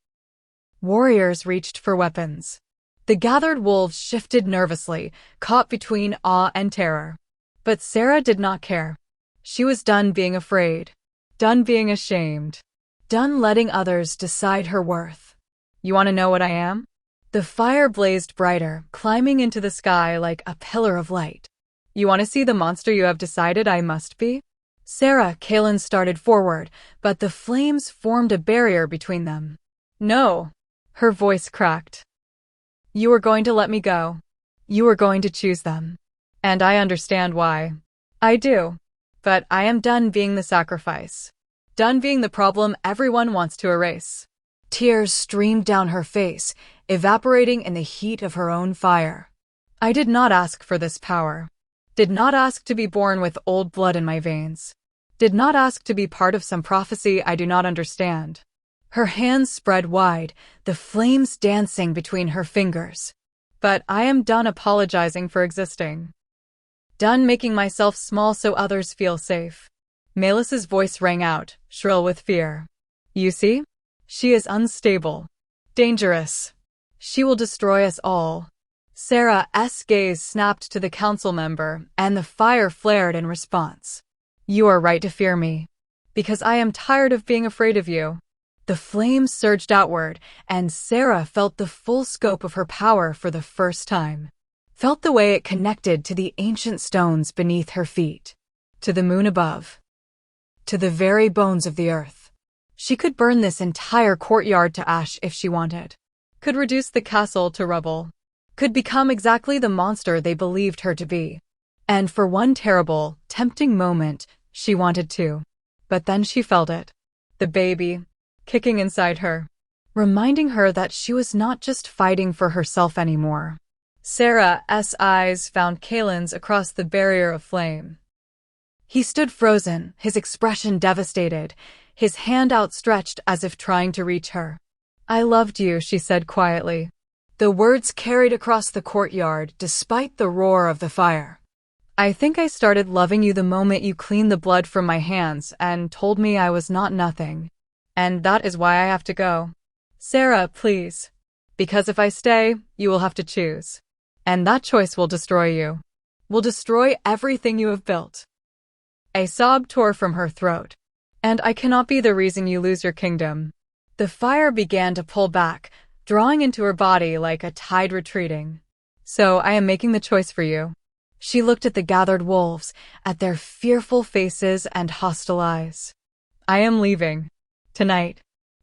Warriors reached for weapons. The gathered wolves shifted nervously, caught between awe and terror. But Sarah did not care. She was done being afraid. Done being ashamed. Done letting others decide her worth. You want to know what I am? The fire blazed brighter, climbing into the sky like a pillar of light. You want to see the monster you have decided I must be? Sarah, Kaelin started forward, but the flames formed a barrier between them. No. Her voice cracked. You are going to let me go. You are going to choose them. And I understand why. I do. But I am done being the sacrifice. Done being the problem everyone wants to erase. Tears streamed down her face, evaporating in the heat of her own fire. I did not ask for this power. Did not ask to be born with old blood in my veins. Did not ask to be part of some prophecy I do not understand. Her hands spread wide, the flames dancing between her fingers. But I am done apologizing for existing. Done making myself small so others feel safe. Melis's voice rang out, shrill with fear. You see? She is unstable. Dangerous. She will destroy us all. Sarah's gaze snapped to the council member, and the fire flared in response. You are right to fear me. Because I am tired of being afraid of you. The flames surged outward, and Sarah felt the full scope of her power for the first time. Felt the way it connected to the ancient stones beneath her feet. To the moon above. To the very bones of the earth. She could burn this entire courtyard to ash if she wanted. Could reduce the castle to rubble. Could become exactly the monster they believed her to be. And for one terrible, tempting moment, she wanted to. But then she felt it. The baby, kicking inside her. Reminding her that she was not just fighting for herself anymore. Sarah's eyes found Kaelin's across the barrier of flame. He stood frozen, his expression devastated, his hand outstretched as if trying to reach her. I loved you, she said quietly. The words carried across the courtyard despite the roar of the fire. I think I started loving you the moment you cleaned the blood from my hands and told me I was not nothing. And that is why I have to go. Sarah, please. Because if I stay, you will have to choose. And that choice will destroy you. Will destroy everything you have built. A sob tore from her throat. And I cannot be the reason you lose your kingdom. The fire began to pull back, drawing into her body like a tide retreating. So I am making the choice for you. She looked at the gathered wolves, at their fearful faces and hostile eyes. I am leaving. Tonight.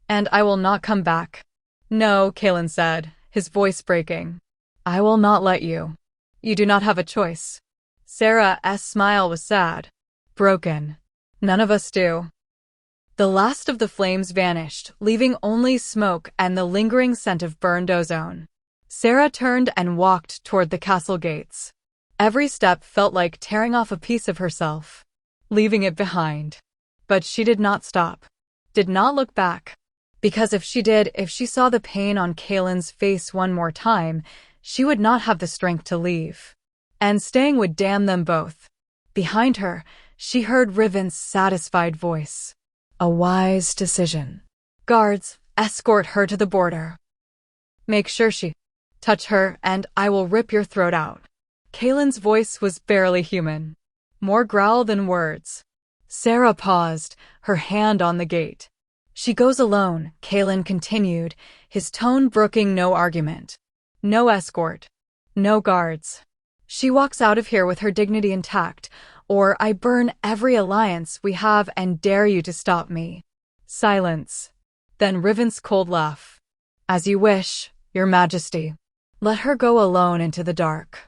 And I will not come back. No, Kaelin said, his voice breaking. I will not let you. You do not have a choice. Sarah's smile was sad. Broken. None of us do. The last of the flames vanished, leaving only smoke and the lingering scent of burned ozone. Sarah turned and walked toward the castle gates. Every step felt like tearing off a piece of herself, leaving it behind. But she did not stop. Did not look back. Because if she did, if she saw the pain on Kaelin's face one more time, she would not have the strength to leave. And staying would damn them both. Behind her, she heard Riven's satisfied voice. A wise decision. Guards, escort her to the border. Make sure she touch her, and I will rip your throat out. Kaelin's voice was barely human. More growl than words. Sarah paused, her hand on the gate. She goes alone, Kaelin continued, his tone brooking no argument. No escort. No guards. She walks out of here with her dignity intact, or I burn every alliance we have and dare you to stop me. Silence. Then Riven's cold laugh. As you wish, your majesty. Let her go alone into the dark.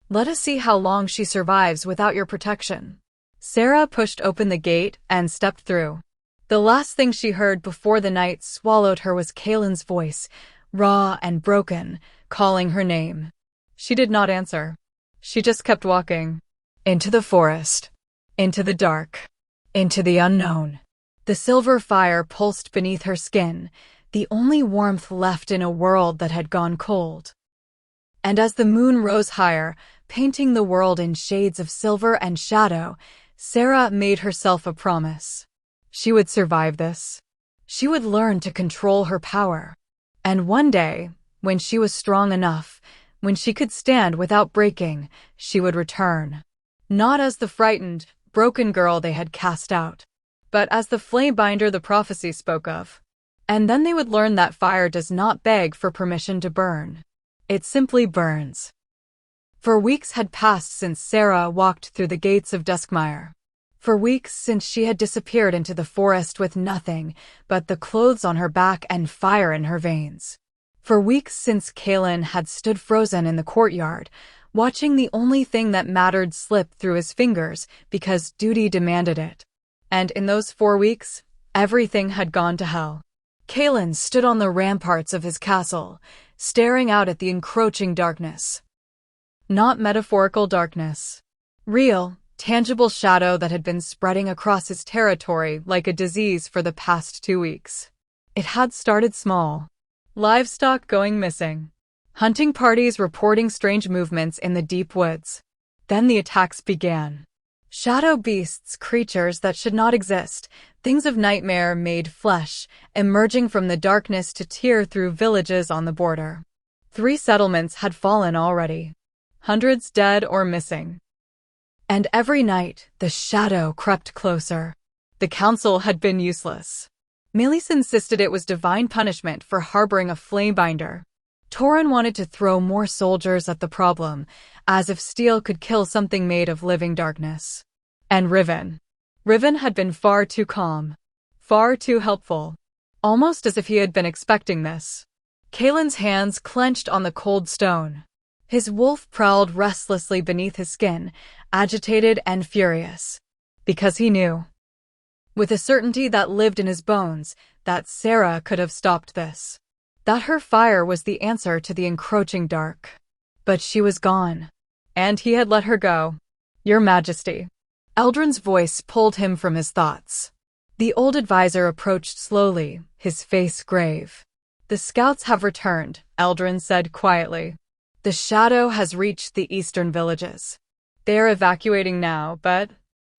Let us see how long she survives without your protection. Sarah pushed open the gate and stepped through. The last thing she heard before the night swallowed her was Kaelin's voice, raw and broken, calling her name. She did not answer. She just kept walking. Into the forest. Into the dark. Into the unknown. The silver fire pulsed beneath her skin, the only warmth left in a world that had gone cold. And as the moon rose higher, painting the world in shades of silver and shadow, Sarah made herself a promise. She would survive this. She would learn to control her power. And one day, when she was strong enough, when she could stand without breaking, she would return. Not as the frightened, broken girl they had cast out, but as the flamebinder the prophecy spoke of. And then they would learn that fire does not beg for permission to burn. It simply burns. For weeks had passed since Sarah walked through the gates of Duskmire. For weeks since she had disappeared into the forest with nothing but the clothes on her back and fire in her veins. For weeks since Kalen had stood frozen in the courtyard, watching the only thing that mattered slip through his fingers because duty demanded it. And in those 4 weeks, everything had gone to hell. Kalen stood on the ramparts of his castle, staring out at the encroaching darkness. Not metaphorical darkness. Real, tangible shadow that had been spreading across his territory like a disease for the past 2 weeks. It had started small. Livestock going missing. Hunting parties reporting strange movements in the deep woods. Then the attacks began. Shadow beasts, creatures that should not exist, things of nightmare made flesh, emerging from the darkness to tear through villages on the border. 3 settlements had fallen already. Hundreds dead or missing. And every night, the shadow crept closer. The council had been useless. Melis insisted it was divine punishment for harboring a flamebinder. Torin wanted to throw more soldiers at the problem, as if steel could kill something made of living darkness. And Riven. Riven had been far too calm. Far too helpful. Almost as if he had been expecting this. Kalen's hands clenched on the cold stone. His wolf prowled restlessly beneath his skin, agitated and furious. Because he knew, with a certainty that lived in his bones, that Sarah could have stopped this. That her fire was the answer to the encroaching dark. But she was gone. And he had let her go. Your Majesty. Eldrin's voice pulled him from his thoughts. The old advisor approached slowly, his face grave. The scouts have returned, Eldrin said quietly. The shadow has reached the eastern villages. They are evacuating now, but...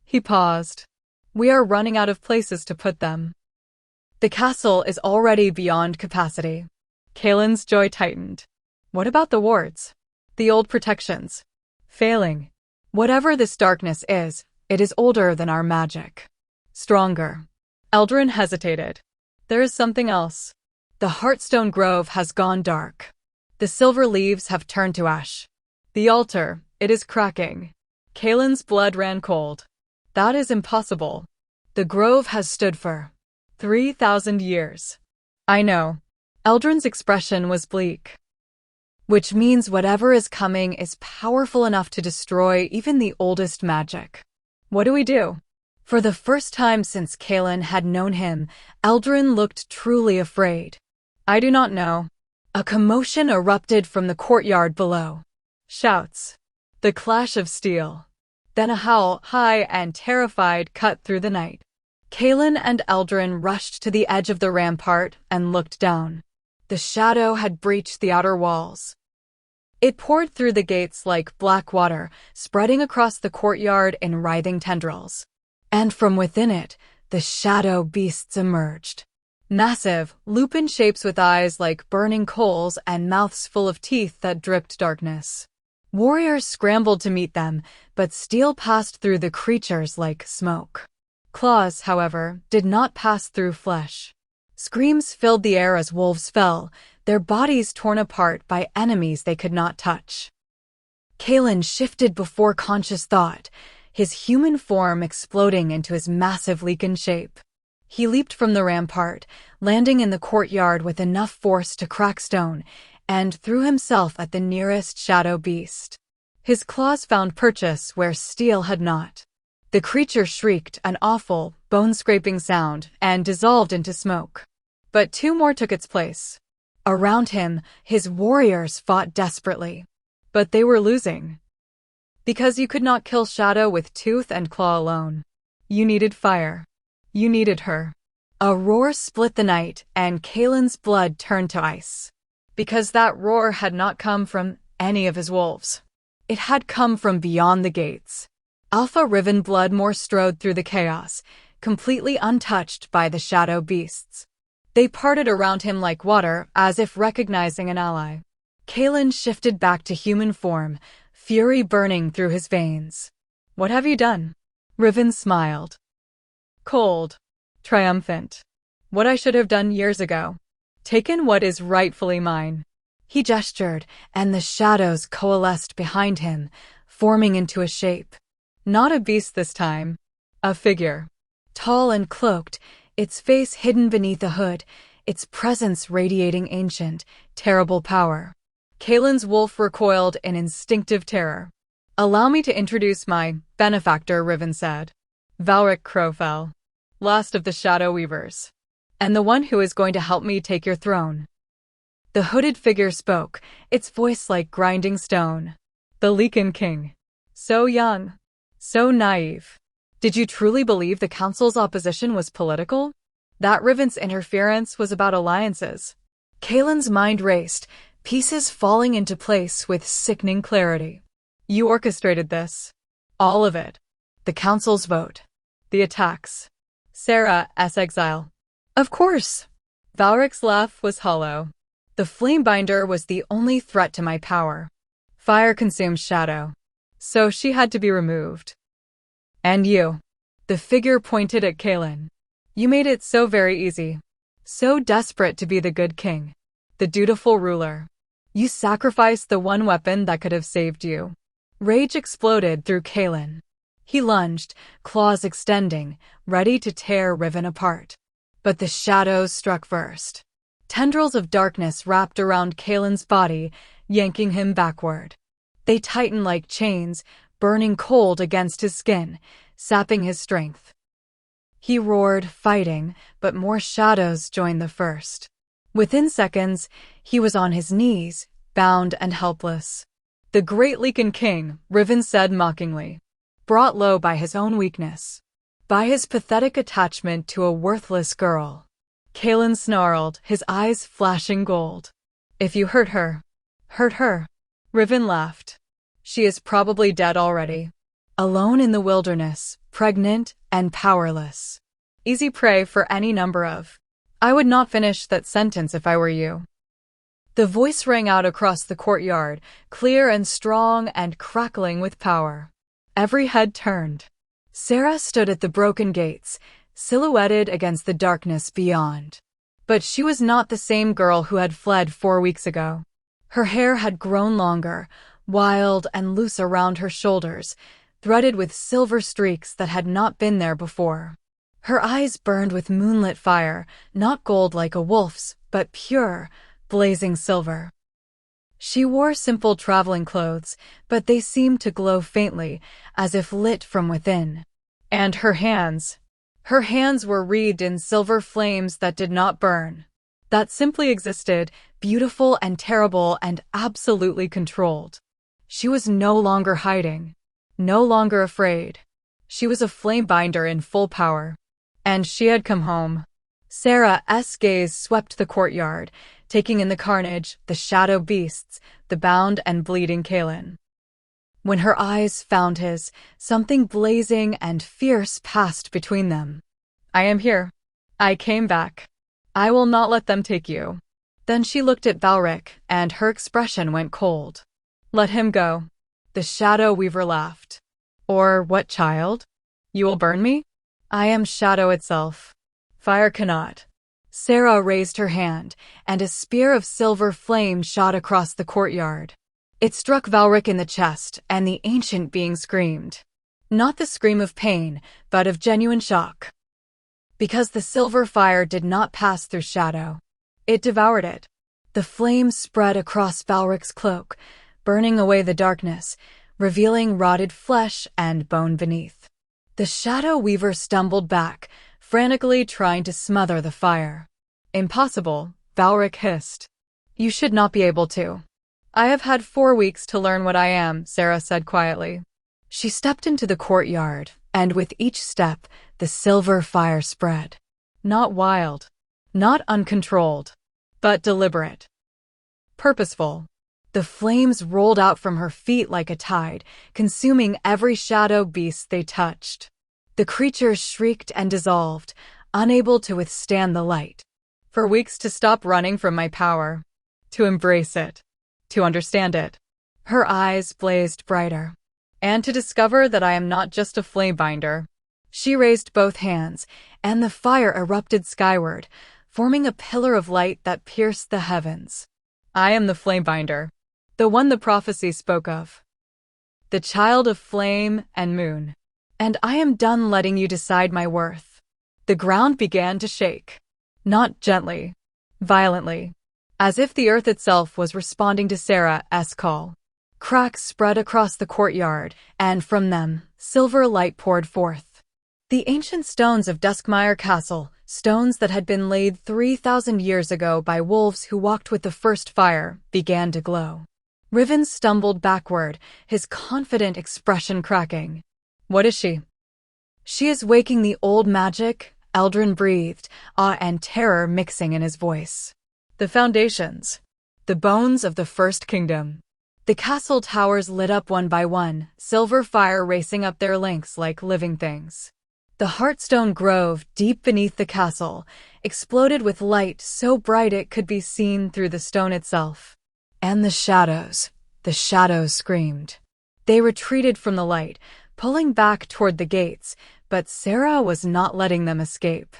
He paused. We are running out of places to put them. The castle is already beyond capacity. Kalen's joy tightened. What about the wards? The old protections? Failing. Whatever this darkness is, it is older than our magic. Stronger. Eldrin hesitated. There is something else. The Heartstone Grove has gone dark. The silver leaves have turned to ash. The altar, it is cracking. Kalen's blood ran cold. That is impossible. The grove has stood for 3,000 years. I know. Eldrin's expression was bleak. Which means whatever is coming is powerful enough to destroy even the oldest magic. What do we do? For the first time since Kalen had known him, Eldrin looked truly afraid. I do not know. A commotion erupted from the courtyard below. Shouts. The clash of steel. Then a howl, high and terrified, cut through the night. Kalen and Eldrin rushed to the edge of the rampart and looked down. The shadow had breached the outer walls. It poured through the gates like black water, spreading across the courtyard in writhing tendrils. And from within it, the shadow beasts emerged. Massive, lupin shapes with eyes like burning coals and mouths full of teeth that dripped darkness. Warriors scrambled to meet them, but steel passed through the creatures like smoke. Claws, however, did not pass through flesh. Screams filled the air as wolves fell, their bodies torn apart by enemies they could not touch. Kalen shifted before conscious thought, his human form exploding into his massive Lycan shape. He leaped from the rampart, landing in the courtyard with enough force to crack stone, and threw himself at the nearest shadow beast. His claws found purchase where steel had not. The creature shrieked an awful, bone-scraping sound and dissolved into smoke. But 2 more took its place. Around him, his warriors fought desperately. But they were losing. Because you could not kill Shadow with tooth and claw alone. You needed fire. You needed her. A roar split the night, and Kalen's blood turned to ice. Because that roar had not come from any of his wolves. It had come from beyond the gates. Alpha Riven Bloodmore strode through the chaos, completely untouched by the shadow beasts. They parted around him like water, as if recognizing an ally. Kalen shifted back to human form, fury burning through his veins. "What have you done?" Riven smiled. Cold. Triumphant. "What I should have done years ago. Taken what is rightfully mine." He gestured, and the shadows coalesced behind him, forming into a shape. Not a beast this time. A figure. Tall and cloaked, its face hidden beneath a hood, its presence radiating ancient, terrible power. Kalen's wolf recoiled in instinctive terror. "Allow me to introduce my benefactor," Riven said. "Valric Crowfell, last of the Shadow Weavers, and the one who is going to help me take your throne." The hooded figure spoke, its voice like grinding stone. "The Lycan King. So young. So naive. Did you truly believe the Council's opposition was political? That Riven's interference was about alliances?" Kalen's mind raced, pieces falling into place with sickening clarity. "You orchestrated this. All of it. The Council's vote. The attacks. Sarah's exile." "Of course." Valric's laugh was hollow. "The Flamebinder was the only threat to my power. Fire consumes shadow. So she had to be removed. And you." The figure pointed at Kalen. "You made it so very easy. So desperate to be the good king. The dutiful ruler. You sacrificed the one weapon that could have saved you." Rage exploded through Kalen. He lunged, claws extending, ready to tear Riven apart. But the shadows struck first. Tendrils of darkness wrapped around Kalen's body, yanking him backward. They tightened like chains, burning cold against his skin, sapping his strength. He roared, fighting, but more shadows joined the first. Within seconds, he was on his knees, bound and helpless. "The great Lycan King," Riven said mockingly, "brought low by his own weakness. By his pathetic attachment to a worthless girl." Kalen snarled, his eyes flashing gold. "If you hurt her." "Hurt her?" Riven laughed. "She is probably dead already. Alone in the wilderness, pregnant and powerless. Easy prey for any number of." "I would not finish that sentence if I were you." The voice rang out across the courtyard, clear and strong and crackling with power. Every head turned. Sarah stood at the broken gates, silhouetted against the darkness beyond. But she was not the same girl who had fled 4 weeks ago. Her hair had grown longer, wild and loose around her shoulders, threaded with silver streaks that had not been there before. Her eyes burned with moonlit fire, not gold like a wolf's, but pure, blazing silver. She wore simple traveling clothes, but they seemed to glow faintly, as if lit from within. And her hands were wreathed in silver flames that did not burn, that simply existed, beautiful and terrible and absolutely controlled. She was no longer hiding, no longer afraid. She was a Flamebinder in full power. And she had come home. Sarah's gaze swept the courtyard, taking in the carnage, the shadow beasts, the bound and bleeding Kalen. When her eyes found his, something blazing and fierce passed between them. "I am here. I came back. I will not let them take you." Then she looked at Valric, and her expression went cold. "Let him go." The Shadow Weaver laughed. "Or what, child? You will burn me? I am shadow itself. Fire cannot." Sarah raised her hand, and a spear of silver flame shot across the courtyard. It struck Valric in the chest, and the ancient being screamed. Not the scream of pain, but of genuine shock. Because the silver fire did not pass through shadow. It devoured it. The flames spread across Valric's cloak, burning away the darkness, revealing rotted flesh and bone beneath. The Shadow Weaver stumbled back, frantically trying to smother the fire. "Impossible," Valric hissed. "You should not be able to." "I have had 4 weeks to learn what I am," Sarah said quietly. She stepped into the courtyard, and with each step, the silver fire spread. Not wild, not uncontrolled, but deliberate. Purposeful. The flames rolled out from her feet like a tide, consuming every shadow beast they touched. The creatures shrieked and dissolved, unable to withstand the light. For weeks to stop running from my power. To embrace it. To understand it. Her eyes blazed brighter. And to discover that I am not just a flamebinder. She raised both hands, and the fire erupted skyward, forming a pillar of light that pierced the heavens. I am the flamebinder. The one the prophecy spoke of. The child of flame and moon. And I am done letting you decide my worth. The ground began to shake. Not gently. Violently. As if the earth itself was responding to Sarah's call. Cracks spread across the courtyard, and from them, silver light poured forth. The ancient stones of Duskmire Castle, stones that had been laid 3,000 years ago by wolves who walked with the first fire, began to glow. Riven stumbled backward, his confident expression cracking. What is she? She is waking the old magic, Eldrin breathed, awe and terror mixing in his voice. The foundations. The bones of the First Kingdom. The castle towers lit up one by one, silver fire racing up their lengths like living things. The Heartstone Grove, deep beneath the castle, exploded with light so bright it could be seen through the stone itself. And the shadows screamed. They retreated from the light, pulling back toward the gates, but Sarah was not letting them escape.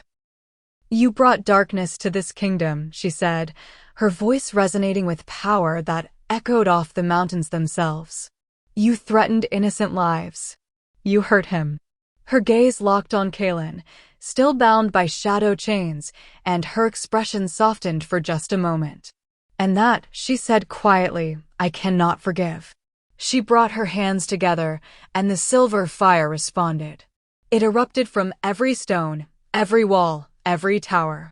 You brought darkness to this kingdom, she said, her voice resonating with power that echoed off the mountains themselves. You threatened innocent lives. You hurt him. Her gaze locked on Kaelin, still bound by shadow chains, and her expression softened for just a moment. And that, she said quietly, I cannot forgive. She brought her hands together, and the silver fire responded. It erupted from every stone, every wall, every tower.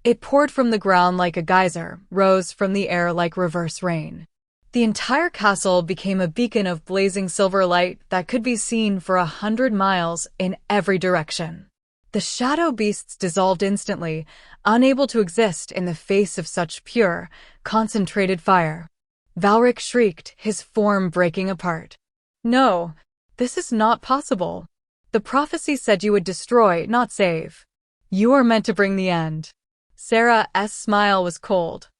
It poured from the ground like a geyser, rose from the air like reverse rain. The entire castle became a beacon of blazing silver light that could be seen for 100 miles in every direction. The shadow beasts dissolved instantly, unable to exist in the face of such pure, concentrated fire. Valric shrieked, his form breaking apart. No, this is not possible. The prophecy said you would destroy, not save. You are meant to bring the end. Sarah's smile was cold.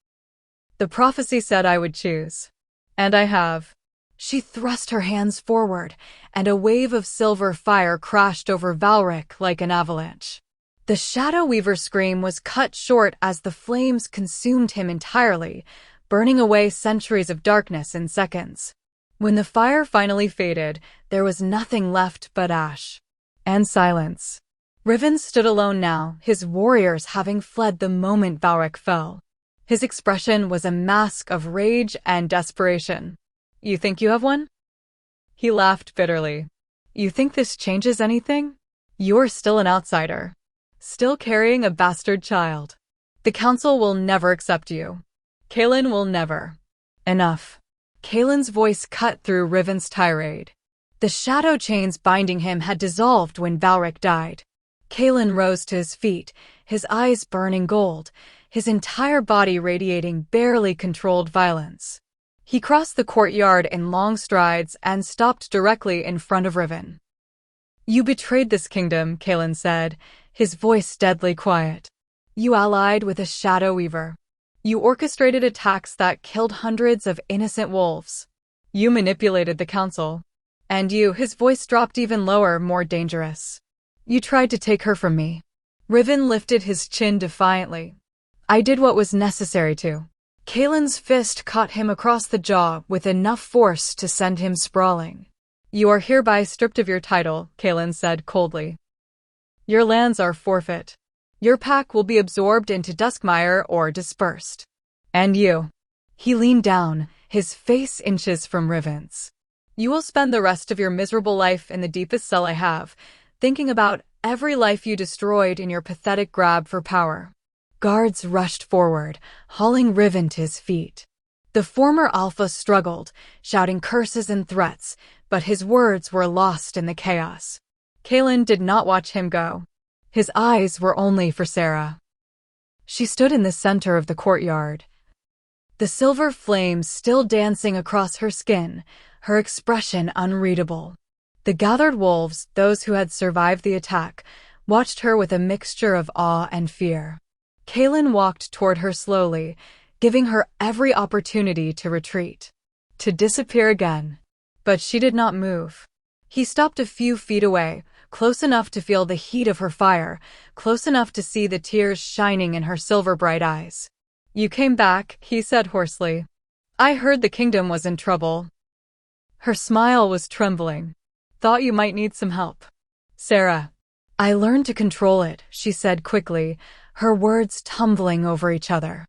The prophecy said I would choose. And I have. She thrust her hands forward, and a wave of silver fire crashed over Valric like an avalanche. The Shadow Weaver's scream was cut short as the flames consumed him entirely, burning away centuries of darkness in seconds. When the fire finally faded, there was nothing left but ash. And silence. Riven stood alone now, his warriors having fled the moment Valric fell. His expression was a mask of rage and desperation. You think you have one? He laughed bitterly. You think this changes anything? You're still an outsider. Still carrying a bastard child. The council will never accept you. Kaelin will never. Enough. Kaelin's voice cut through Riven's tirade. The shadow chains binding him had dissolved when Valric died. Kaelin rose to his feet, his eyes burning gold, his entire body radiating barely controlled violence. He crossed the courtyard in long strides and stopped directly in front of Riven. You betrayed this kingdom, Kaelin said, his voice deadly quiet. You allied with a Shadow Weaver. You orchestrated attacks that killed hundreds of innocent wolves. You manipulated the council. And you, his voice dropped even lower, more dangerous. You tried to take her from me. Riven lifted his chin defiantly. I did what was necessary to. Kaelin's fist caught him across the jaw with enough force to send him sprawling. You are hereby stripped of your title, Kaelin said coldly. Your lands are forfeit. Your pack will be absorbed into Duskmire or dispersed. And you. He leaned down, his face inches from Riven's. You will spend the rest of your miserable life in the deepest cell I have, thinking about every life you destroyed in your pathetic grab for power. Guards rushed forward, hauling Riven to his feet. The former Alpha struggled, shouting curses and threats, but his words were lost in the chaos. Kaelin did not watch him go. His eyes were only for Sarah. She stood in the center of the courtyard. the silver flames still dancing across her skin, her expression unreadable. The gathered wolves, those who had survived the attack, watched her with a mixture of awe and fear. Kaelin walked toward her slowly, giving her every opportunity to retreat, to disappear again. But she did not move. He stopped a few feet away, close enough to feel the heat of her fire, close enough to see the tears shining in her silver-bright eyes. "You came back," he said hoarsely. "I heard the kingdom was in trouble." Her smile was trembling. "Thought you might need some help." "Sarah." "I learned to control it," she said quickly, her words tumbling over each other.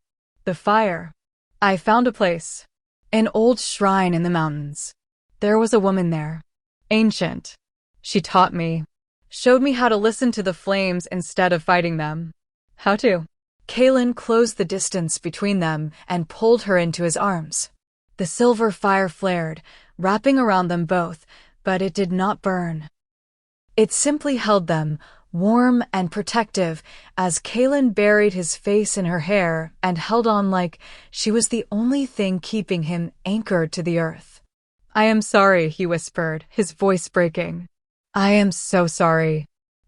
"The fire. I found a place. An old shrine in the mountains. There was a woman there. Ancient. She taught me. Showed me how to listen to the flames instead of fighting them." "How to?" Kaelin closed the distance between them and pulled her into his arms. The silver fire flared, wrapping around them both, but it did not burn. It simply held them, warm and protective, as Kaelin buried his face in her hair and held on like she was the only thing keeping him anchored to the earth. "I am sorry," he whispered, his voice breaking. "I am so sorry.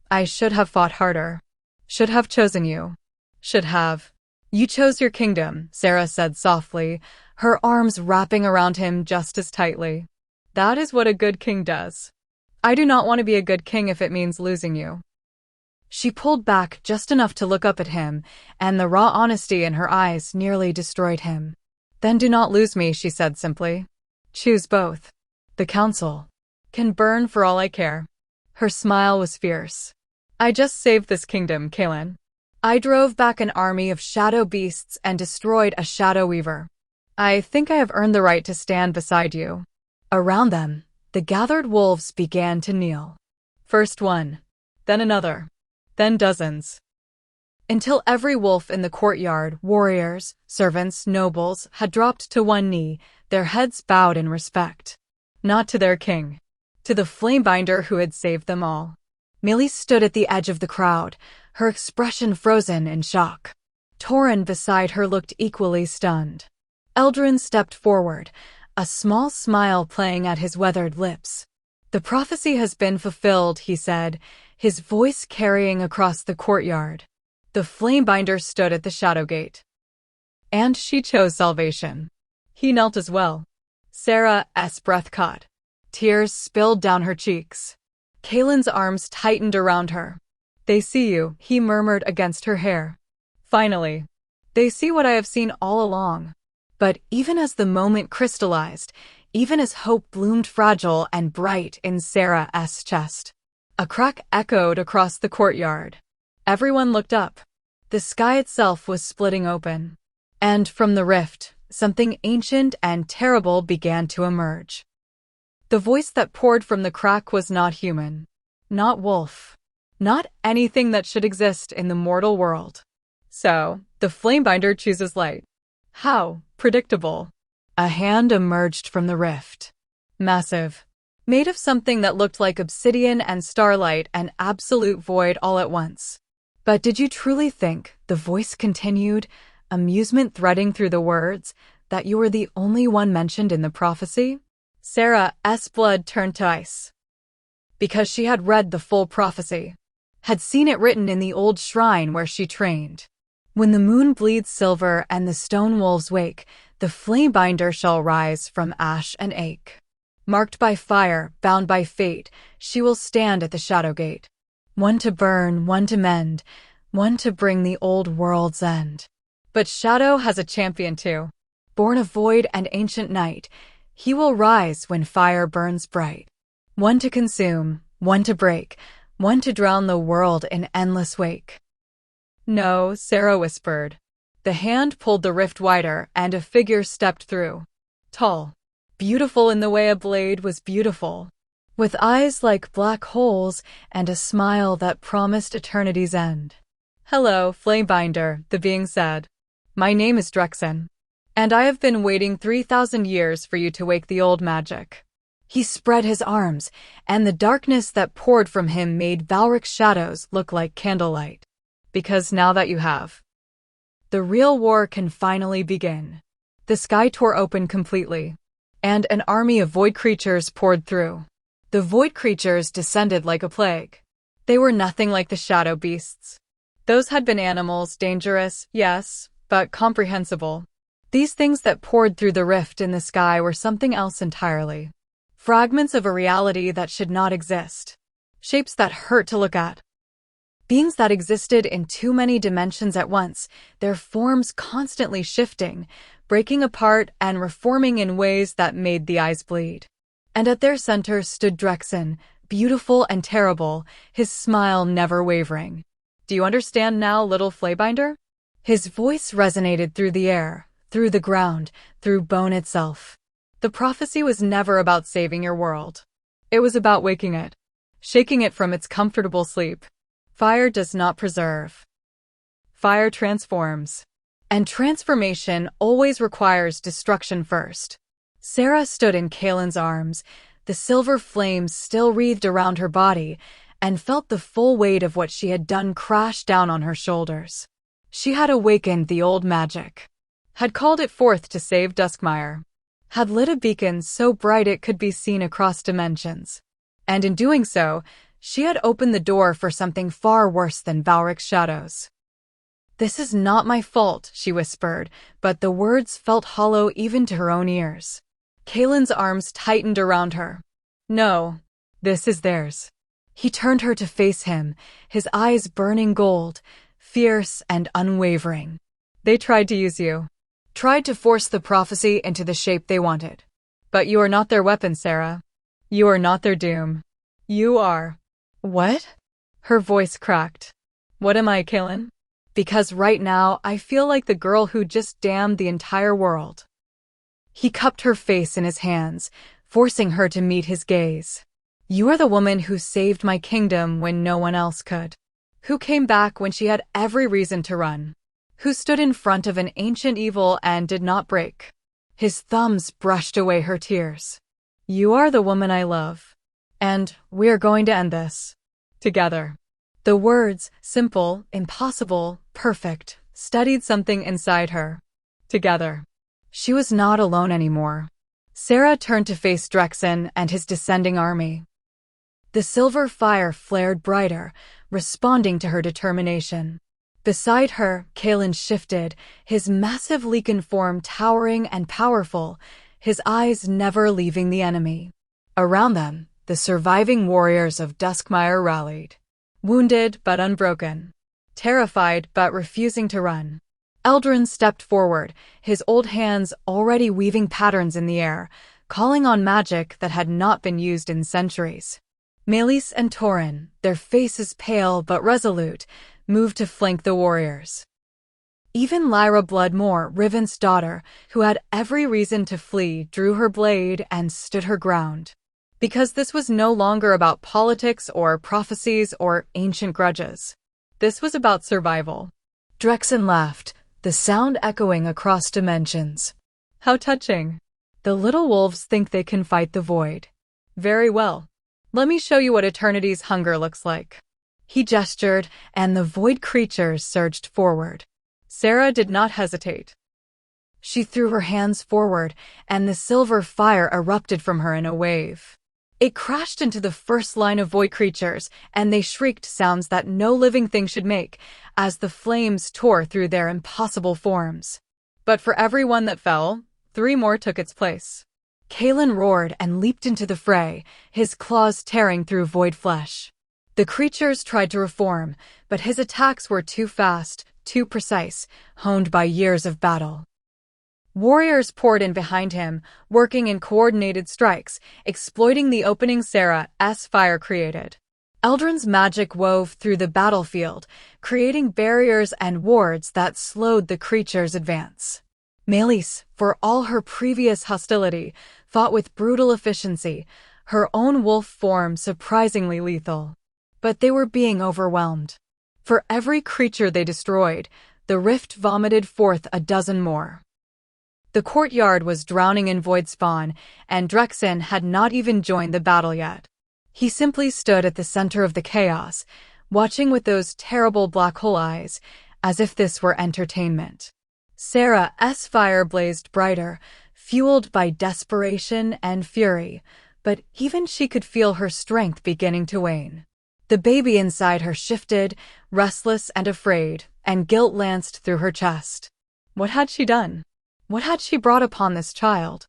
I should have fought harder. Should have chosen you. Should have." "You chose your kingdom," Sarah said softly, her arms wrapping around him just as tightly. "That is what a good king does. I do not want to be a good king if it means losing you." She pulled back just enough to look up at him, and the raw honesty in her eyes nearly destroyed him. "Then do not lose me," she said simply. "Choose both. The council can burn for all I care." Her smile was fierce. "I just saved this kingdom, Kaelin. I drove back an army of shadow beasts and destroyed a shadow weaver. I think I have earned the right to stand beside you." Around them, the gathered wolves began to kneel. First one, then another, then dozens. Until every wolf in the courtyard, warriors, servants, nobles, had dropped to one knee, their heads bowed in respect. Not to their king. To the flamebinder who had saved them all. Millie stood at the edge of the crowd, her expression frozen in shock. Torin beside her looked equally stunned. Eldrin stepped forward, a small smile playing at his weathered lips. "The prophecy has been fulfilled," he said, his voice carrying across the courtyard. The flamebinder stood at the shadow gate. And she chose salvation. He knelt as well. Sarah's breath caught. Tears spilled down her cheeks. Kaelin's arms tightened around her. "They see you," he murmured against her hair. "Finally. They see what I have seen all along." But even as the moment crystallized, even as hope bloomed fragile and bright in Sarah's chest, a crack echoed across the courtyard. Everyone looked up. The sky itself was splitting open. And from the rift, something ancient and terrible began to emerge. The voice that poured from the crack was not human. Not wolf. Not anything that should exist in the mortal world. So, the flamebinder chooses light. How predictable. A hand emerged from the rift. Massive. Made of something that looked like obsidian and starlight and absolute void all at once. "But did you truly think," the voice continued, amusement threading through the words, "that you were the only one mentioned in the prophecy?" Sarah's blood turned to ice. Because she had read the full prophecy. Had seen it written in the old shrine where she trained. "When the moon bleeds silver and the stone wolves wake, the flamebinder shall rise from ash and ache. Marked by fire, bound by fate, she will stand at the shadow gate. One to burn, one to mend, one to bring the old world's end." But Shadow has a champion too. Born of void and ancient night, he will rise when fire burns bright. One to consume, one to break, one to drown the world in endless wake. "No," Sarah whispered. The hand pulled the rift wider, and a figure stepped through. Tall. Beautiful in the way a blade was beautiful. With eyes like black holes and a smile that promised eternity's end. "Hello, Flamebinder," the being said. "My name is Drexen. And I have been waiting 3,000 years for you to wake the old magic." He spread his arms, and the darkness that poured from him made Valric's shadows look like candlelight. "Because now that you have, the real war can finally begin." The sky tore open completely, and an army of void creatures poured through. The void creatures descended like a plague. They were nothing like the shadow beasts. Those had been animals, dangerous, yes, but comprehensible. These things that poured through the rift in the sky were something else entirely. Fragments of a reality that should not exist. Shapes that hurt to look at. Beings that existed in too many dimensions at once, their forms constantly shifting, breaking apart and reforming in ways that made the eyes bleed. And at their center stood Drexen, beautiful and terrible, his smile never wavering. Do you understand now, little Flaybinder? His voice resonated through the air, through the ground, through bone itself. The prophecy was never about saving your world. It was about waking it, shaking it from its comfortable sleep. Fire does not preserve. Fire transforms. And transformation always requires destruction first. Sarah stood in Kaelin's arms, the silver flames still wreathed around her body, and felt the full weight of what she had done crash down on her shoulders. She had awakened the old magic, had called it forth to save Duskmire, had lit a beacon so bright it could be seen across dimensions. And in doing so, she had opened the door for something far worse than Valric's shadows. "This is not my fault," she whispered, but the words felt hollow even to her own ears. Kaelin's arms tightened around her. "No, this is theirs." He turned her to face him, his eyes burning gold, fierce and unwavering. "They tried to use you, tried to force the prophecy into the shape they wanted. But you are not their weapon, Sarah. You are not their doom. You are—" "What?" Her voice cracked. "What am I, Kaelin? Because right now I feel like the girl who just damned the entire world." He cupped her face in his hands, forcing her to meet his gaze. "You are the woman who saved my kingdom when no one else could. Who came back when she had every reason to run. Who stood in front of an ancient evil and did not break." His thumbs brushed away her tears. "You are the woman I love. And we are going to end this. Together." The words, simple, impossible, perfect, studied something inside her. Together. She was not alone anymore. Sarah turned to face Drexen and his descending army. The silver fire flared brighter, responding to her determination. Beside her, Kaelin shifted, his massive Lycan form towering and powerful, his eyes never leaving the enemy. Around them, the surviving warriors of Duskmire rallied. Wounded but unbroken. Terrified but refusing to run. Eldrin stepped forward, his old hands already weaving patterns in the air, calling on magic that had not been used in centuries. Melis and Torin, their faces pale but resolute, moved to flank the warriors. Even Lyra Bloodmore, Riven's daughter, who had every reason to flee, drew her blade and stood her ground. Because this was no longer about politics or prophecies or ancient grudges. This was about survival. Drexen laughed, the sound echoing across dimensions. "How touching. The little wolves think they can fight the void. Very well. Let me show you what eternity's hunger looks like." He gestured, and the void creatures surged forward. Sarah did not hesitate. She threw her hands forward, and the silver fire erupted from her in a wave. It crashed into the first line of void creatures, and they shrieked sounds that no living thing should make, as the flames tore through their impossible forms. But for every one that fell, 3 more took its place. Kaelin roared and leaped into the fray, his claws tearing through void flesh. The creatures tried to reform, but his attacks were too fast, too precise, honed by years of battle. Warriors poured in behind him, working in coordinated strikes, exploiting the opening Sarah's fire created. Eldrin's magic wove through the battlefield, creating barriers and wards that slowed the creature's advance. Melis, for all her previous hostility, fought with brutal efficiency, her own wolf form surprisingly lethal. But they were being overwhelmed. For every creature they destroyed, the rift vomited forth a dozen more. The courtyard was drowning in void spawn, and Drexen had not even joined the battle yet. He simply stood at the center of the chaos, watching with those terrible black hole eyes, as if this were entertainment. Sarah's fire blazed brighter, fueled by desperation and fury, but even she could feel her strength beginning to wane. The baby inside her shifted, restless and afraid, and guilt lanced through her chest. What had she done? What had she brought upon this child?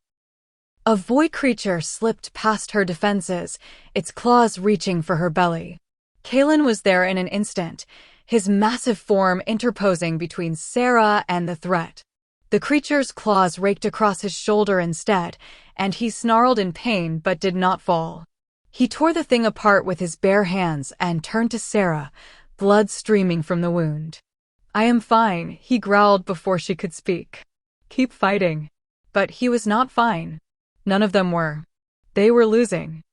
A void creature slipped past her defenses, its claws reaching for her belly. Kalen was there in an instant, his massive form interposing between Sarah and the threat. The creature's claws raked across his shoulder instead, and he snarled in pain but did not fall. He tore the thing apart with his bare hands and turned to Sarah, blood streaming from the wound. "I am fine," he growled before she could speak. "Keep fighting." But he was not fine. None of them were. They were losing.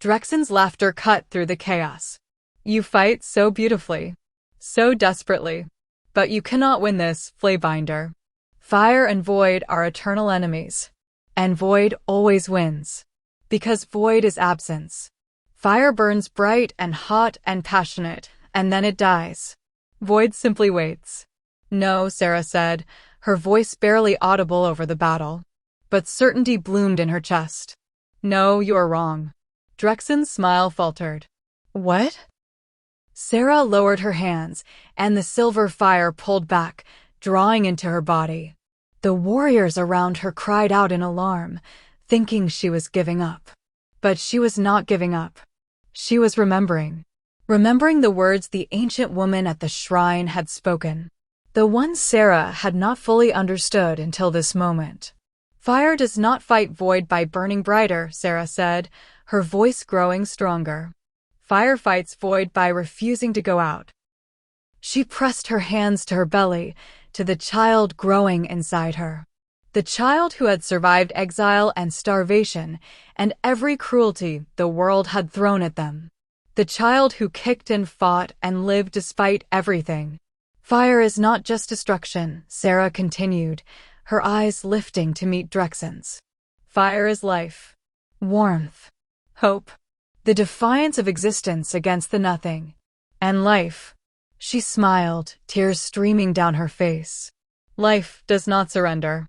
Drexen's laughter cut through the chaos. "You fight so beautifully, so desperately, but you cannot win this, Flaybinder. Fire and Void are eternal enemies, and Void always wins. Because Void is absence. Fire burns bright and hot and passionate, and then it dies. Void simply waits." "No," Sarah said, her voice barely audible over the battle. But certainty bloomed in her chest. "No, you are wrong." Drexen's smile faltered. "What?" Sarah lowered her hands, and the silver fire pulled back, drawing into her body. The warriors around her cried out in alarm, thinking she was giving up. But she was not giving up. She was remembering. Remembering the words the ancient woman at the shrine had spoken. The ones Sarah had not fully understood until this moment. "Fire does not fight Void by burning brighter," Sarah said, her voice growing stronger. "Fire fights Void by refusing to go out." She pressed her hands to her belly, to the child growing inside her. The child who had survived exile and starvation and every cruelty the world had thrown at them. The child who kicked and fought and lived despite everything. "Fire is not just destruction," Sarah continued, her eyes lifting to meet Drexen's. "Fire is life, warmth, hope, the defiance of existence against the nothing. And life," she smiled, tears streaming down her face. "Life does not surrender."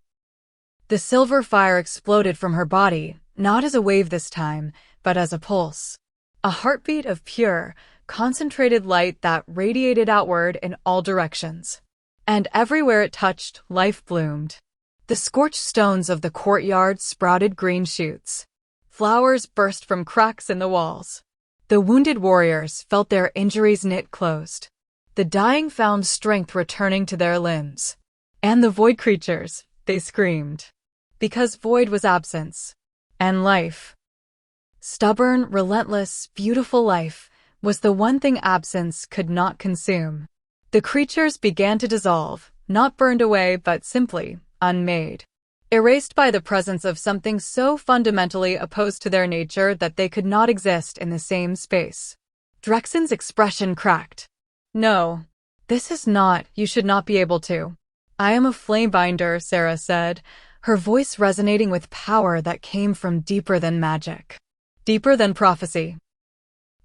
The silver fire exploded from her body, not as a wave this time, but as a pulse. A heartbeat of pure, concentrated light that radiated outward in all directions. And everywhere it touched, life bloomed. The scorched stones of the courtyard sprouted green shoots. Flowers burst from cracks in the walls. The wounded warriors felt their injuries knit closed. The dying found strength returning to their limbs. And the void creatures, they screamed. Because Void was absence. And life. Stubborn, relentless, beautiful life was the one thing absence could not consume. The creatures began to dissolve, not burned away but simply unmade. Erased by the presence of something so fundamentally opposed to their nature that they could not exist in the same space. Drexen's expression cracked. "No. This is not, you should not be able to." "I am a Flamebinder," Sarah said, her voice resonating with power that came from deeper than magic. Deeper than prophecy.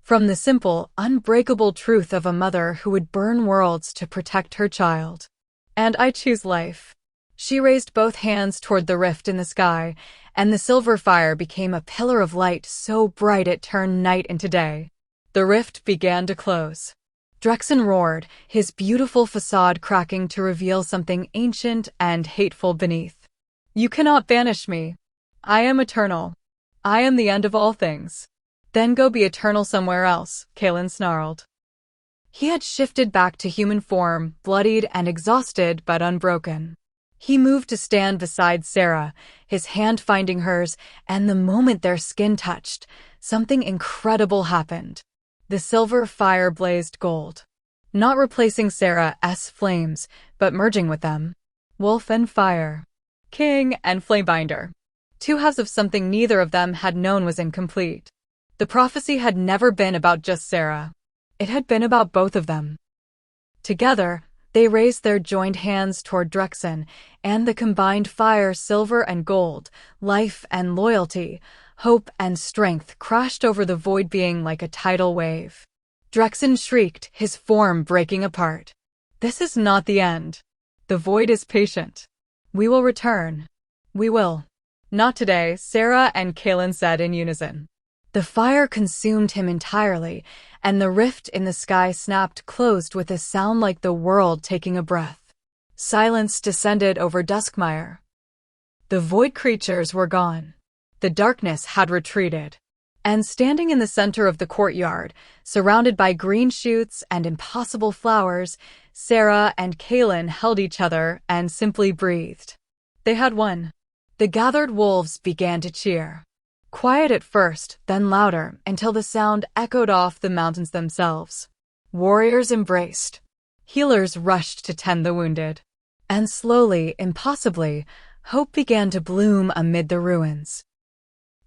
From the simple, unbreakable truth of a mother who would burn worlds to protect her child. "And I choose life." She raised both hands toward the rift in the sky, and the silver fire became a pillar of light so bright it turned night into day. The rift began to close. Drexen roared, his beautiful facade cracking to reveal something ancient and hateful beneath. "You cannot banish me. I am eternal. I am the end of all things." "Then go be eternal somewhere else," Kalen snarled. He had shifted back to human form, bloodied and exhausted but unbroken. He moved to stand beside Sarah, his hand finding hers, and the moment their skin touched, something incredible happened. The silver fire blazed gold. Not replacing Sarah's flames, but merging with them. Wolf and fire. King and Flamebinder. Two halves of something neither of them had known was incomplete. The prophecy had never been about just Sarah. It had been about both of them. Together, they raised their joined hands toward Drexen, and the combined fire, silver and gold, life and loyalty, hope and strength crashed over the void being like a tidal wave. Drexen shrieked, his form breaking apart. "This is not the end. The void is patient. We will return. We will. Not today, Sarah and Kaelin said in unison. The fire consumed him entirely, and the rift in the sky snapped closed with a sound like the world taking a breath. Silence descended over Duskmire. The void creatures were gone. The darkness had retreated. And standing in the center of the courtyard, surrounded by green shoots and impossible flowers, Sarah and Kaelin held each other and simply breathed. They had won. The gathered wolves began to cheer. Quiet at first, then louder, until the sound echoed off the mountains themselves. Warriors embraced. Healers rushed to tend the wounded. And slowly, impossibly, hope began to bloom amid the ruins.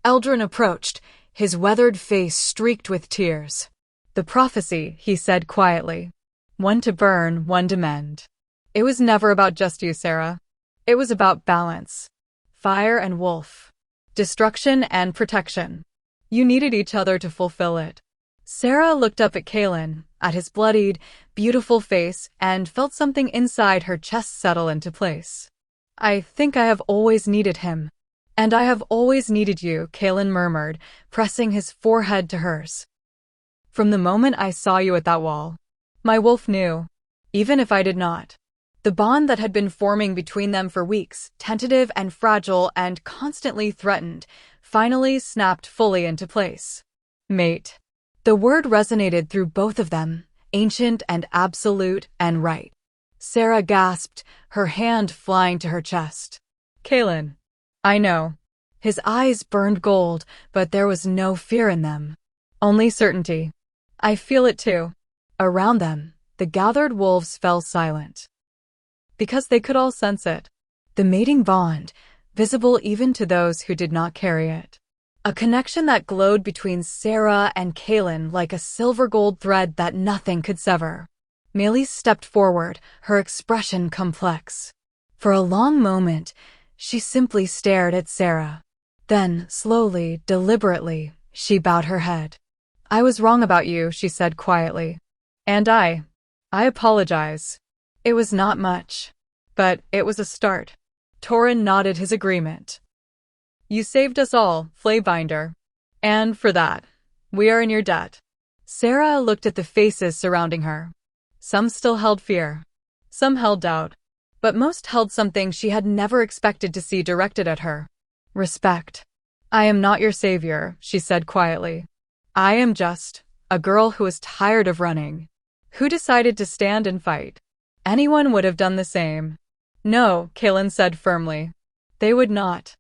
Eldrin approached, his weathered face streaked with tears. The prophecy, he said quietly. One to burn, one to mend. It was never about just you, Sarah. It was about balance. Fire and wolf. Destruction and protection. You needed each other to fulfill it. Sarah looked up at Kaelin, at his bloodied, beautiful face, and felt something inside her chest settle into place. I think I have always needed him. And I have always needed you, Kaelin murmured, pressing his forehead to hers. From the moment I saw you at that wall, my wolf knew, even if I did not. The bond that had been forming between them for weeks, tentative and fragile and constantly threatened, finally snapped fully into place. Mate. The word resonated through both of them, ancient and absolute and right. Sarah gasped, her hand flying to her chest. Kaelin. I know. His eyes burned gold, but there was no fear in them. Only certainty. I feel it too. Around them, the gathered wolves fell silent. Because they could all sense it. The mating bond, visible even to those who did not carry it. A connection that glowed between Sarah and Kaelin like a silver-gold thread that nothing could sever. Melis stepped forward, her expression complex. For a long moment, she simply stared at Sarah. Then, slowly, deliberately, she bowed her head. I was wrong about you, she said quietly. And I apologize. It was not much. But it was a start. Torin nodded his agreement. You saved us all, Flaybinder. And for that, we are in your debt. Sarah looked at the faces surrounding her. Some still held fear. Some held doubt. But most held something she had never expected to see directed at her. Respect. I am not your savior, she said quietly. I am just a girl who is tired of running. Who decided to stand and fight. Anyone would have done the same. No, Kaelin said firmly. They would not.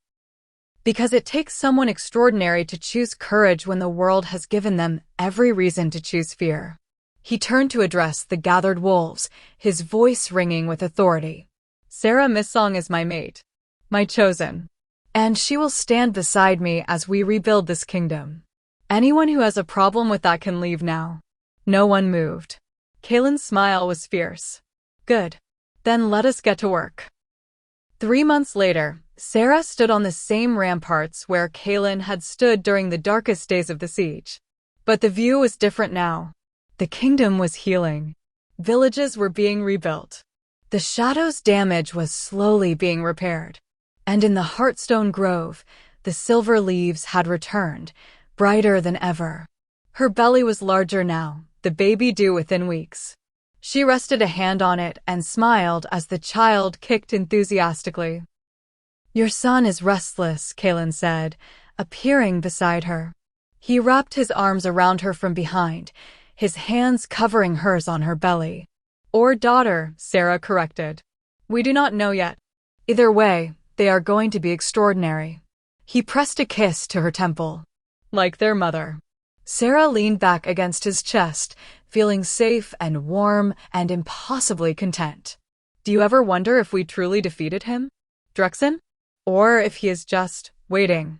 Because it takes someone extraordinary to choose courage when the world has given them every reason to choose fear. He turned to address the gathered wolves, his voice ringing with authority. Sarah Missong is my mate. My chosen. And she will stand beside me as we rebuild this kingdom. Anyone who has a problem with that can leave now. No one moved. Kaelin's smile was fierce. Good. Then let us get to work. 3 months later, Sarah stood on the same ramparts where Kaelin had stood during the darkest days of the siege. But the view was different now. The kingdom was healing. Villages were being rebuilt. The Shadow's damage was slowly being repaired. And in the Heartstone Grove, the silver leaves had returned, brighter than ever. Her belly was larger now, the baby due within weeks. She rested a hand on it and smiled as the child kicked enthusiastically. Your son is restless, Kaelin said, appearing beside her. He wrapped his arms around her from behind, his hands covering hers on her belly. Or daughter, Sarah corrected. We do not know yet. Either way, they are going to be extraordinary. He pressed a kiss to her temple. Like their mother. Sarah leaned back against his chest, feeling safe and warm and impossibly content. Do you ever wonder if we truly defeated him, Drexen? Or if he is just waiting?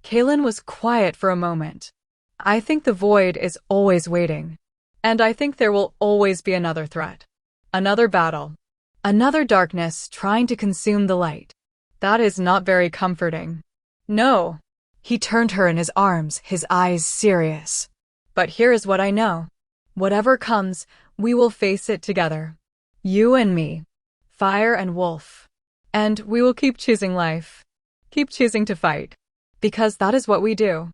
Kaelin was quiet for a moment. I think the void is always waiting. And I think there will always be another threat. Another battle. Another darkness trying to consume the light. That is not very comforting. No. He turned her in his arms, his eyes serious. But here is what I know. Whatever comes, we will face it together. You and me. fire and wolf. And we will keep choosing life. Keep choosing to fight. Because that is what we do.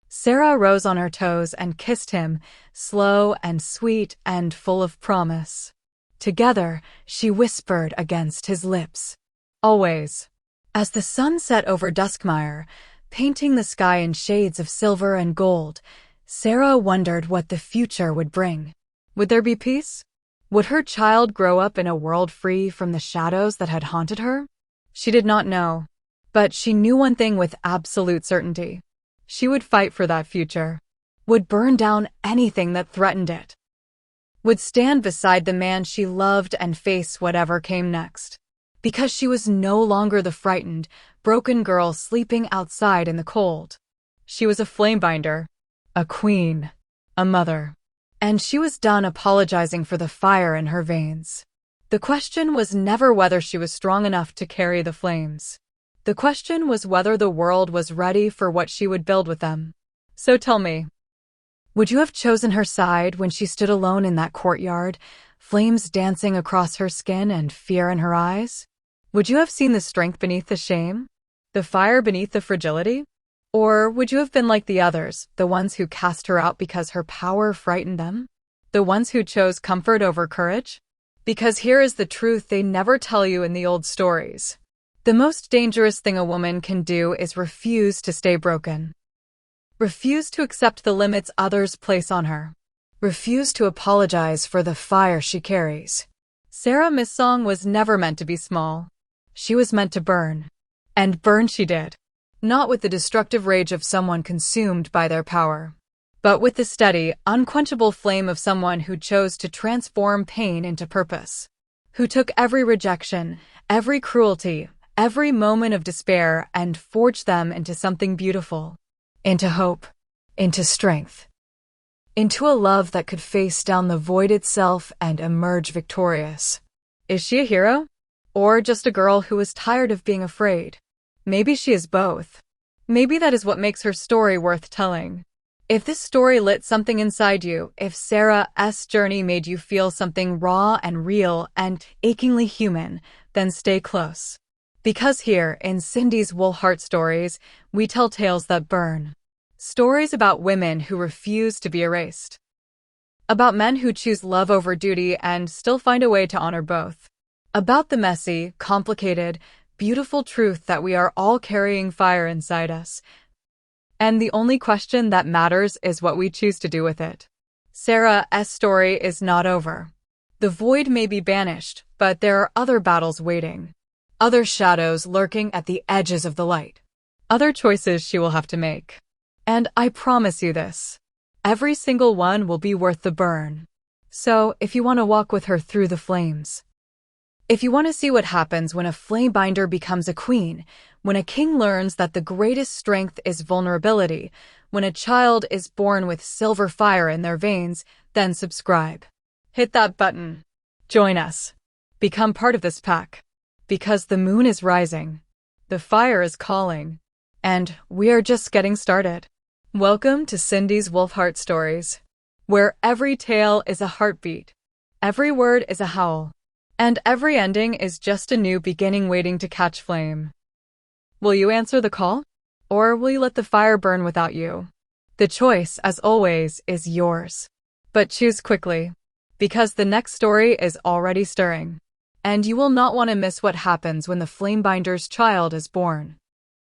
Sarah rose on her toes and kissed him, slow and sweet and full of promise. Together, she whispered against his lips. Always. As the sun set over Duskmire, painting the sky in shades of silver and gold, Sarah wondered what the future would bring. Would there be peace? Would her child grow up in a world free from the shadows that had haunted her? She did not know. But she knew one thing with absolute certainty. She would fight for that future. Would burn down anything that threatened it. Would stand beside the man she loved and face whatever came next. Because she was no longer the frightened, broken girl sleeping outside in the cold. She was a flamebinder, a queen, a mother. And she was done apologizing for the fire in her veins. The question was never whether she was strong enough to carry the flames. The question was whether the world was ready for what she would build with them. So tell me, would you have chosen her side when she stood alone in that courtyard, flames dancing across her skin and fear in her eyes? Would you have seen the strength beneath the shame? The fire beneath the fragility? Or would you have been like the others, the ones who cast her out because her power frightened them? The ones who chose comfort over courage? Because here is the truth they never tell you in the old stories. The most dangerous thing a woman can do is refuse to stay broken. Refuse to accept the limits others place on her. Refuse to apologize for the fire she carries. Sarah Missong was never meant to be small. She was meant to burn. And burn she did. Not with the destructive rage of someone consumed by their power, but with the steady, unquenchable flame of someone who chose to transform pain into purpose. Who took every rejection, every cruelty, every moment of despair and forged them into something beautiful. Into hope. Into strength. Into a love that could face down the void itself and emerge victorious. Is she a hero? Or just a girl who was tired of being afraid? Maybe she is both. Maybe that is what makes her story worth telling. If this story lit something inside you, if Sarah's journey made you feel something raw and real and achingly human, then stay close. Because here, in Cindy's Wolfheart stories, we tell tales that burn. Stories about women who refuse to be erased. About men who choose love over duty and still find a way to honor both. About the messy, complicated, beautiful truth that we are all carrying fire inside us. And the only question that matters is what we choose to do with it. Sarah's story is not over. The void may be banished, but there are other battles waiting. Other shadows lurking at the edges of the light. Other choices she will have to make. And I promise you this. Every single one will be worth the burn. So, if you want to walk with her through the flames. If you want to see what happens when a flamebinder becomes a queen, when a king learns that the greatest strength is vulnerability, when a child is born with silver fire in their veins, then subscribe. Hit that button. Join us. Become part of this pack. Because the moon is rising. The fire is calling. And we are just getting started. Welcome to Cindy's Wolfheart Stories, where every tale is a heartbeat, every word is a howl, and every ending is just a new beginning waiting to catch flame. Will you answer the call? Or will you let the fire burn without you? The choice, as always, is yours. But choose quickly, because the next story is already stirring, and you will not want to miss what happens when the Flamebinder's child is born.